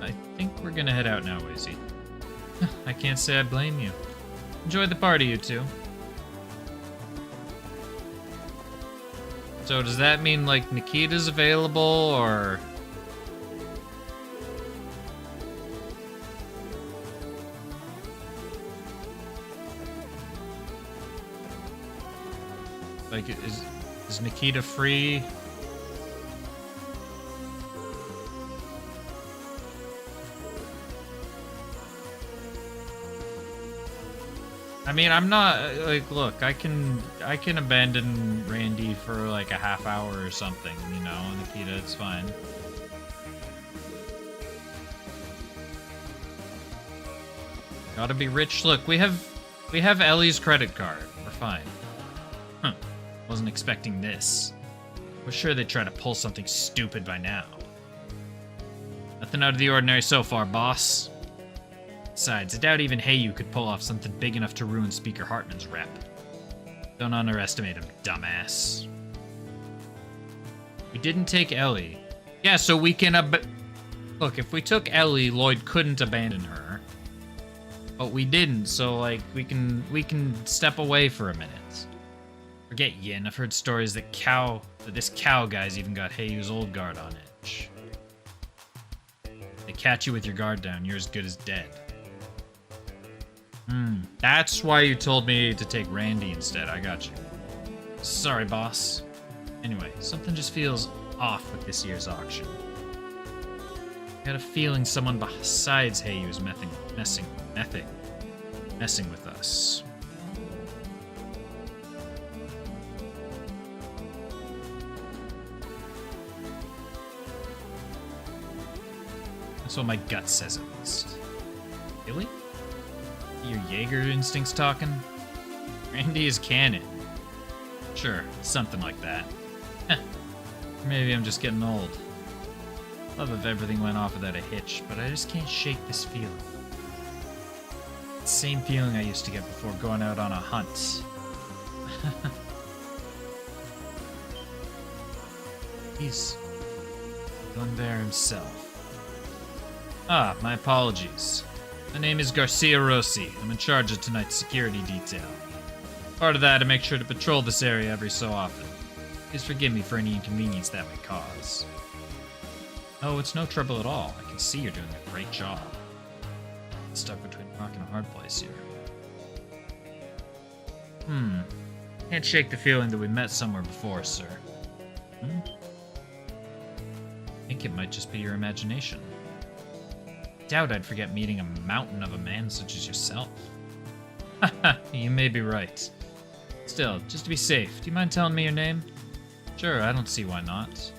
I think we're gonna head out now, Wazy. I can't say I blame you. Enjoy the party, you two. So does that mean, like, Nikita's available, or... Like, is Nikita free? I mean, I'm not like, look, I can abandon Randy for like a half hour or something, you know, Nikita, it's fine. Gotta be rich. Look, we have Ellie's credit card. We're fine. Huh. Wasn't expecting this. We're sure they'd try to pull something stupid by now. Nothing out of the ordinary so far, boss. Besides, I doubt even Heyu could pull off something big enough to ruin Speaker Hartman's rep. Don't underestimate him, dumbass. We didn't take Ellie. Yeah, so we can look, if we took Ellie, Lloyd couldn't abandon her. But we didn't, so like we can step away for a minute. Forget Yin, I've heard stories that this cow guy's even got Heiyu's old guard on edge. They catch you with your guard down, you're as good as dead. That's why you told me to take Randy instead. I got you. Sorry, boss. Anyway, something just feels off with this year's auction. I got a feeling someone besides Heyu is messing with us. That's what my gut says at least. Really? Your Jaeger instincts talking? Randy is canon. Sure, something like that. Maybe I'm just getting old. Love if everything went off without a hitch, but I just can't shake this feeling. The same feeling I used to get before going out on a hunt. He's gone there himself. Ah, my apologies. My name is Garcia Rossi. I'm in charge of tonight's security detail. Part of that, I make sure to patrol this area every so often. Please forgive me for any inconvenience that may cause. Oh, it's no trouble at all. I can see you're doing a great job. I'm stuck between a rock and a hard place here. Can't shake the feeling that we met somewhere before, sir. I think it might just be your imagination. Doubt I'd forget meeting a mountain of a man such as yourself. Haha, you may be right. Still, just to be safe, do you mind telling me your name? Sure, I don't see why not.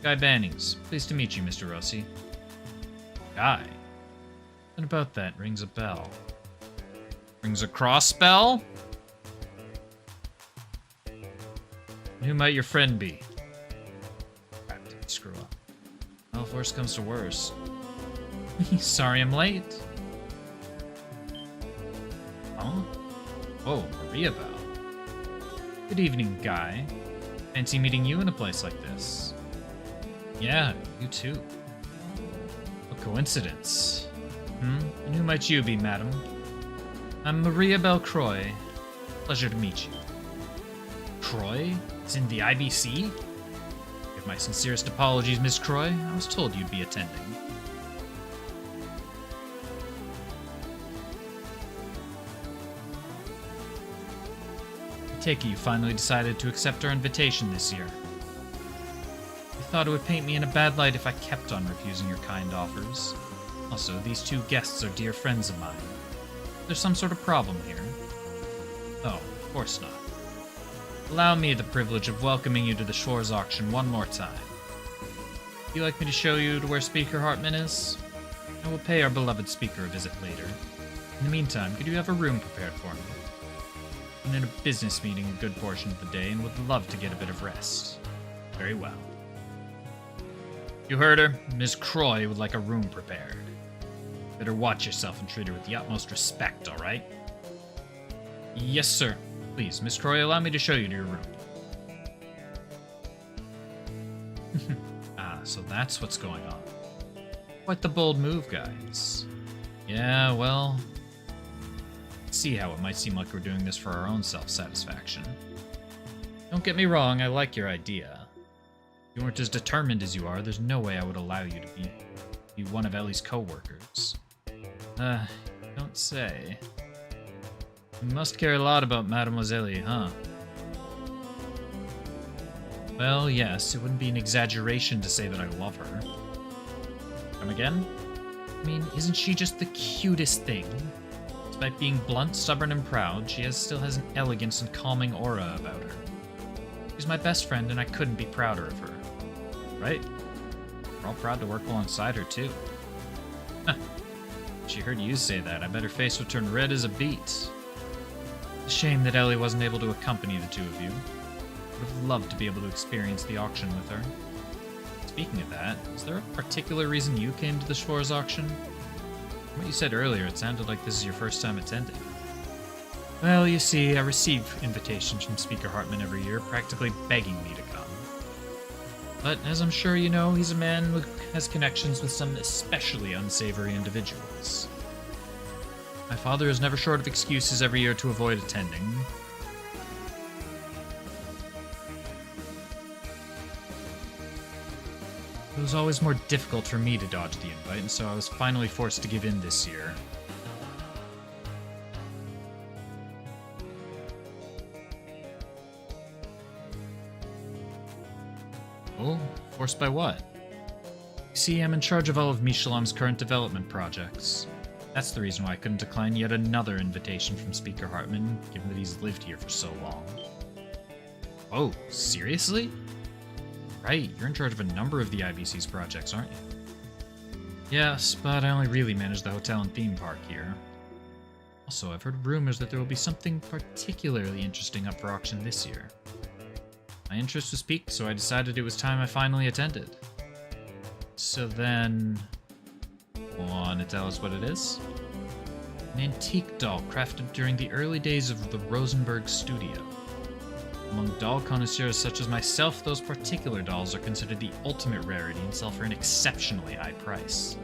Guy Bannings. Pleased to meet you, Mr. Rossi. Guy? Something about that rings a bell. Rings a cross bell? Who might your friend be? Crap, did I screw up? Well, if worse comes to worse. Sorry I'm late. Huh? Oh, Maria Bell. Good evening, Guy. Fancy meeting you in a place like this. Yeah, you too. What coincidence. And who might you be, madam? I'm Maria Bell Croy. Pleasure to meet you. Croy? It's in the IBC? Give my sincerest apologies, Miss Croy. I was told you'd be attending. I take it you finally decided to accept our invitation this year. I thought it would paint me in a bad light if I kept on refusing your kind offers. Also, these two guests are dear friends of mine. There's some sort of problem here? Oh, of course not. Allow me the privilege of welcoming you to the Shores auction one more time. Would you like me to show you to where Speaker Hartman is? I will pay our beloved speaker a visit later. In the meantime, could you have a room prepared for me? I'm in a business meeting a good portion of the day and would love to get a bit of rest. Very well. You heard her. Ms. Croy would like a room prepared. Better watch yourself and treat her with the utmost respect, all right? Yes, sir. Please, Miss Croy, allow me to show you to your room. Ah, so that's what's going on. Quite the bold move, guys. Yeah, well... see how it might seem like we're doing this for our own self-satisfaction. Don't get me wrong, I like your idea. If you weren't as determined as you are, there's no way I would allow you to be one of Ellie's co-workers. Don't say. You must care a lot about Mademoiselle, huh? Well, yes, it wouldn't be an exaggeration to say that I love her. Come again? I mean, isn't she just the cutest thing? Despite being blunt, stubborn, and proud, she still has an elegance and calming aura about her. She's my best friend, and I couldn't be prouder of her. Right? We're all proud to work alongside her, too. She heard you say that. I bet her face would turn red as a beet. It's a shame that Ellie wasn't able to accompany the two of you. I would have loved to be able to experience the auction with her. Speaking of that, is there a particular reason you came to the Schwarz auction? From what you said earlier, it sounded like this is your first time attending. Well, you see, I receive invitations from Speaker Hartman every year, practically begging me to come. But as I'm sure you know, he's a man who has connections with some especially unsavory individuals. My father is never short of excuses every year to avoid attending. It was always more difficult for me to dodge the invite, and so I was finally forced to give in this year. Oh, forced by what? You see, I'm in charge of all of Michelin's current development projects. That's the reason why I couldn't decline yet another invitation from Speaker Hartman, given that he's lived here for so long. Oh, seriously? Right, you're in charge of a number of the IBC's projects, aren't you? Yes, but I only really manage the hotel and theme park here. Also, I've heard rumors that there will be something particularly interesting up for auction this year. My interest was piqued, so I decided it was time I finally attended. So then... want to tell us what it is? An antique doll crafted during the early days of the Rosenberg studio. Among doll connoisseurs such as myself, those particular dolls are considered the ultimate rarity and sell for an exceptionally high price.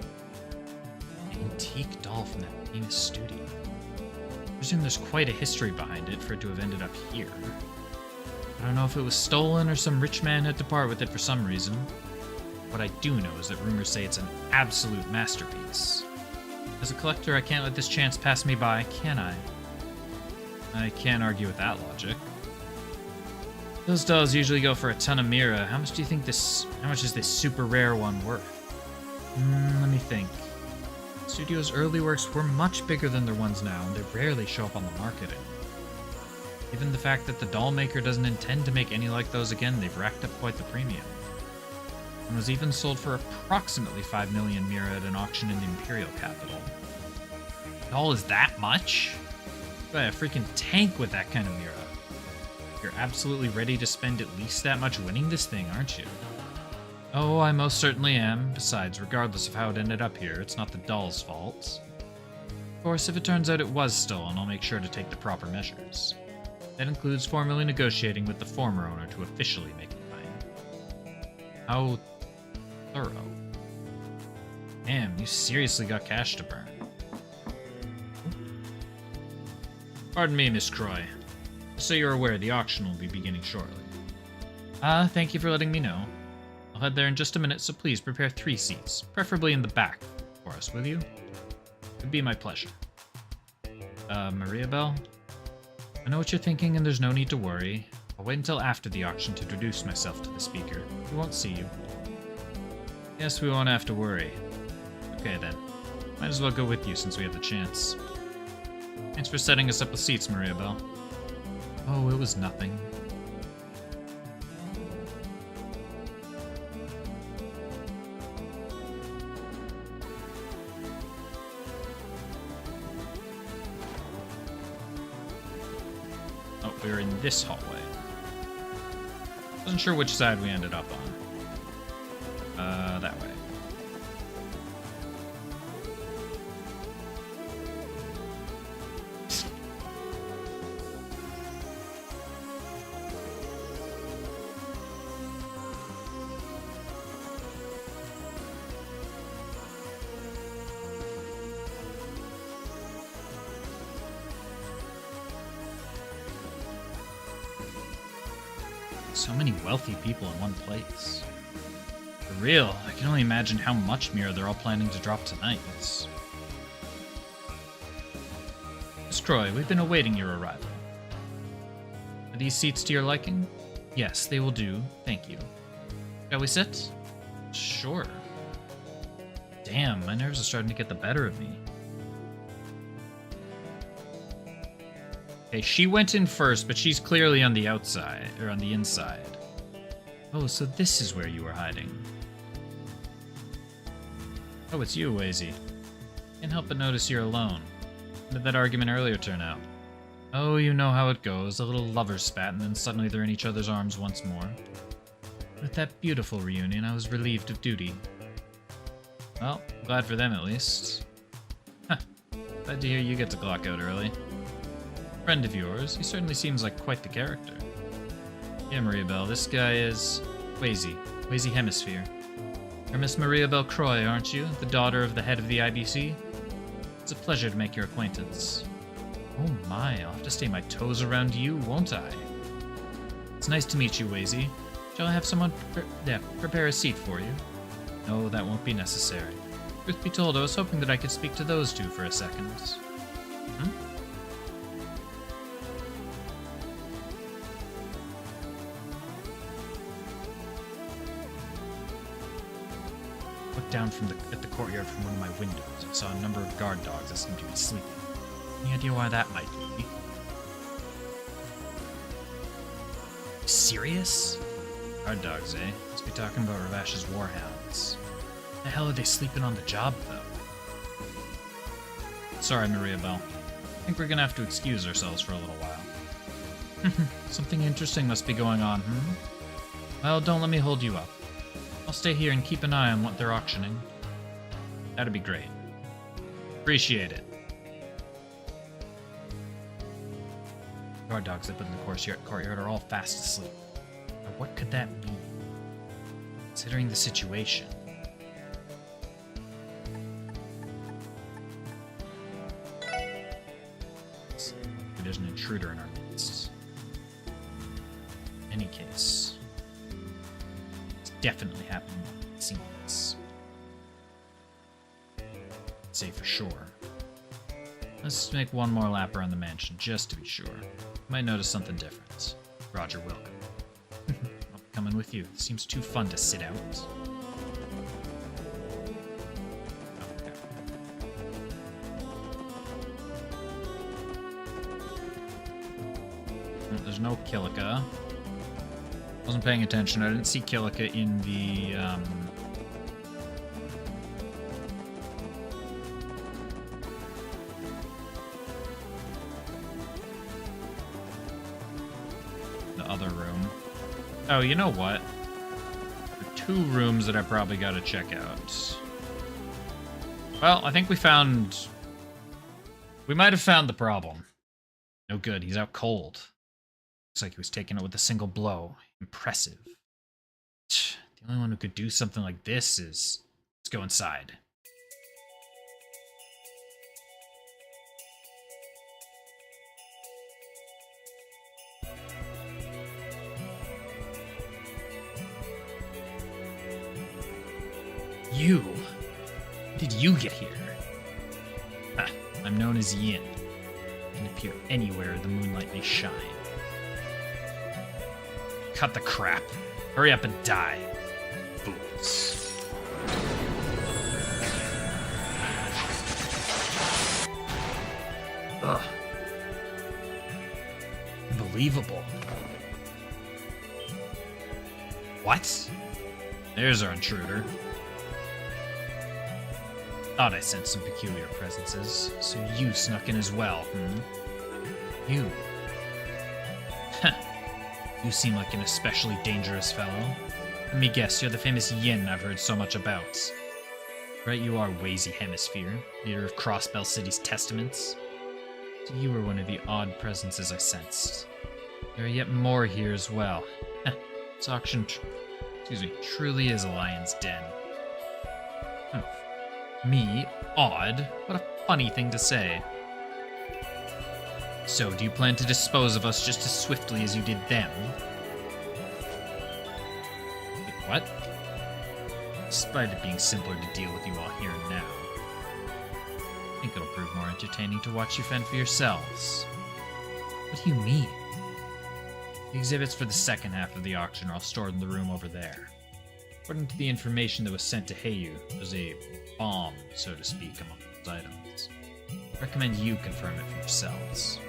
An antique doll from that famous studio. I presume there's quite a history behind it for it to have ended up here. I don't know if it was stolen or some rich man had to part with it for some reason. What I do know is that rumors say it's an absolute masterpiece. As a collector, I can't let this chance pass me by, can I? I can't argue with that logic. Those dolls usually go for a ton of Mira. How much is this super rare one worth? Let me think. The studio's early works were much bigger than their ones now, and they rarely show up on the market anymore. Given the fact that the doll maker doesn't intend to make any like those again, they've racked up quite the premium. And was even sold for approximately 5 million Mira at an auction in the Imperial capital. Doll is that much? You buy a freaking tank with that kind of Mira. You're absolutely ready to spend at least that much winning this thing, aren't you? Oh, I most certainly am. Besides, regardless of how it ended up here, it's not the doll's fault. Of course, if it turns out it was stolen, I'll make sure to take the proper measures. That includes formally negotiating with the former owner to officially make it mine. How thorough. Damn, you seriously got cash to burn. Pardon me, Miss Croy. So you're aware, the auction will be beginning shortly. Thank you for letting me know. I'll head there in just a minute, so please prepare 3 seats, preferably in the back for us, will you? It'd be my pleasure. Maria Bell? I know what you're thinking, and there's no need to worry. I'll wait until after the auction to introduce myself to the speaker. We won't see you. Yes, we won't have to worry. Okay then. Might as well go with you since we have the chance. Thanks for setting us up with seats, Maria Bell. Oh, it was nothing. Oh, we were in this hallway. Wasn't sure which side we ended up on. That way. So many wealthy people in one place. For real, I can only imagine how much Mira they're all planning to drop tonight. Miss Croy, we've been awaiting your arrival. Are these seats to your liking? Yes, they will do. Thank you. Shall we sit? Sure. Damn, my nerves are starting to get the better of me. Okay, she went in first, but she's clearly on the outside, or on the inside. Oh, so this is where you were hiding. Oh, it's you, Wazy. Can't help but notice you're alone. How did that argument earlier turn out? Oh, you know how it goes. A little lover's spat, and then suddenly they're in each other's arms once more. With that beautiful reunion, I was relieved of duty. Well, glad for them at least. Huh. Glad to hear you get to clock out early. Friend of yours, he certainly seems like quite the character. Yeah, Maria Belle, this guy is Wazy Hemisphere. You're Miss Maria Belle Croy, aren't you? The daughter of the head of the IBC? It's a pleasure to make your acquaintance. Oh my, I'll have to stay my toes around you, won't I? It's nice to meet you, Wazy. Shall I have someone prepare a seat for you? No, that won't be necessary. Truth be told, I was hoping that I could speak to those two for a second. Looked down at the courtyard from one of my windows. I saw a number of guard dogs that seemed to be sleeping. Any idea why that might be? Serious? Guard dogs, eh? Must be talking about Ravash's warhounds. The hell are they sleeping on the job, though? Sorry, Maria Belle. I think we're gonna have to excuse ourselves for a little while. Something interesting must be going on, Well, don't let me hold you up. I'll stay here and keep an eye on what they're auctioning. That'd be great. Appreciate it. Guard dogs up in the courtyard are all fast asleep. Now, what could that mean? Considering the situation. There's an intruder in our midst. In any case, it's definitely happening behind the scenes. I'd say for sure. Let's make one more lap around the mansion, just to be sure. Might notice something different. Roger Wilkin. I'll be coming with you. It seems too fun to sit out. Okay. There's no Kilika. Wasn't paying attention. I didn't see Kilika in the, other room. Oh, you know what? There are two rooms that I probably gotta check out. Well, I think we might have found the problem. No good, he's out cold. Looks like he was taking it with a single blow. Impressive. The only one who could do something like this is... Let's go inside. You? How did you get here? Ha, I'm known as Yin. I can appear anywhere the moonlight may shine. Cut the crap. Hurry up and die. Fools. Ugh. Unbelievable. What? There's our intruder. Thought I sensed some peculiar presences, so you snuck in as well, You. You seem like an especially dangerous fellow. Let me guess, you're the famous Yin I've heard so much about. Right you are, Wazy Hemisphere, leader of Crossbell City's Testaments. So you were one of the odd presences I sensed. There are yet more here as well. This auction, truly is a lion's den. Me? Odd? What a funny thing to say. So, do you plan to dispose of us just as swiftly as you did them? Wait, what? Despite it being simpler to deal with you all here and now, I think it'll prove more entertaining to watch you fend for yourselves. What do you mean? The exhibits for the second half of the auction are all stored in the room over there. According to the information that was sent to Heiyu, there's a bomb, so to speak, among those items. I recommend you confirm it for yourselves.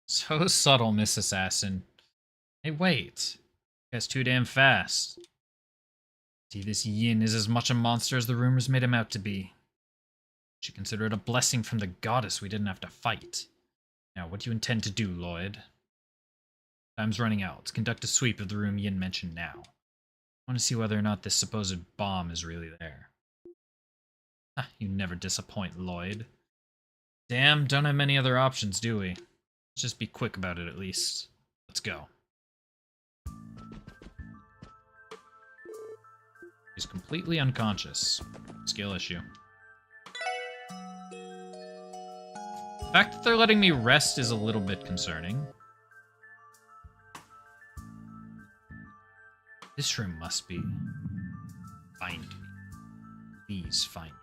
So subtle, Miss Assassin. Hey, wait. You guy's too damn fast. See, this Yin is as much a monster as the rumors made him out to be. Should consider it a blessing from the goddess we didn't have to fight. Now, what do you intend to do, Lloyd? Time's running out. Let's conduct a sweep of the room Yin mentioned now. I want to see whether or not this supposed bomb is really there. Ah, you never disappoint, Lloyd. Damn, don't have many other options, do we? Let's just be quick about it at least. Let's go. He's completely unconscious. Skill issue. The fact that they're letting me rest is a little bit concerning. This room must be... Find me. Please find me.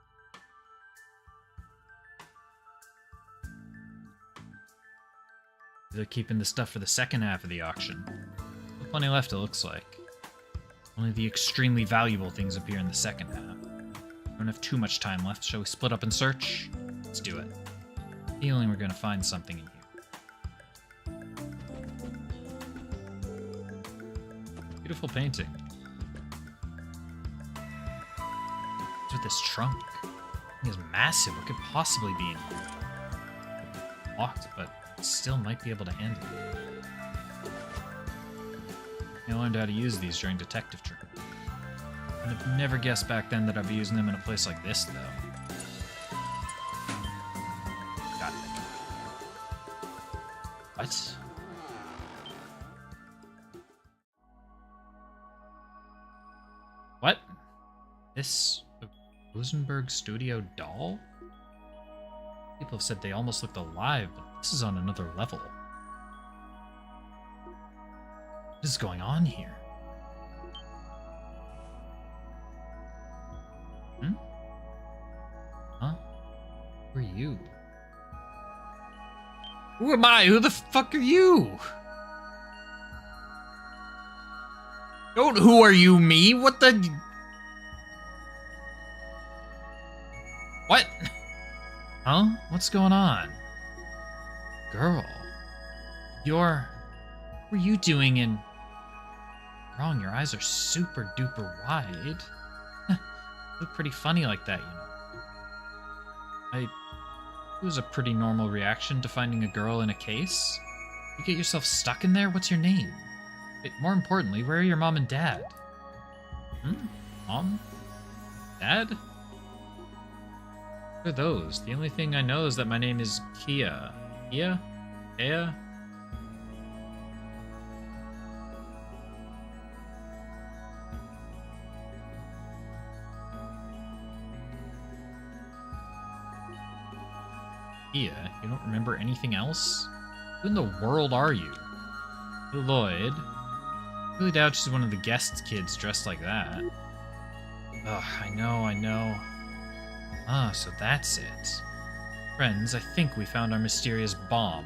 They're keeping the stuff for the second half of the auction. There's plenty left, it looks like. Only the extremely valuable things appear in the second half. We don't have too much time left. Shall we split up and search? Let's do it. Feeling we're gonna find something in here. Beautiful painting. What's with this trunk? It is massive. What could possibly be in here? Locked, but it still might be able to handle it. I learned how to use these during detective training. I'd have never guessed back then that I'd be using them in a place like this, though. Got it. What? What? This a Rosenberg Studio doll? People have said they almost looked alive, but this is on another level. What is going on here? Hmm? Huh? Who are you? Who am I? Who the fuck are you? Don't who are you me? What the... What? Huh? What's going on? Girl. What are you doing in... Wrong, your eyes are super duper wide. Look pretty funny like that, you know. It was a pretty normal reaction to finding a girl in a case. You get yourself stuck in there? What's your name? Wait, more importantly, where are your mom and dad? Mom? Dad? What are those? The only thing I know is that my name is Kia. Kia? Kia? Kia? You don't remember anything else? Who in the world are you? Lloyd. I really doubt she's one of the guest kids dressed like that. Ugh, I know. Ah, so that's it. Friends, I think we found our mysterious bomb.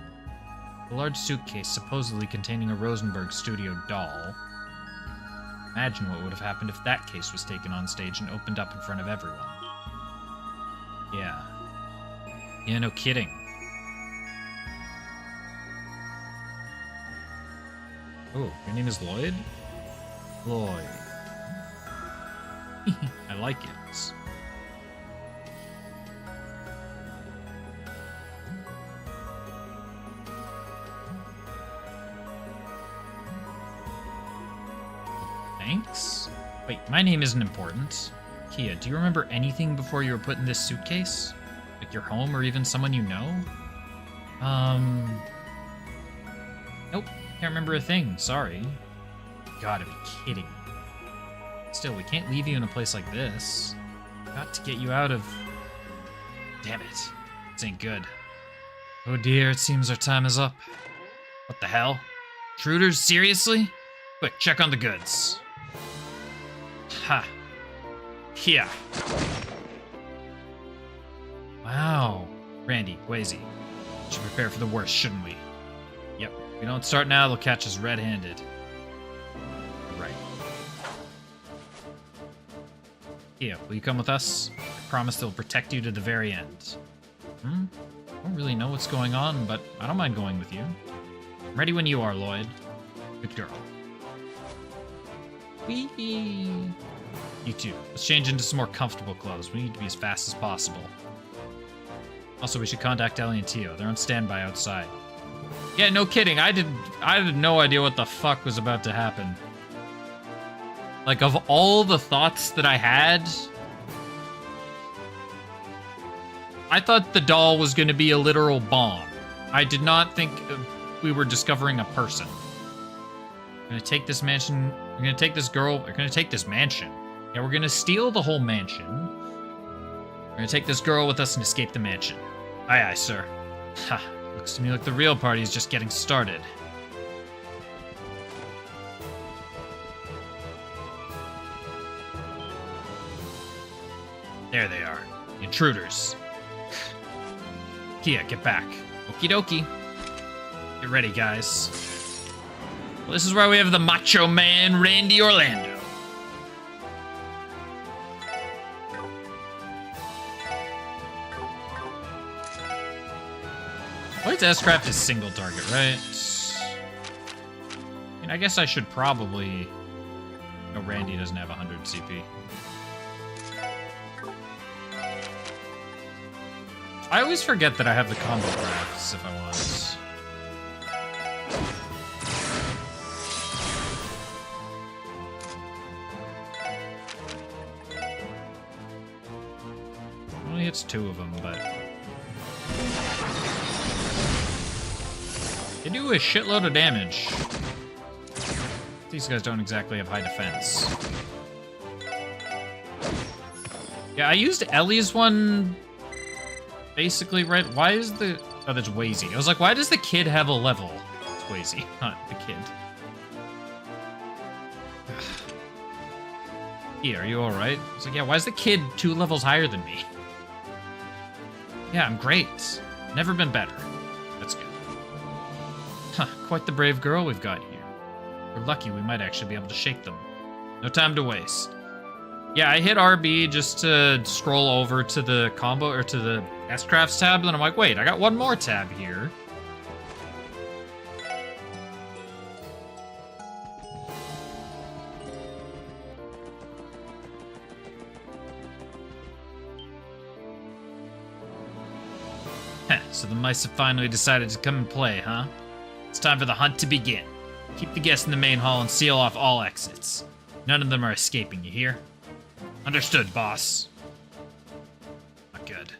A large suitcase supposedly containing a Rosenberg Studio doll. Imagine what would have happened if that case was taken on stage and opened up in front of everyone. Yeah, no kidding. Oh, your name is Lloyd? Lloyd. I like it. Thanks? Wait, my name isn't important. Kia, do you remember anything before you were put in this suitcase? Like your home or even someone you know? Nope, can't remember a thing, sorry. You gotta be kidding me. Still, we can't leave you in a place like this. Got to get you out of... Damn it, this ain't good. Oh dear, it seems our time is up. What the hell? Intruders, seriously? Quick, check on the goods. Ha. Here. Wow. Randy, Wazy. Should prepare for the worst, shouldn't we? Yep. If we don't start now, they'll catch us red-handed. Right. Kia, will you come with us? I promise they'll protect you to the very end. I don't really know what's going on, but I don't mind going with you. I'm ready when you are, Lloyd. Good girl. Whee! You too. Let's change into some more comfortable clothes. We need to be as fast as possible. Also, we should contact Ellie and Tio. They're on standby outside. Yeah, no kidding. I had no idea what the fuck was about to happen. Like, of all the thoughts that I had, I thought the doll was going to be a literal bomb. I did not think we were discovering a person. We're going to take this mansion. We're going to take this girl. We're going to take this mansion. Yeah, we're going to steal the whole mansion. We're going to take this girl with us and escape the mansion. Aye, aye, sir. Ha, looks to me like the real party is just getting started. There they are. The intruders. Kia, get back. Okie dokie. Get ready, guys. Well, this is where we have the Macho Man, Randy Orlando. Lloyd's S-Craft is single target, right? I mean, I guess I should probably... No, Randy doesn't have 100 CP. I always forget that I have the combo crafts if I want. Only hits 2 of them, but... They do a shitload of damage. These guys don't exactly have high defense. Yeah, I used Ellie's one basically right. Why is the... Oh, that's Wazy. I was like, why does the kid have a level? It's Wazy, not the kid. Yeah, are you alright? I was like, yeah, why is the kid 2 levels higher than me? Yeah, I'm great. Never been better. That's good. Huh, quite the brave girl we've got here. We're lucky we might actually be able to shake them. No time to waste. Yeah, I hit RB just to scroll over to the combo, or to the S-Crafts tab, and then I'm like, wait, I got one more tab here. Heh, so the mice have finally decided to come and play, huh? It's time for the hunt to begin. Keep the guests in the main hall and seal off all exits. None of them are escaping, you hear? Understood, boss. Not good.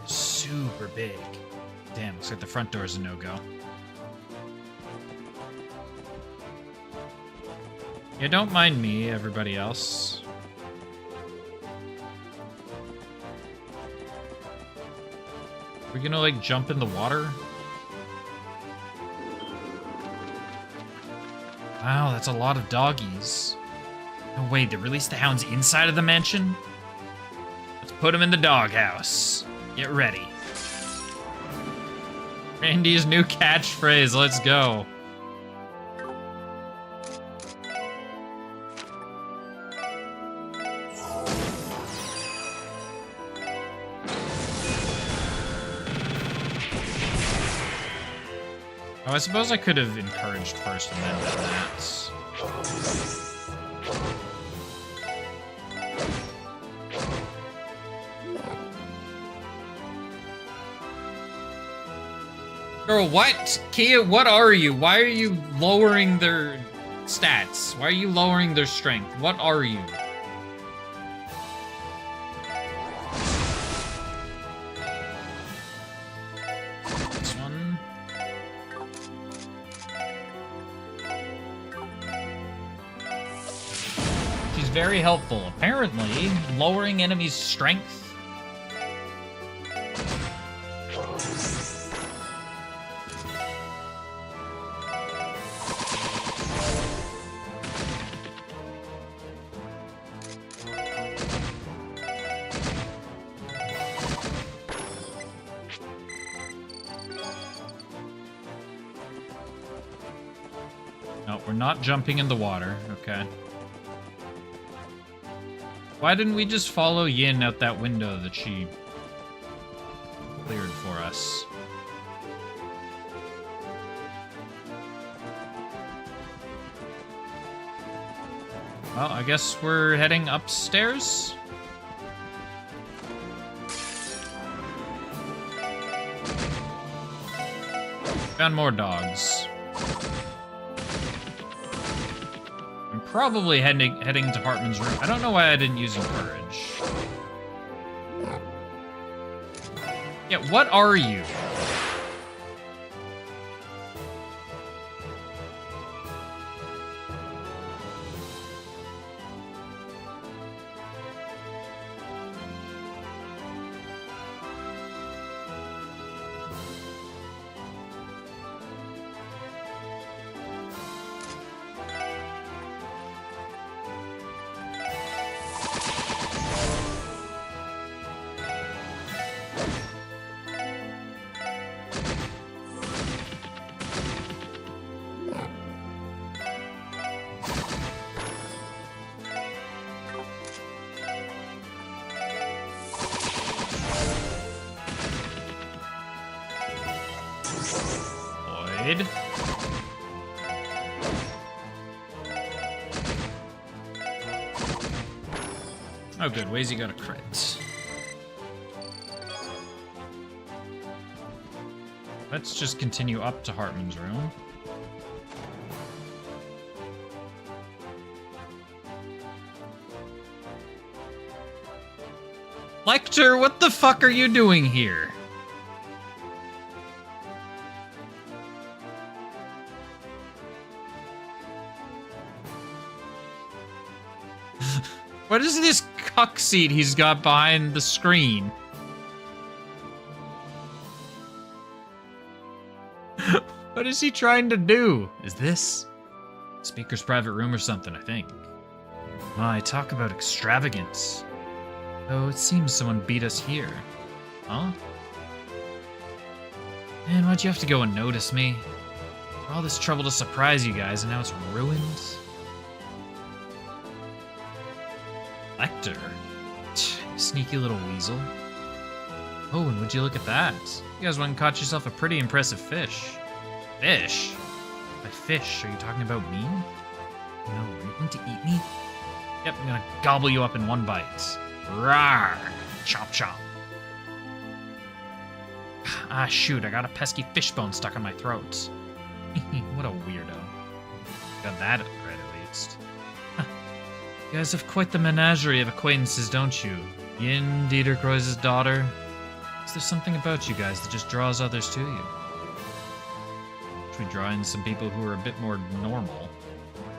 It's super big. Damn, looks like the front door is a no-go. Yeah, don't mind me, everybody else. Are we gonna, like, jump in the water? Wow, that's a lot of doggies. No, wait, they released the hounds inside of the mansion? Let's put them in the doghouse. Get ready. Randy's new catchphrase, let's go. Oh, I suppose I could have encouraged first and then done that. Girl, what? Kia, what are you? Why are you lowering their stats? Why are you lowering their strength? What are you? This one. She's very helpful. Apparently, lowering enemies' strength. not jumping in the water. Okay. Why didn't we just follow Yin out that window that she cleared for us? Well, I guess we're heading upstairs. Found more dogs. I'm probably heading to Hartman's room. I don't know why I didn't use Encourage. Yeah, what are you? Oh good, Wazy got a crit. Let's just continue up to Hartman's room. Lecter, what the fuck are you doing here? What is this cuck seat he's got behind the screen? What is he trying to do? Is this Speaker's private room or something, I think. My, talk about extravagance. Oh, it seems someone beat us here. Huh? Man, why'd you have to go and notice me? For all this trouble to surprise you guys, and now it's ruined? Lecter. You sneaky little weasel. Oh, and would you look at that? You guys went and caught yourself a pretty impressive fish. Fish? By fish, are you talking about me? No, are you going to eat me? Yep, I'm gonna gobble you up in one bite. Rawr! Chomp chomp. Ah, shoot, I got a pesky fish bone stuck in my throat. What a weirdo. Got that right, at least. Huh. You guys have quite the menagerie of acquaintances, don't you? Yin, Dieter Croiz's daughter. Is there something about you guys that just draws others to you? Should we draw in some people who are a bit more normal?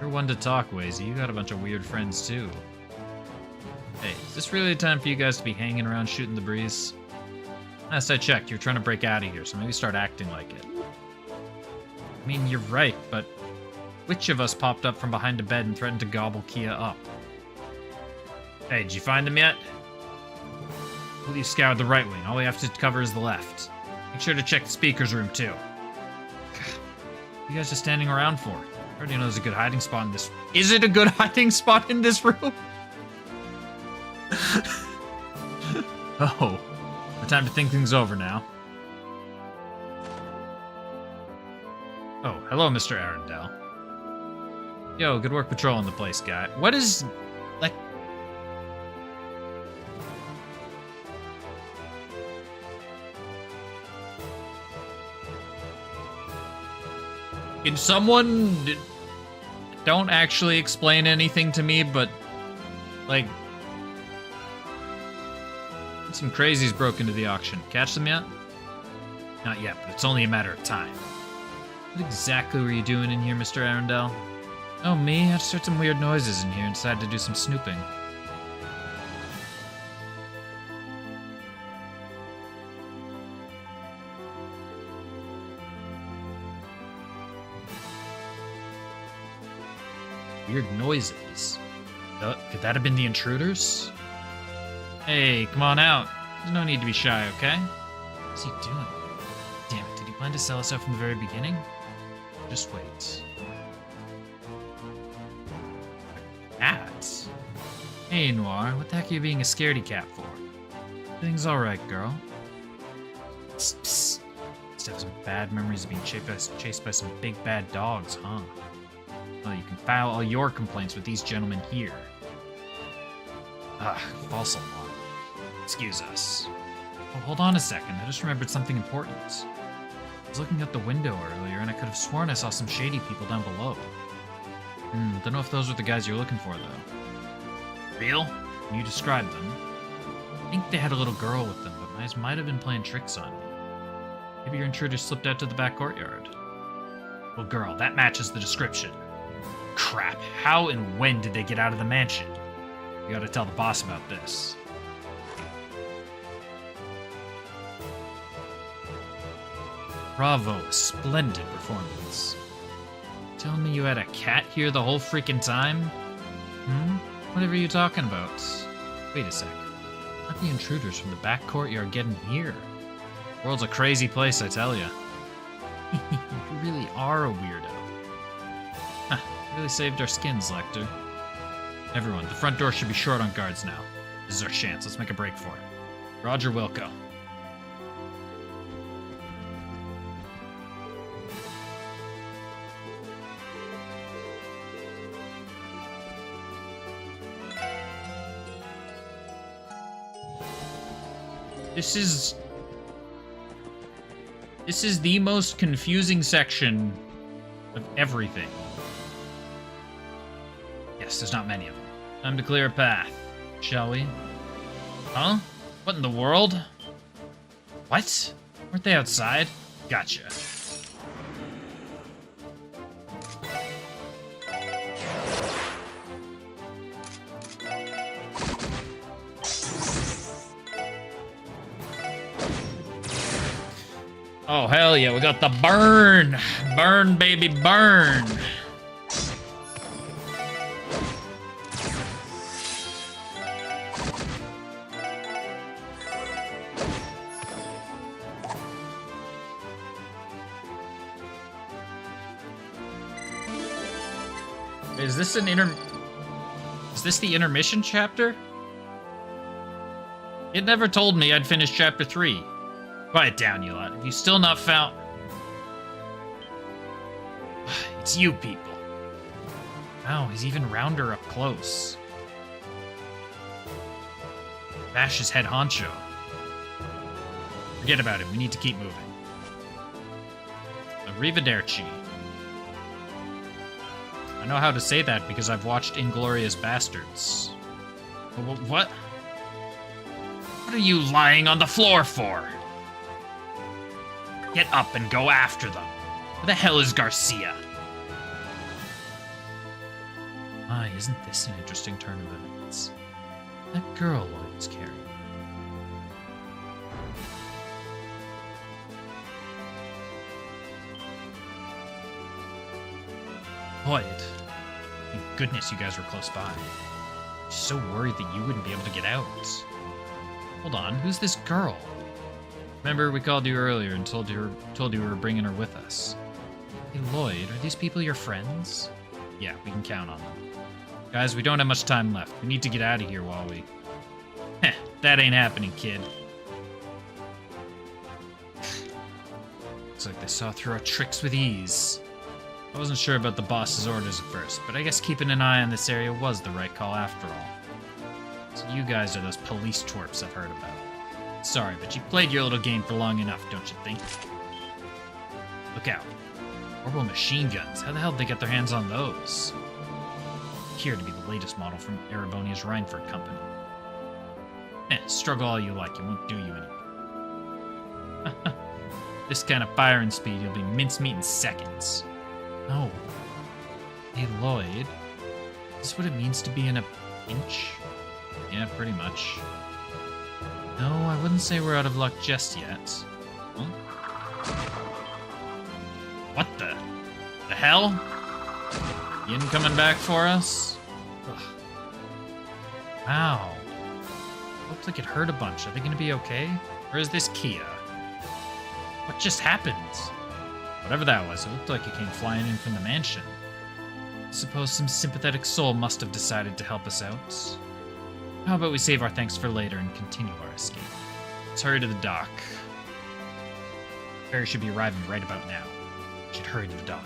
You're one to talk, Wazy. You got a bunch of weird friends, too. Hey, is this really the time for you guys to be hanging around shooting the breeze? Last I checked, you're trying to break out of here, so maybe start acting like it. I mean, you're right, but which of us popped up from behind a bed and threatened to gobble Kia up? Hey, did you find them yet? Well, you scoured the right wing. All we have to cover is the left. Make sure to check the speaker's room, too. God, what are you guys just standing around for? I already know there's a good hiding spot in this... Is it a good hiding spot in this room? Oh. Time to think things over now. Oh, hello, Mr. Arundel. Yo, good work patrolling the place, guy. What is... like... Can someone... don't actually explain anything to me, but... like... some crazies broke into the auction. Catch them yet? Not yet, but it's only a matter of time. What exactly were you doing in here, Mr. Arundel? Oh, me? I just heard some weird noises in here and decided to do some snooping. Weird noises? Could that have been the intruders? Hey, come on out. There's no need to be shy, okay? What's he doing? Damn it, did he plan to sell us out from the very beginning? Just wait. Cat? Hey, Noir, what the heck are you being a scaredy cat for? Everything's alright, girl. Psst, psst. Must have some bad memories of being chased by some big bad dogs, huh? Well, you can file all your complaints with these gentlemen here. False alarm. Excuse us. Oh, hold on a second. I just remembered something important. I was looking out the window earlier, and I could have sworn I saw some shady people down below. Don't know if those were the guys you're looking for, though. Real? Can you describe them? I think they had a little girl with them, but my eyes might have been playing tricks on me. Maybe your intruder slipped out to the back courtyard. Well, girl, that matches the description. Crap, how and when did they get out of the mansion? You gotta tell the boss about this. Bravo, splendid performance. Telling me you had a cat here the whole freaking time? Whatever are you talking about? Wait a sec. Not the intruders from the back courtyard getting here. The world's a crazy place, I tell ya. You really are a weirdo. Huh, really saved our skins, Lecter. Everyone, the front door should be short on guards now. This is our chance. Let's make a break for it. Roger Wilco. This is the most confusing section of everything. Yes, there's not many of them. Time to clear a path, shall we? Huh? What in the world? What? Weren't they outside? Gotcha. Oh, hell yeah, we got the burn! Burn, baby, burn! Is this the intermission chapter? It never told me I'd finished chapter 3. Quiet down, you lot. Have you still not found... It's you people. Wow, he's even rounder up close. Bash is head honcho. Forget about him. We need to keep moving. Arrivederci. I know how to say that because I've watched Inglourious Bastards. What? What are you lying on the floor for? Get up and go after them. Where the hell is Garcia? My, isn't this an interesting turn of events? That girl Lloyd was carrying. Lloyd. Thank goodness you guys were close by. I'm so worried that you wouldn't be able to get out. Hold on, who's this girl? Remember, we called you earlier and told you we were bringing her with us. Hey, Lloyd, are these people your friends? Yeah, we can count on them. Guys, we don't have much time left. We need to get out of here while we... Heh, that ain't happening, kid. Looks like they saw through our tricks with ease. I wasn't sure about the boss's orders at first, but I guess keeping an eye on this area was the right call after all. So you guys are those police twerps I've heard about. Sorry, but you played your little game for long enough, don't you think? Look out. Orbital machine guns. How the hell did they get their hands on those? Appear to be the latest model from Erebonia's Reinford company. Struggle all you like, it won't do you any good. This kind of firing speed, you'll be mincemeat in seconds. No. Hey, Lloyd. Is this what it means to be in a pinch? Yeah, pretty much. No, I wouldn't say we're out of luck just yet. Huh? What the hell? Yin coming back for us? Ugh. Wow. Looked like it hurt a bunch. Are they gonna be okay? Or is this Kia? What just happened? Whatever that was, it looked like it came flying in from the mansion. Suppose some sympathetic soul must have decided to help us out. How about we save our thanks for later and continue our escape? Let's hurry to the dock. Ferry should be arriving right about now. We should hurry to the dock.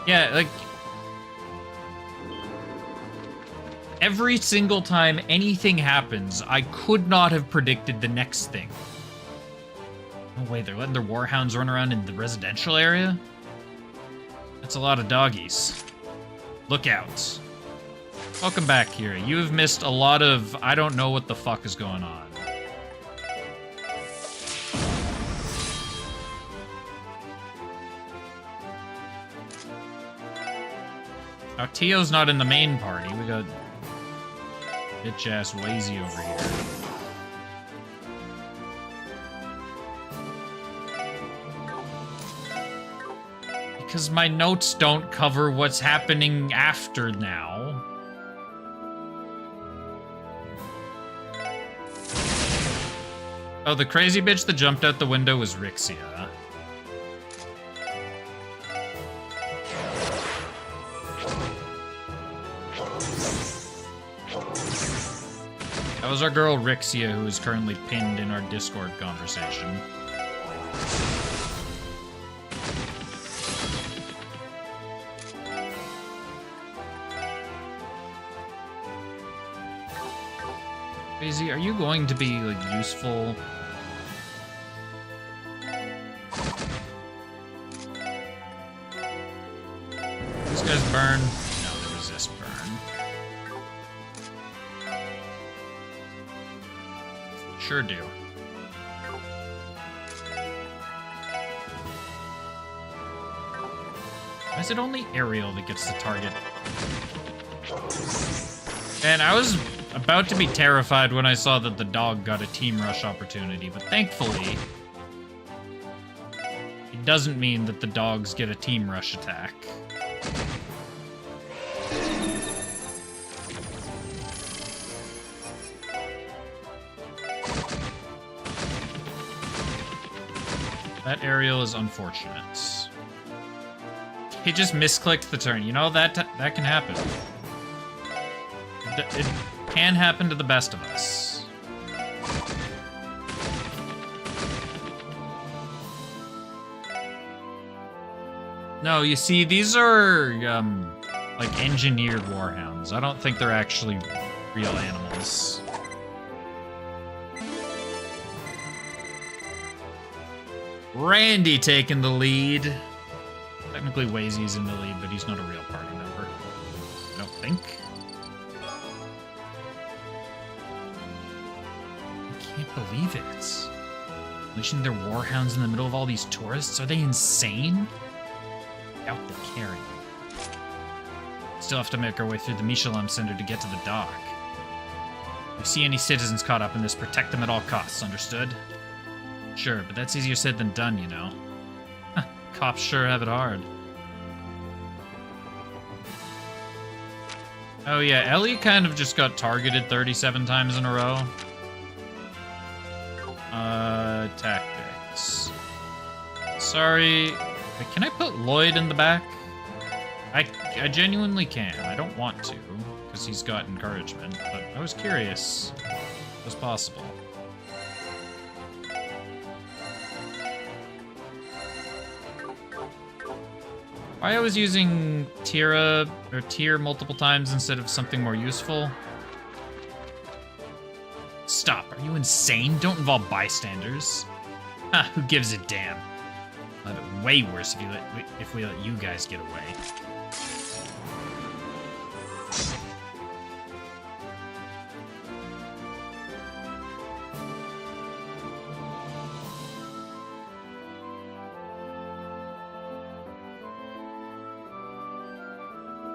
Yeah, like... every single time anything happens, I could not have predicted the next thing. No way, they're letting their warhounds run around in the residential area? That's a lot of doggies. Look out. Welcome back, Kira. You have missed a lot of I don't know what the fuck is going on. Now, Tio's not in the main party. We got bitch-ass Wazy over here. Because my notes don't cover what's happening after now. Oh, the crazy bitch that jumped out the window was Rixia. That was our girl Rixia, who is currently pinned in our Discord conversation. Crazy, are you going to be, like, useful? These guys burn? No, they resist burn. Sure do. Why is it only Ariel that gets the target? And I was about to be terrified when I saw that the dog got a team rush opportunity, but thankfully, it doesn't mean that the dogs get a team rush attack. That Ariel is unfortunate. He just misclicked the turn. You know, that can happen. It can happen to the best of us. No, you see, these are, like, engineered warhounds. I don't think they're actually real animals. Randy taking the lead. Technically, Wazy's in the lead, but he's not a real party member. I don't think. I can't believe it. Unleashing their warhounds in the middle of all these tourists? Are they insane? Doubt they're carrying. Still have to make our way through the Michelin Center to get to the dock. If you see any citizens caught up in this, protect them at all costs, understood? Sure, but that's easier said than done, you know. Huh, cops sure have it hard. Oh yeah, Ellie kind of just got targeted 37 times in a row. Tactics. Sorry. Wait, can I put Lloyd in the back? I genuinely can. I don't want to, because he's got encouragement, but I was curious if it was possible. Why I was using Tira or Tier multiple times instead of something more useful? Stop, are you insane? Don't involve bystanders. Ha, who gives a damn? I'll have it way worse if we let you guys get away.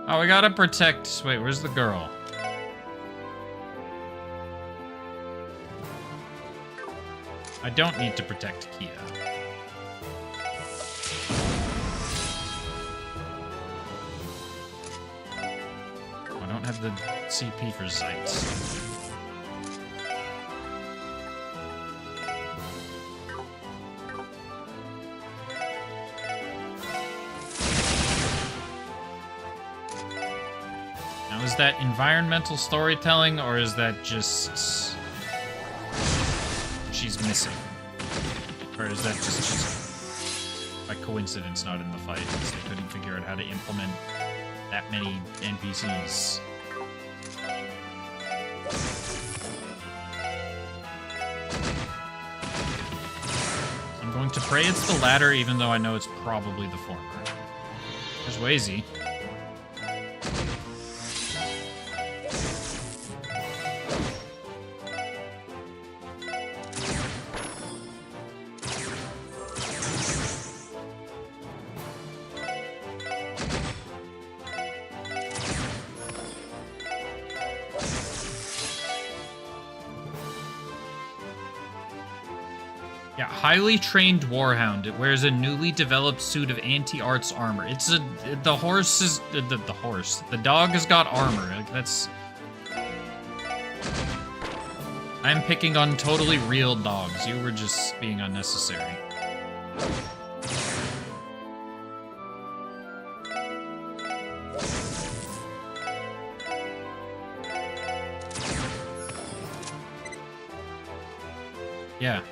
Oh, we gotta protect... Wait, where's the girl? I don't need to protect Kia. I don't have the CP for Zeit. Now, is that environmental storytelling, or is that just... she's missing? Or is that just she's, by coincidence, not in the fight, because they couldn't figure out how to implement that many NPCs? I'm going to pray it's the latter, even though I know it's probably the former. There's Wazy. Yeah, highly trained warhound. It wears a newly developed suit of anti-arts armor. It's a... the horse is... the horse. The dog has got armor. Like, that's... I'm picking on totally real dogs. You were just being unnecessary. Yeah.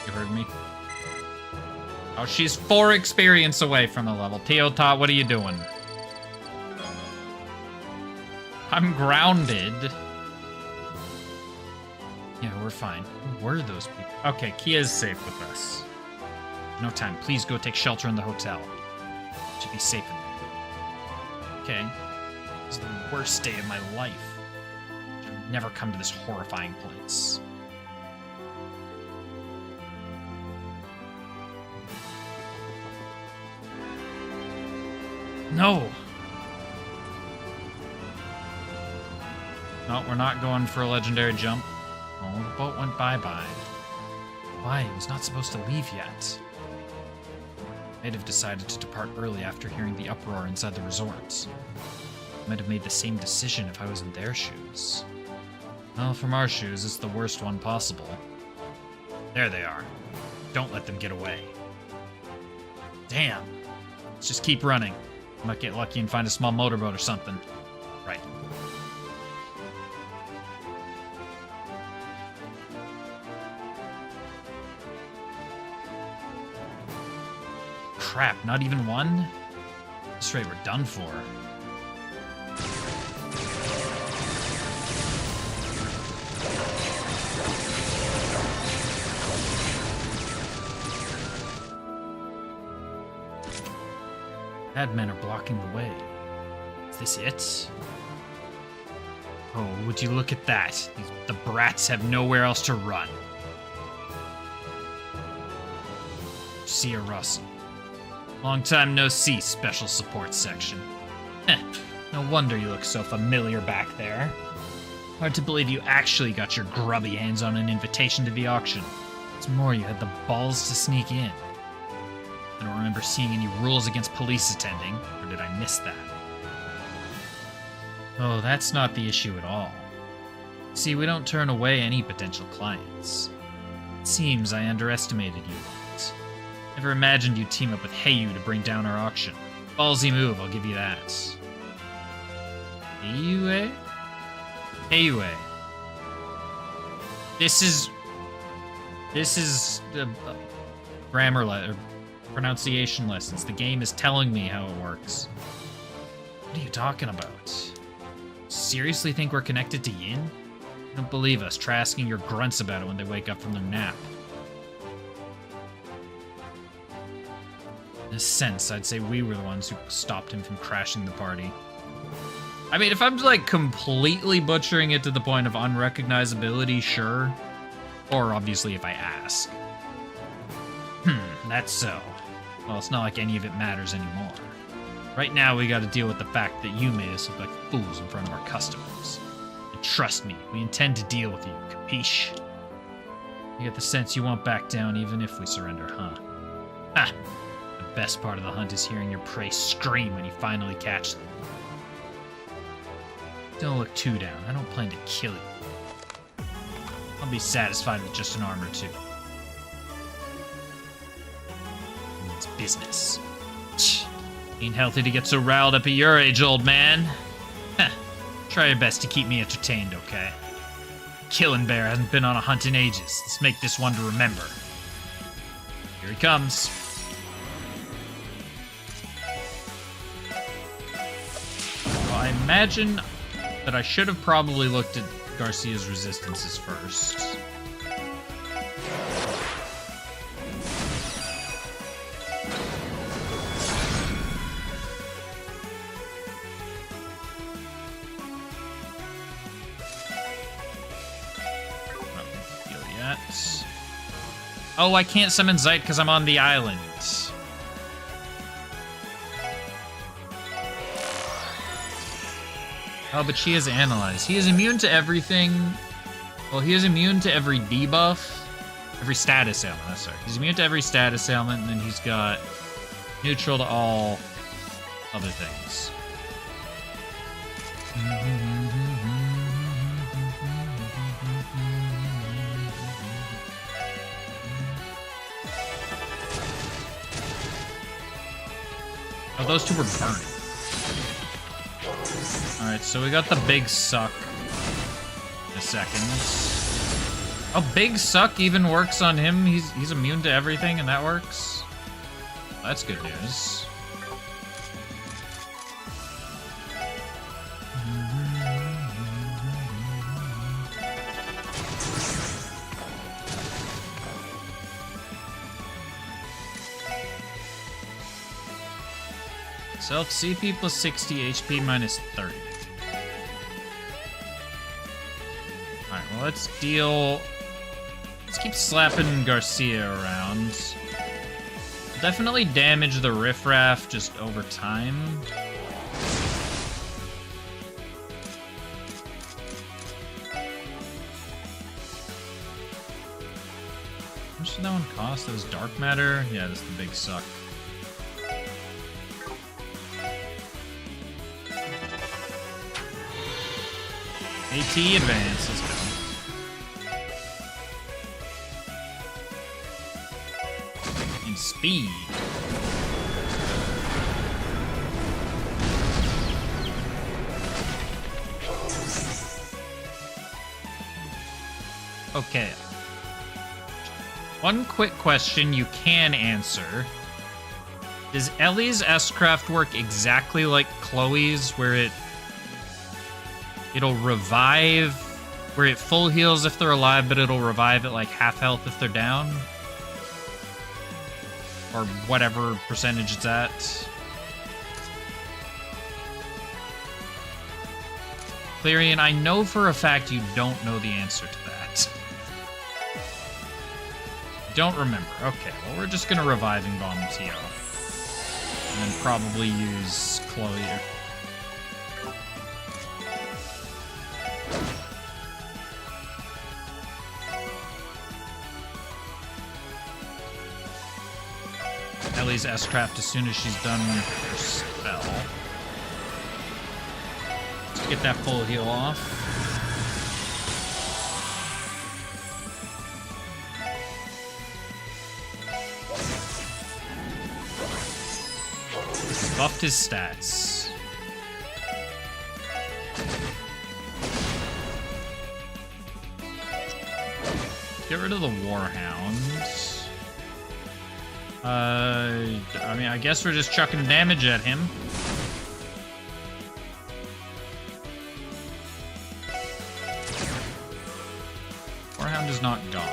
You heard me. Oh, she's 4 experience away from a level. Teota, what are you doing? I'm grounded. Yeah, we're fine. Who were those people? Okay, Kia's safe with us. No time. Please go take shelter in the hotel. Should be safe in there. Okay. This is the worst day of my life. I've never come to this horrifying place. No! No, we're not going for a legendary jump. Oh, the boat went bye-bye. Why? It was not supposed to leave yet. Might have decided to depart early after hearing the uproar inside the resort. Might have made the same decision if I was in their shoes. Well, from our shoes, it's the worst one possible. There they are. Don't let them get away. Damn. Let's just keep running. Might get lucky and find a small motorboat or something. Right. Crap, not even one? At this rate, we're done for. Madmen are blocking the way. Is this it? Oh, would you look at that? The brats have nowhere else to run. See Russell. Long time no see, Special Support Section. Heh, no wonder you look so familiar back there. Hard to believe you actually got your grubby hands on an invitation to the auction. What's more, you had the balls to sneak in. I don't remember seeing any rules against police attending, or did I miss that? Oh, that's not the issue at all. See, we don't turn away any potential clients. It seems I underestimated you. Never imagined you'd team up with Heyu to bring down our auction. Ballsy move, I'll give you that. Heyu? Heyu. This is the grammar pronunciation lessons. The game is telling me how it works. What are you talking about? Seriously think we're connected to Yin? Don't believe us. Try asking your grunts about it when they wake up from their nap. In a sense, I'd say we were the ones who stopped him from crashing the party. I mean, if I'm, like, completely butchering it to the point of unrecognizability, sure. Or, obviously, if I ask. That's so. Well, it's not like any of it matters anymore. Right now, we gotta deal with the fact that you made us look like fools in front of our customers. And trust me, we intend to deal with you, capiche? You get the sense you won't back down even if we surrender, huh? Ha! The best part of the hunt is hearing your prey scream when you finally catch them. Don't look too down. I don't plan to kill you. I'll be satisfied with just an arm or two. It's business. Ain't healthy to get so riled up at your age, old man. Heh. Try your best to keep me entertained, okay? Killing Bear hasn't been on a hunt in ages. Let's make this one to remember. Here he comes. Well, I imagine that I should have probably looked at Garcia's resistances first. Oh, I can't summon Zeit because I'm on the island. Oh, but she has Analyze. He is immune to everything. Well, he is immune to every debuff. Every status ailment, that's sorry. He's immune to every status ailment, and then he's got neutral to all other things. Oh, those two were burning. Alright, so we got the Big Suck in a second. Oh, Big Suck even works on him? He's immune to everything and that works? That's good news. Self CP plus 60, HP minus 30. Alright, well, let's deal... Let's keep slapping Garcia around. Definitely damage the riffraff just over time. How much did that one cost? That was dark matter? Yeah, that's the Big Suck. AT advance, let's go. And speed. Okay. One quick question you can answer. Does Ellie's S-Craft work exactly like Chloe's, where it'll revive, where it full heals if they're alive, but it'll revive at like half health if they're down? Or whatever percentage it's at. Clarion, I know for a fact you don't know the answer to that. Don't remember. Okay, well, we're just gonna Reviving Bomb Tio. And then probably use Chloe. Ellie's S-Craft as soon as she's done her spell. Let's get that full heal off. Buffed his stats. Get rid of the Warhound. I mean, I guess we're just chucking damage at him. Warhound is not gone.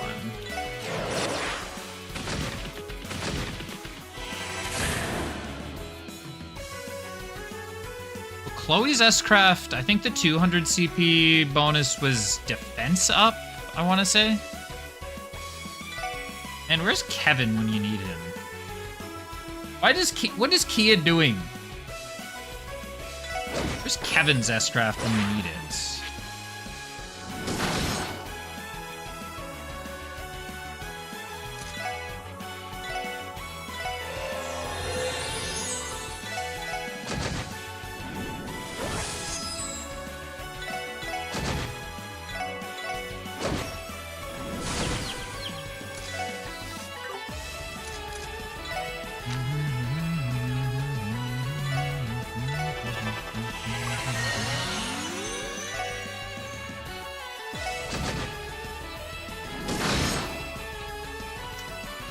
Well, Chloe's S-Craft, I think the 200 CP bonus was defense up, I want to say. And where's Kevin when you need him? What is Kia doing? Where's Kevin's S-Craft when you need it?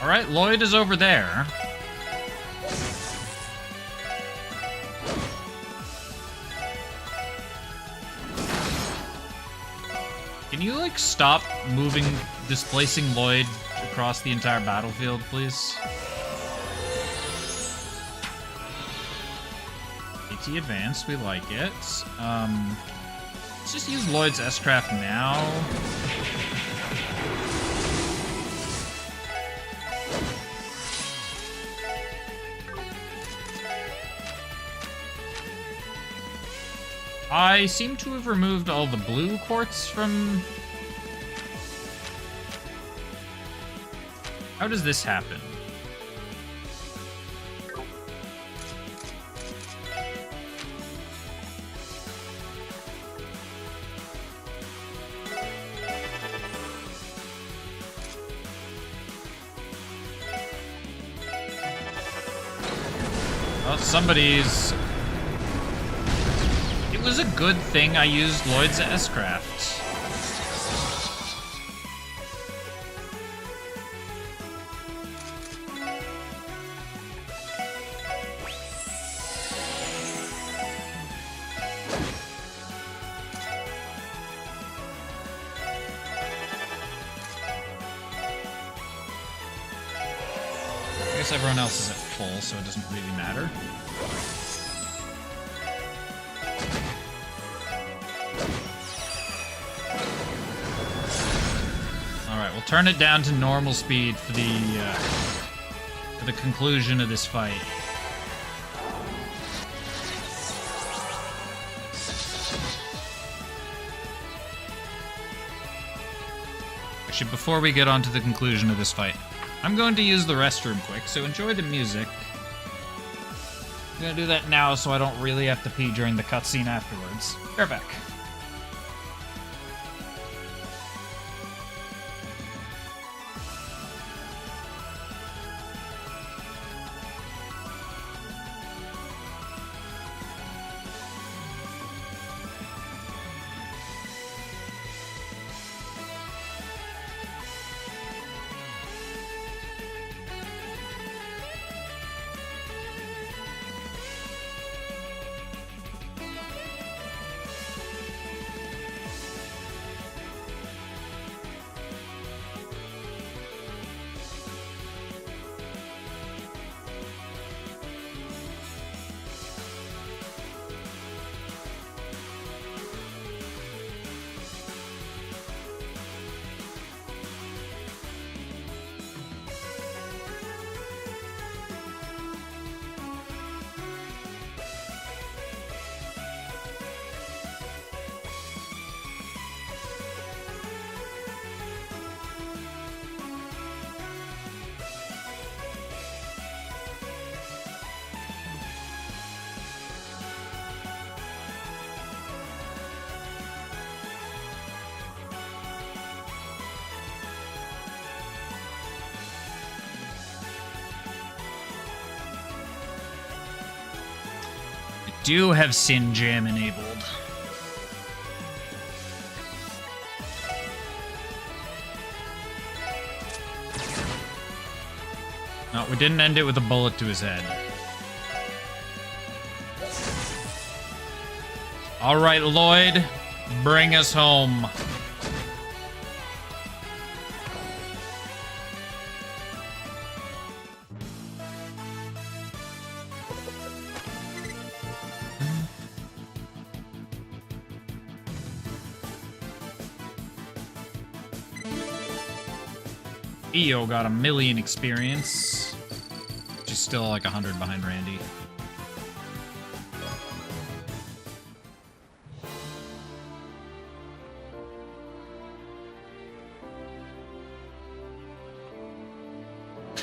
Alright, Lloyd is over there. Can you, like, stop moving, displacing Lloyd across the entire battlefield, please? AT advanced, we like it. Let's just use Lloyd's S-Craft now. I seem to have removed all the blue quartz from... How does this happen? Well, somebody's... It was a good thing I used Lloyd's S-Craft. I guess everyone else is at full, so it doesn't really matter. Alright, we'll turn it down to normal speed for the conclusion of this fight. Actually, before we get on to the conclusion of this fight, I'm going to use the restroom quick, so enjoy the music. I'm gonna do that now so I don't really have to pee during the cutscene afterwards. They're back. Do have Sin Jam enabled. No, we didn't end it with a bullet to his head. All right, Lloyd, bring us home. EO got 1,000,000 experience, which is still like 100 behind Randy.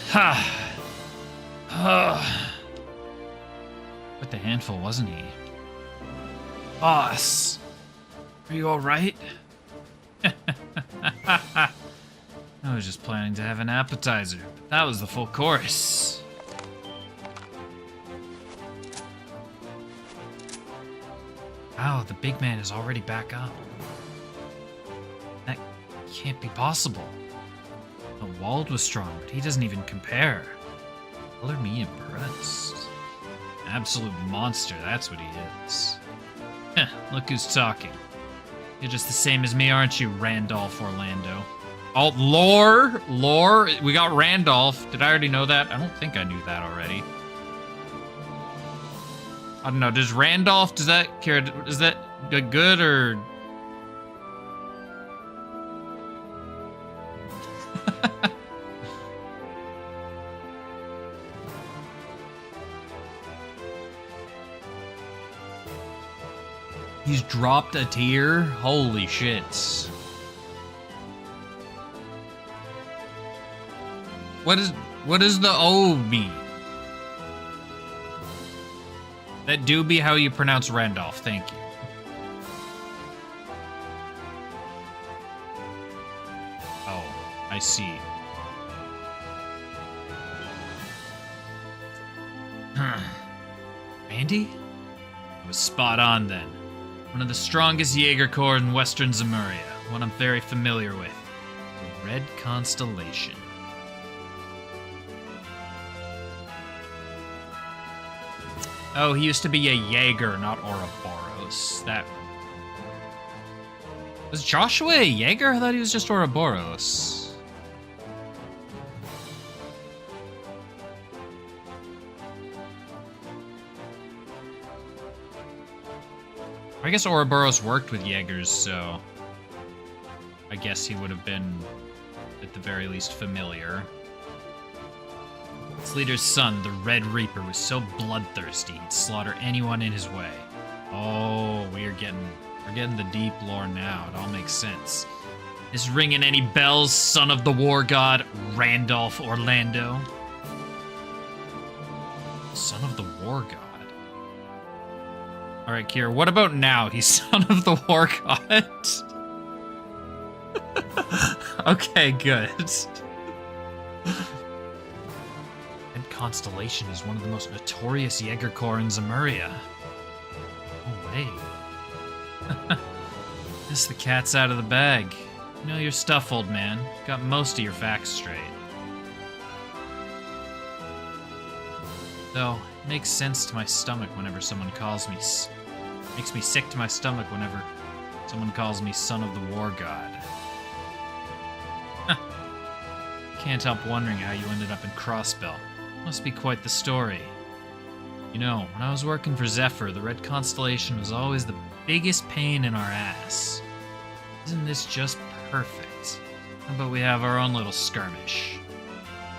Ha! Quite the handful, wasn't he? Boss, are you all right? I was just planning to have an appetizer, but that was the full course. Wow, the big man is already back up. That can't be possible. Oh, Wald was strong, but he doesn't even compare. Color me impressed. Absolute monster, that's what he is. Heh, look who's talking. You're just the same as me, aren't you, Randolph Orlando? Oh, lore, we got Randolph. Did I already know that? I don't think I knew that already. I don't know, does Randolph, is that good or... He's dropped a tier? Holy shit. What does the O mean? That do be how you pronounce Randolph, thank you. Oh, I see. Randy? I was spot on then. One of the strongest Jaeger Corps in Western Zemuria, one I'm very familiar with. The Red Constellation. Oh, he used to be a Jaeger, not Ouroboros. That... Was Joshua a Jaeger? I thought he was just Ouroboros. I guess Ouroboros worked with Jaegers, so... I guess he would have been, at the very least, familiar. Its leader's son, the Red Reaper, was so bloodthirsty he'd slaughter anyone in his way. Oh, we're getting the deep lore now. It all makes sense. Is ringing any bells, son of the war god, Randolph Orlando? Son of the war god. Alright, Kier, what about now? He's son of the war god? Okay, good. Red Constellation is one of the most notorious Jaeger Corps in Zemuria. No way. Guess the cat's out of the bag. You know your stuff, old man. Got most of your facts straight. Though, it makes sense to my stomach whenever someone calls me... Makes me sick to my stomach whenever someone calls me son of the war god. Can't help wondering how you ended up in Crossbell. Must be quite the story. You know, when I was working for Zephyr, the Red Constellation was always the biggest pain in our ass. Isn't this just perfect? How about we have our own little skirmish?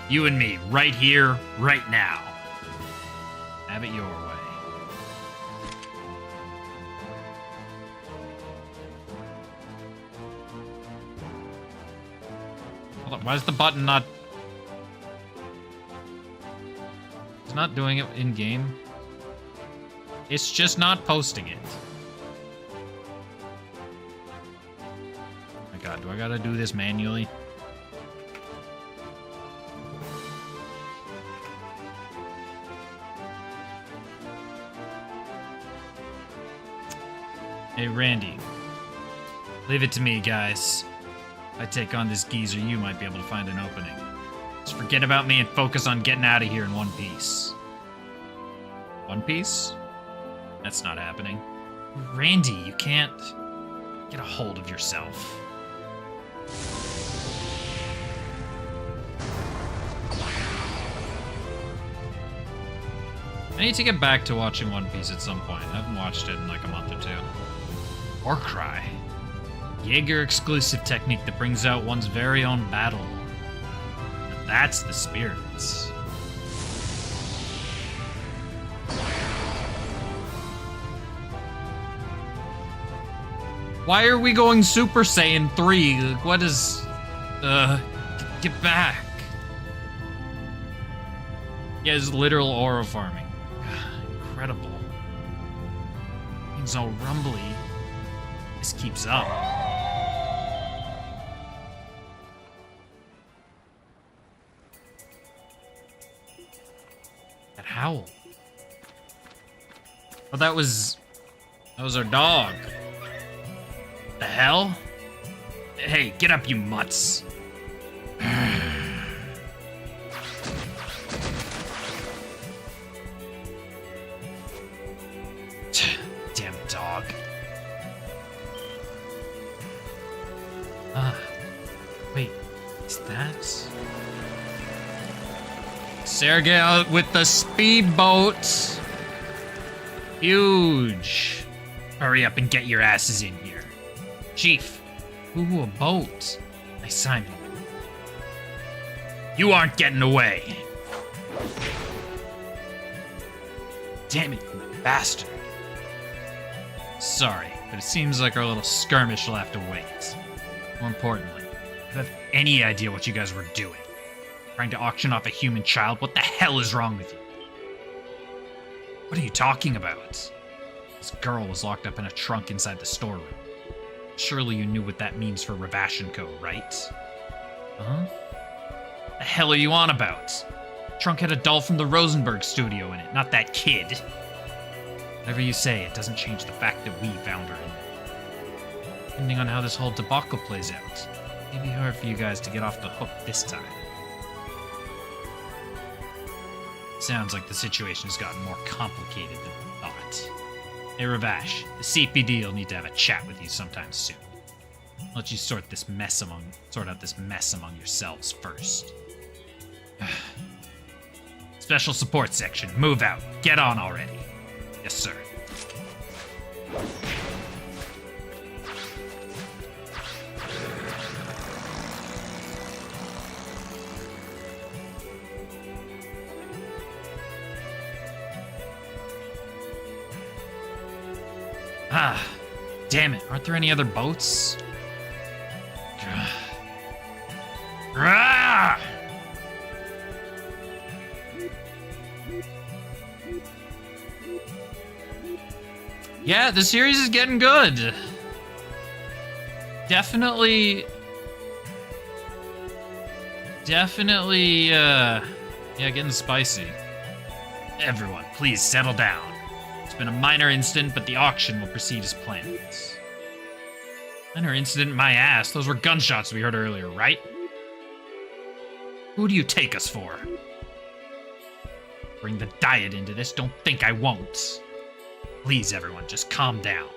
You and me, right here, right now. Have it your way. Hold on, why is the button not... It's not doing it in-game. It's just not posting it. Oh my god, do I gotta do this manually? Hey, Randy. Leave it to me, guys. If I take on this geezer, you might be able to find an opening. Just forget about me and focus on getting out of here in one piece. One Piece? That's not happening. Randy, you can't... Get a hold of yourself. I need to get back to watching One Piece at some point. I haven't watched it in like a month or two. Warcry. Jaeger exclusive technique that brings out one's very own battle. That's the spirits. Why are we going Super Saiyan 3? Like, what is... get back. Yeah, it's literal aura farming. Incredible. Things all rumbly. This keeps up. That howl. Oh, that was our dog. The hell? Hey, get up, you mutts. dog. Wait, is that... Sergei with the speedboat. Huge. Hurry up and get your asses in here. Chief. Ooh, a boat. Nice Simon. You aren't getting away. Damn it, you bastard. Sorry, but it seems like our little skirmish will have to wait. More importantly, do you have any idea what you guys were doing? Trying to auction off a human child? What the hell is wrong with you? What are you talking about? This girl was locked up in a trunk inside the storeroom. Surely you knew what that means for Ravashenko, right? Huh? The hell are you on about? The trunk had a doll from the Rosenberg studio in it, not that kid. Whatever you say, it doesn't change the fact that we found her in there. Depending on how this whole debacle plays out, it may be hard for you guys to get off the hook this time. Sounds like the situation has gotten more complicated than we thought. Hey, Ravash, the CPD will need to have a chat with you sometime soon. I'll let you sort out this mess among yourselves first. Special support section, move out. Get on already. Yes, sir. Ah, damn it. Aren't there any other boats? Ah! Yeah, the series is getting good. Definitely, yeah, getting spicy. Everyone, please settle down. It's been a minor incident, but the auction will proceed as planned. Minor incident, my ass. Those were gunshots we heard earlier, right? Who do you take us for? Bring the diet into this, don't think I won't. Please, everyone, just calm down.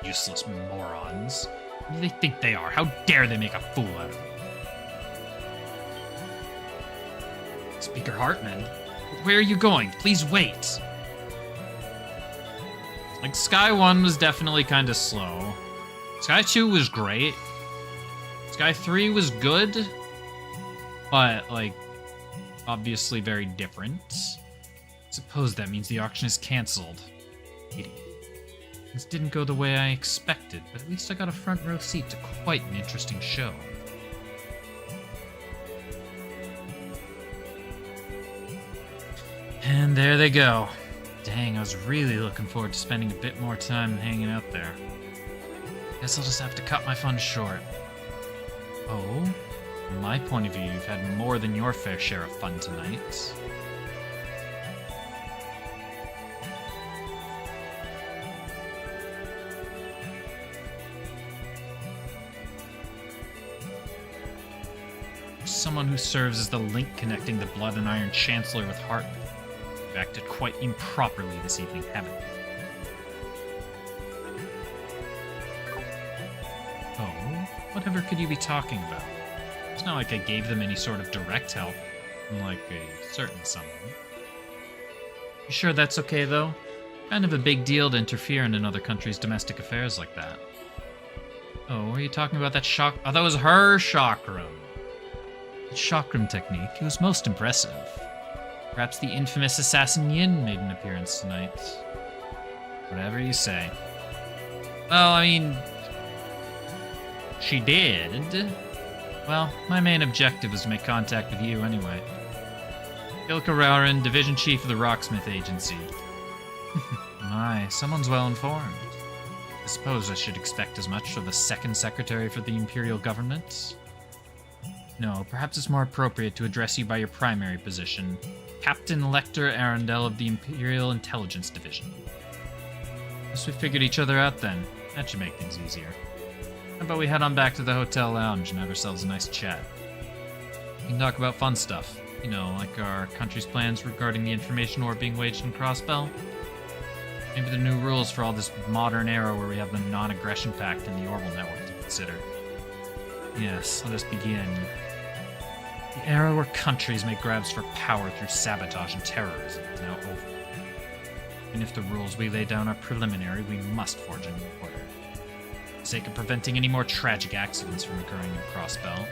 Useless morons. Who do they think they are? How dare they make a fool out of me? Speaker Hartman, where are you going? Please wait. Like, Sky 1 was definitely kind of slow. Sky 2 was great. Sky 3 was good, but, like, obviously very different. Suppose that means the auction is cancelled. Idiot. Things didn't go the way I expected, but at least I got a front row seat to quite an interesting show. And there they go. Dang, I was really looking forward to spending a bit more time hanging out there. Guess I'll just have to cut my fun short. Oh? From my point of view, you've had more than your fair share of fun tonight. Someone who serves as the link connecting the Blood and Iron Chancellor with Hartman. You've acted quite improperly this evening, haven't you? Oh? Whatever could you be talking about? It's not like I gave them any sort of direct help, unlike a certain someone. You sure that's okay, though? Kind of a big deal to interfere in another country's domestic affairs like that. Oh, were you talking about that shock? Oh, that was her chakram. The chakram technique, it was most impressive. Perhaps the infamous Assassin Yin made an appearance tonight. Whatever you say. Well, I mean, she did. Well, my main objective was to make contact with you anyway. Ilka Rauren, Division Chief of the Rocksmith Agency. My, someone's well informed. I suppose I should expect as much of the second secretary for the Imperial Government. No, perhaps it's more appropriate to address you by your primary position, Captain Lecter Arundel of the Imperial Intelligence Division. Guess we figured each other out then. That should make things easier. How about we head on back to the hotel lounge and have ourselves a nice chat? We can talk about fun stuff. You know, like our country's plans regarding the information war being waged in Crossbell? Maybe the new rules for all this modern era where we have the non-aggression pact in the Orville network to consider. Yes, let us begin. The era where countries make grabs for power through sabotage and terrorism is now over. And if the rules we lay down are preliminary, we must forge a new order. For the sake of preventing any more tragic accidents from occurring in Crossbell.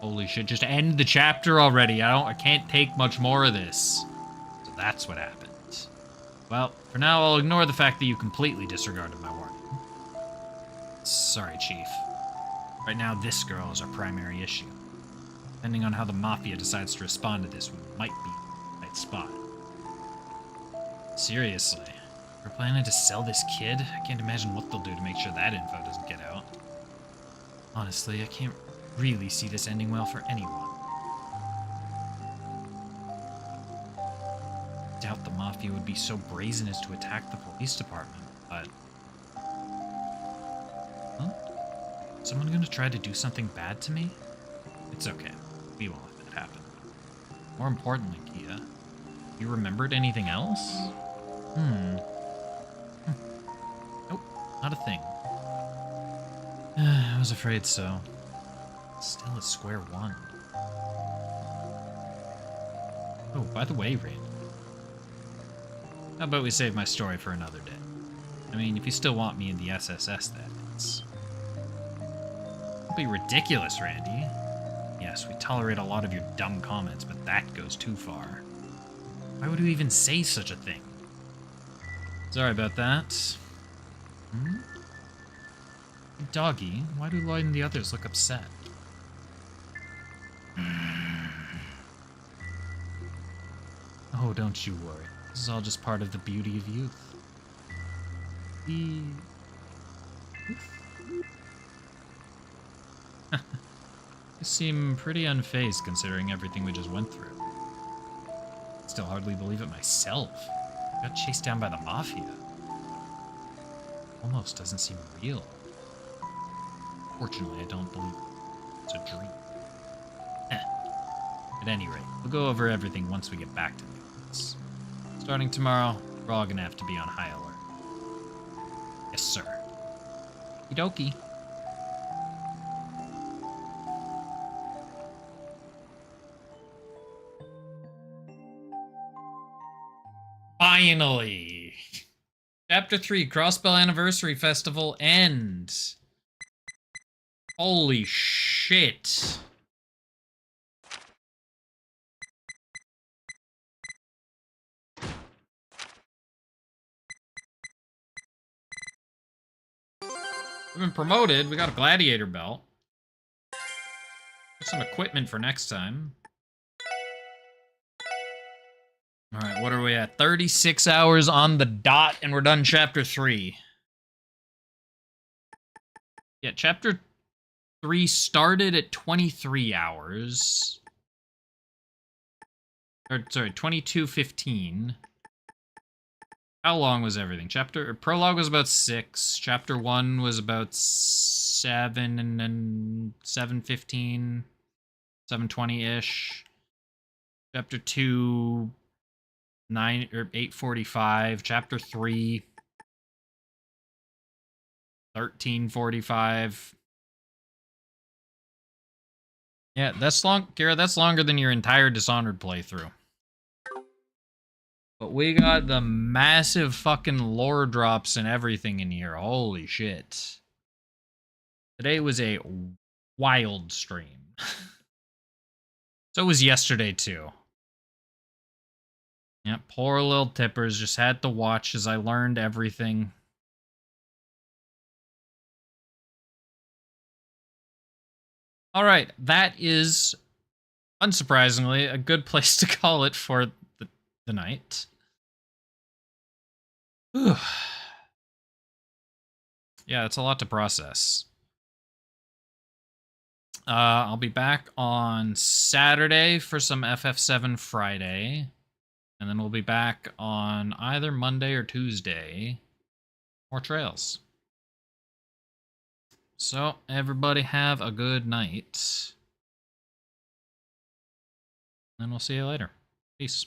Holy shit, just end the chapter already. I can't take much more of this. So that's what happened. Well, for now I'll ignore the fact that you completely disregarded my warning. Sorry, Chief. Right now this girl is our primary issue. Depending on how the Mafia decides to respond to this, we might be in the right spot. Seriously, we're planning to sell this kid? I can't imagine what they'll do to make sure that info doesn't get out. Honestly, I can't really see this ending well for anyone. I doubt the Mafia would be so brazen as to attack the police department, but... Huh? Is someone gonna try to do something bad to me? It's okay. We won't let that happen. More importantly, Kia, you remembered anything else? Nope, not a thing. I was afraid so. Still at square one. Oh, by the way, Randy. How about we save my story for another day? I mean, if you still want me in the SSS, that is. Don't be ridiculous, Randy. Yes, we tolerate a lot of your dumb comments, but that goes too far. Why would you even say such a thing? Sorry about that. Doggy, why do Lloyd and the others look upset? Oh, don't you worry. This is all just part of the beauty of youth. You seem pretty unfazed considering everything we just went through. I still hardly believe it myself. I got chased down by the Mafia. Almost doesn't seem real. Fortunately, I don't believe it's a dream. At any rate, we'll go over everything once we get back to Newlands. Starting tomorrow, we're all gonna have to be on high alert. Yes, sir. Okie dokie. Finally! Chapter 3, Crossbell Anniversary Festival End. Holy shit. We've been promoted. We got a gladiator belt. Some equipment for next time. Alright, what are we at? 36 hours on the dot, and we're done chapter 3. Yeah, chapter 3 started at 23 hours. Or, sorry, 22:15. How long was everything? Prologue was about 6. Chapter 1 was about 7 and then 7:15, 7:20-ish. Chapter 2, 9 or 8:45. Chapter 3, 13:45. Yeah, that's long, Kara. That's longer than your entire Dishonored playthrough. But we got the massive fucking lore drops and everything in here. Holy shit. Today was a wild stream. So was yesterday, too. Yeah, poor little tippers just had to watch as I learned everything. Alright, that is, unsurprisingly, a good place to call it for the night. Whew. Yeah, it's a lot to process. I'll be back on Saturday for some FF7 Friday. And then we'll be back on either Monday or Tuesday. More Trails. So, everybody have a good night. And we'll see you later. Peace.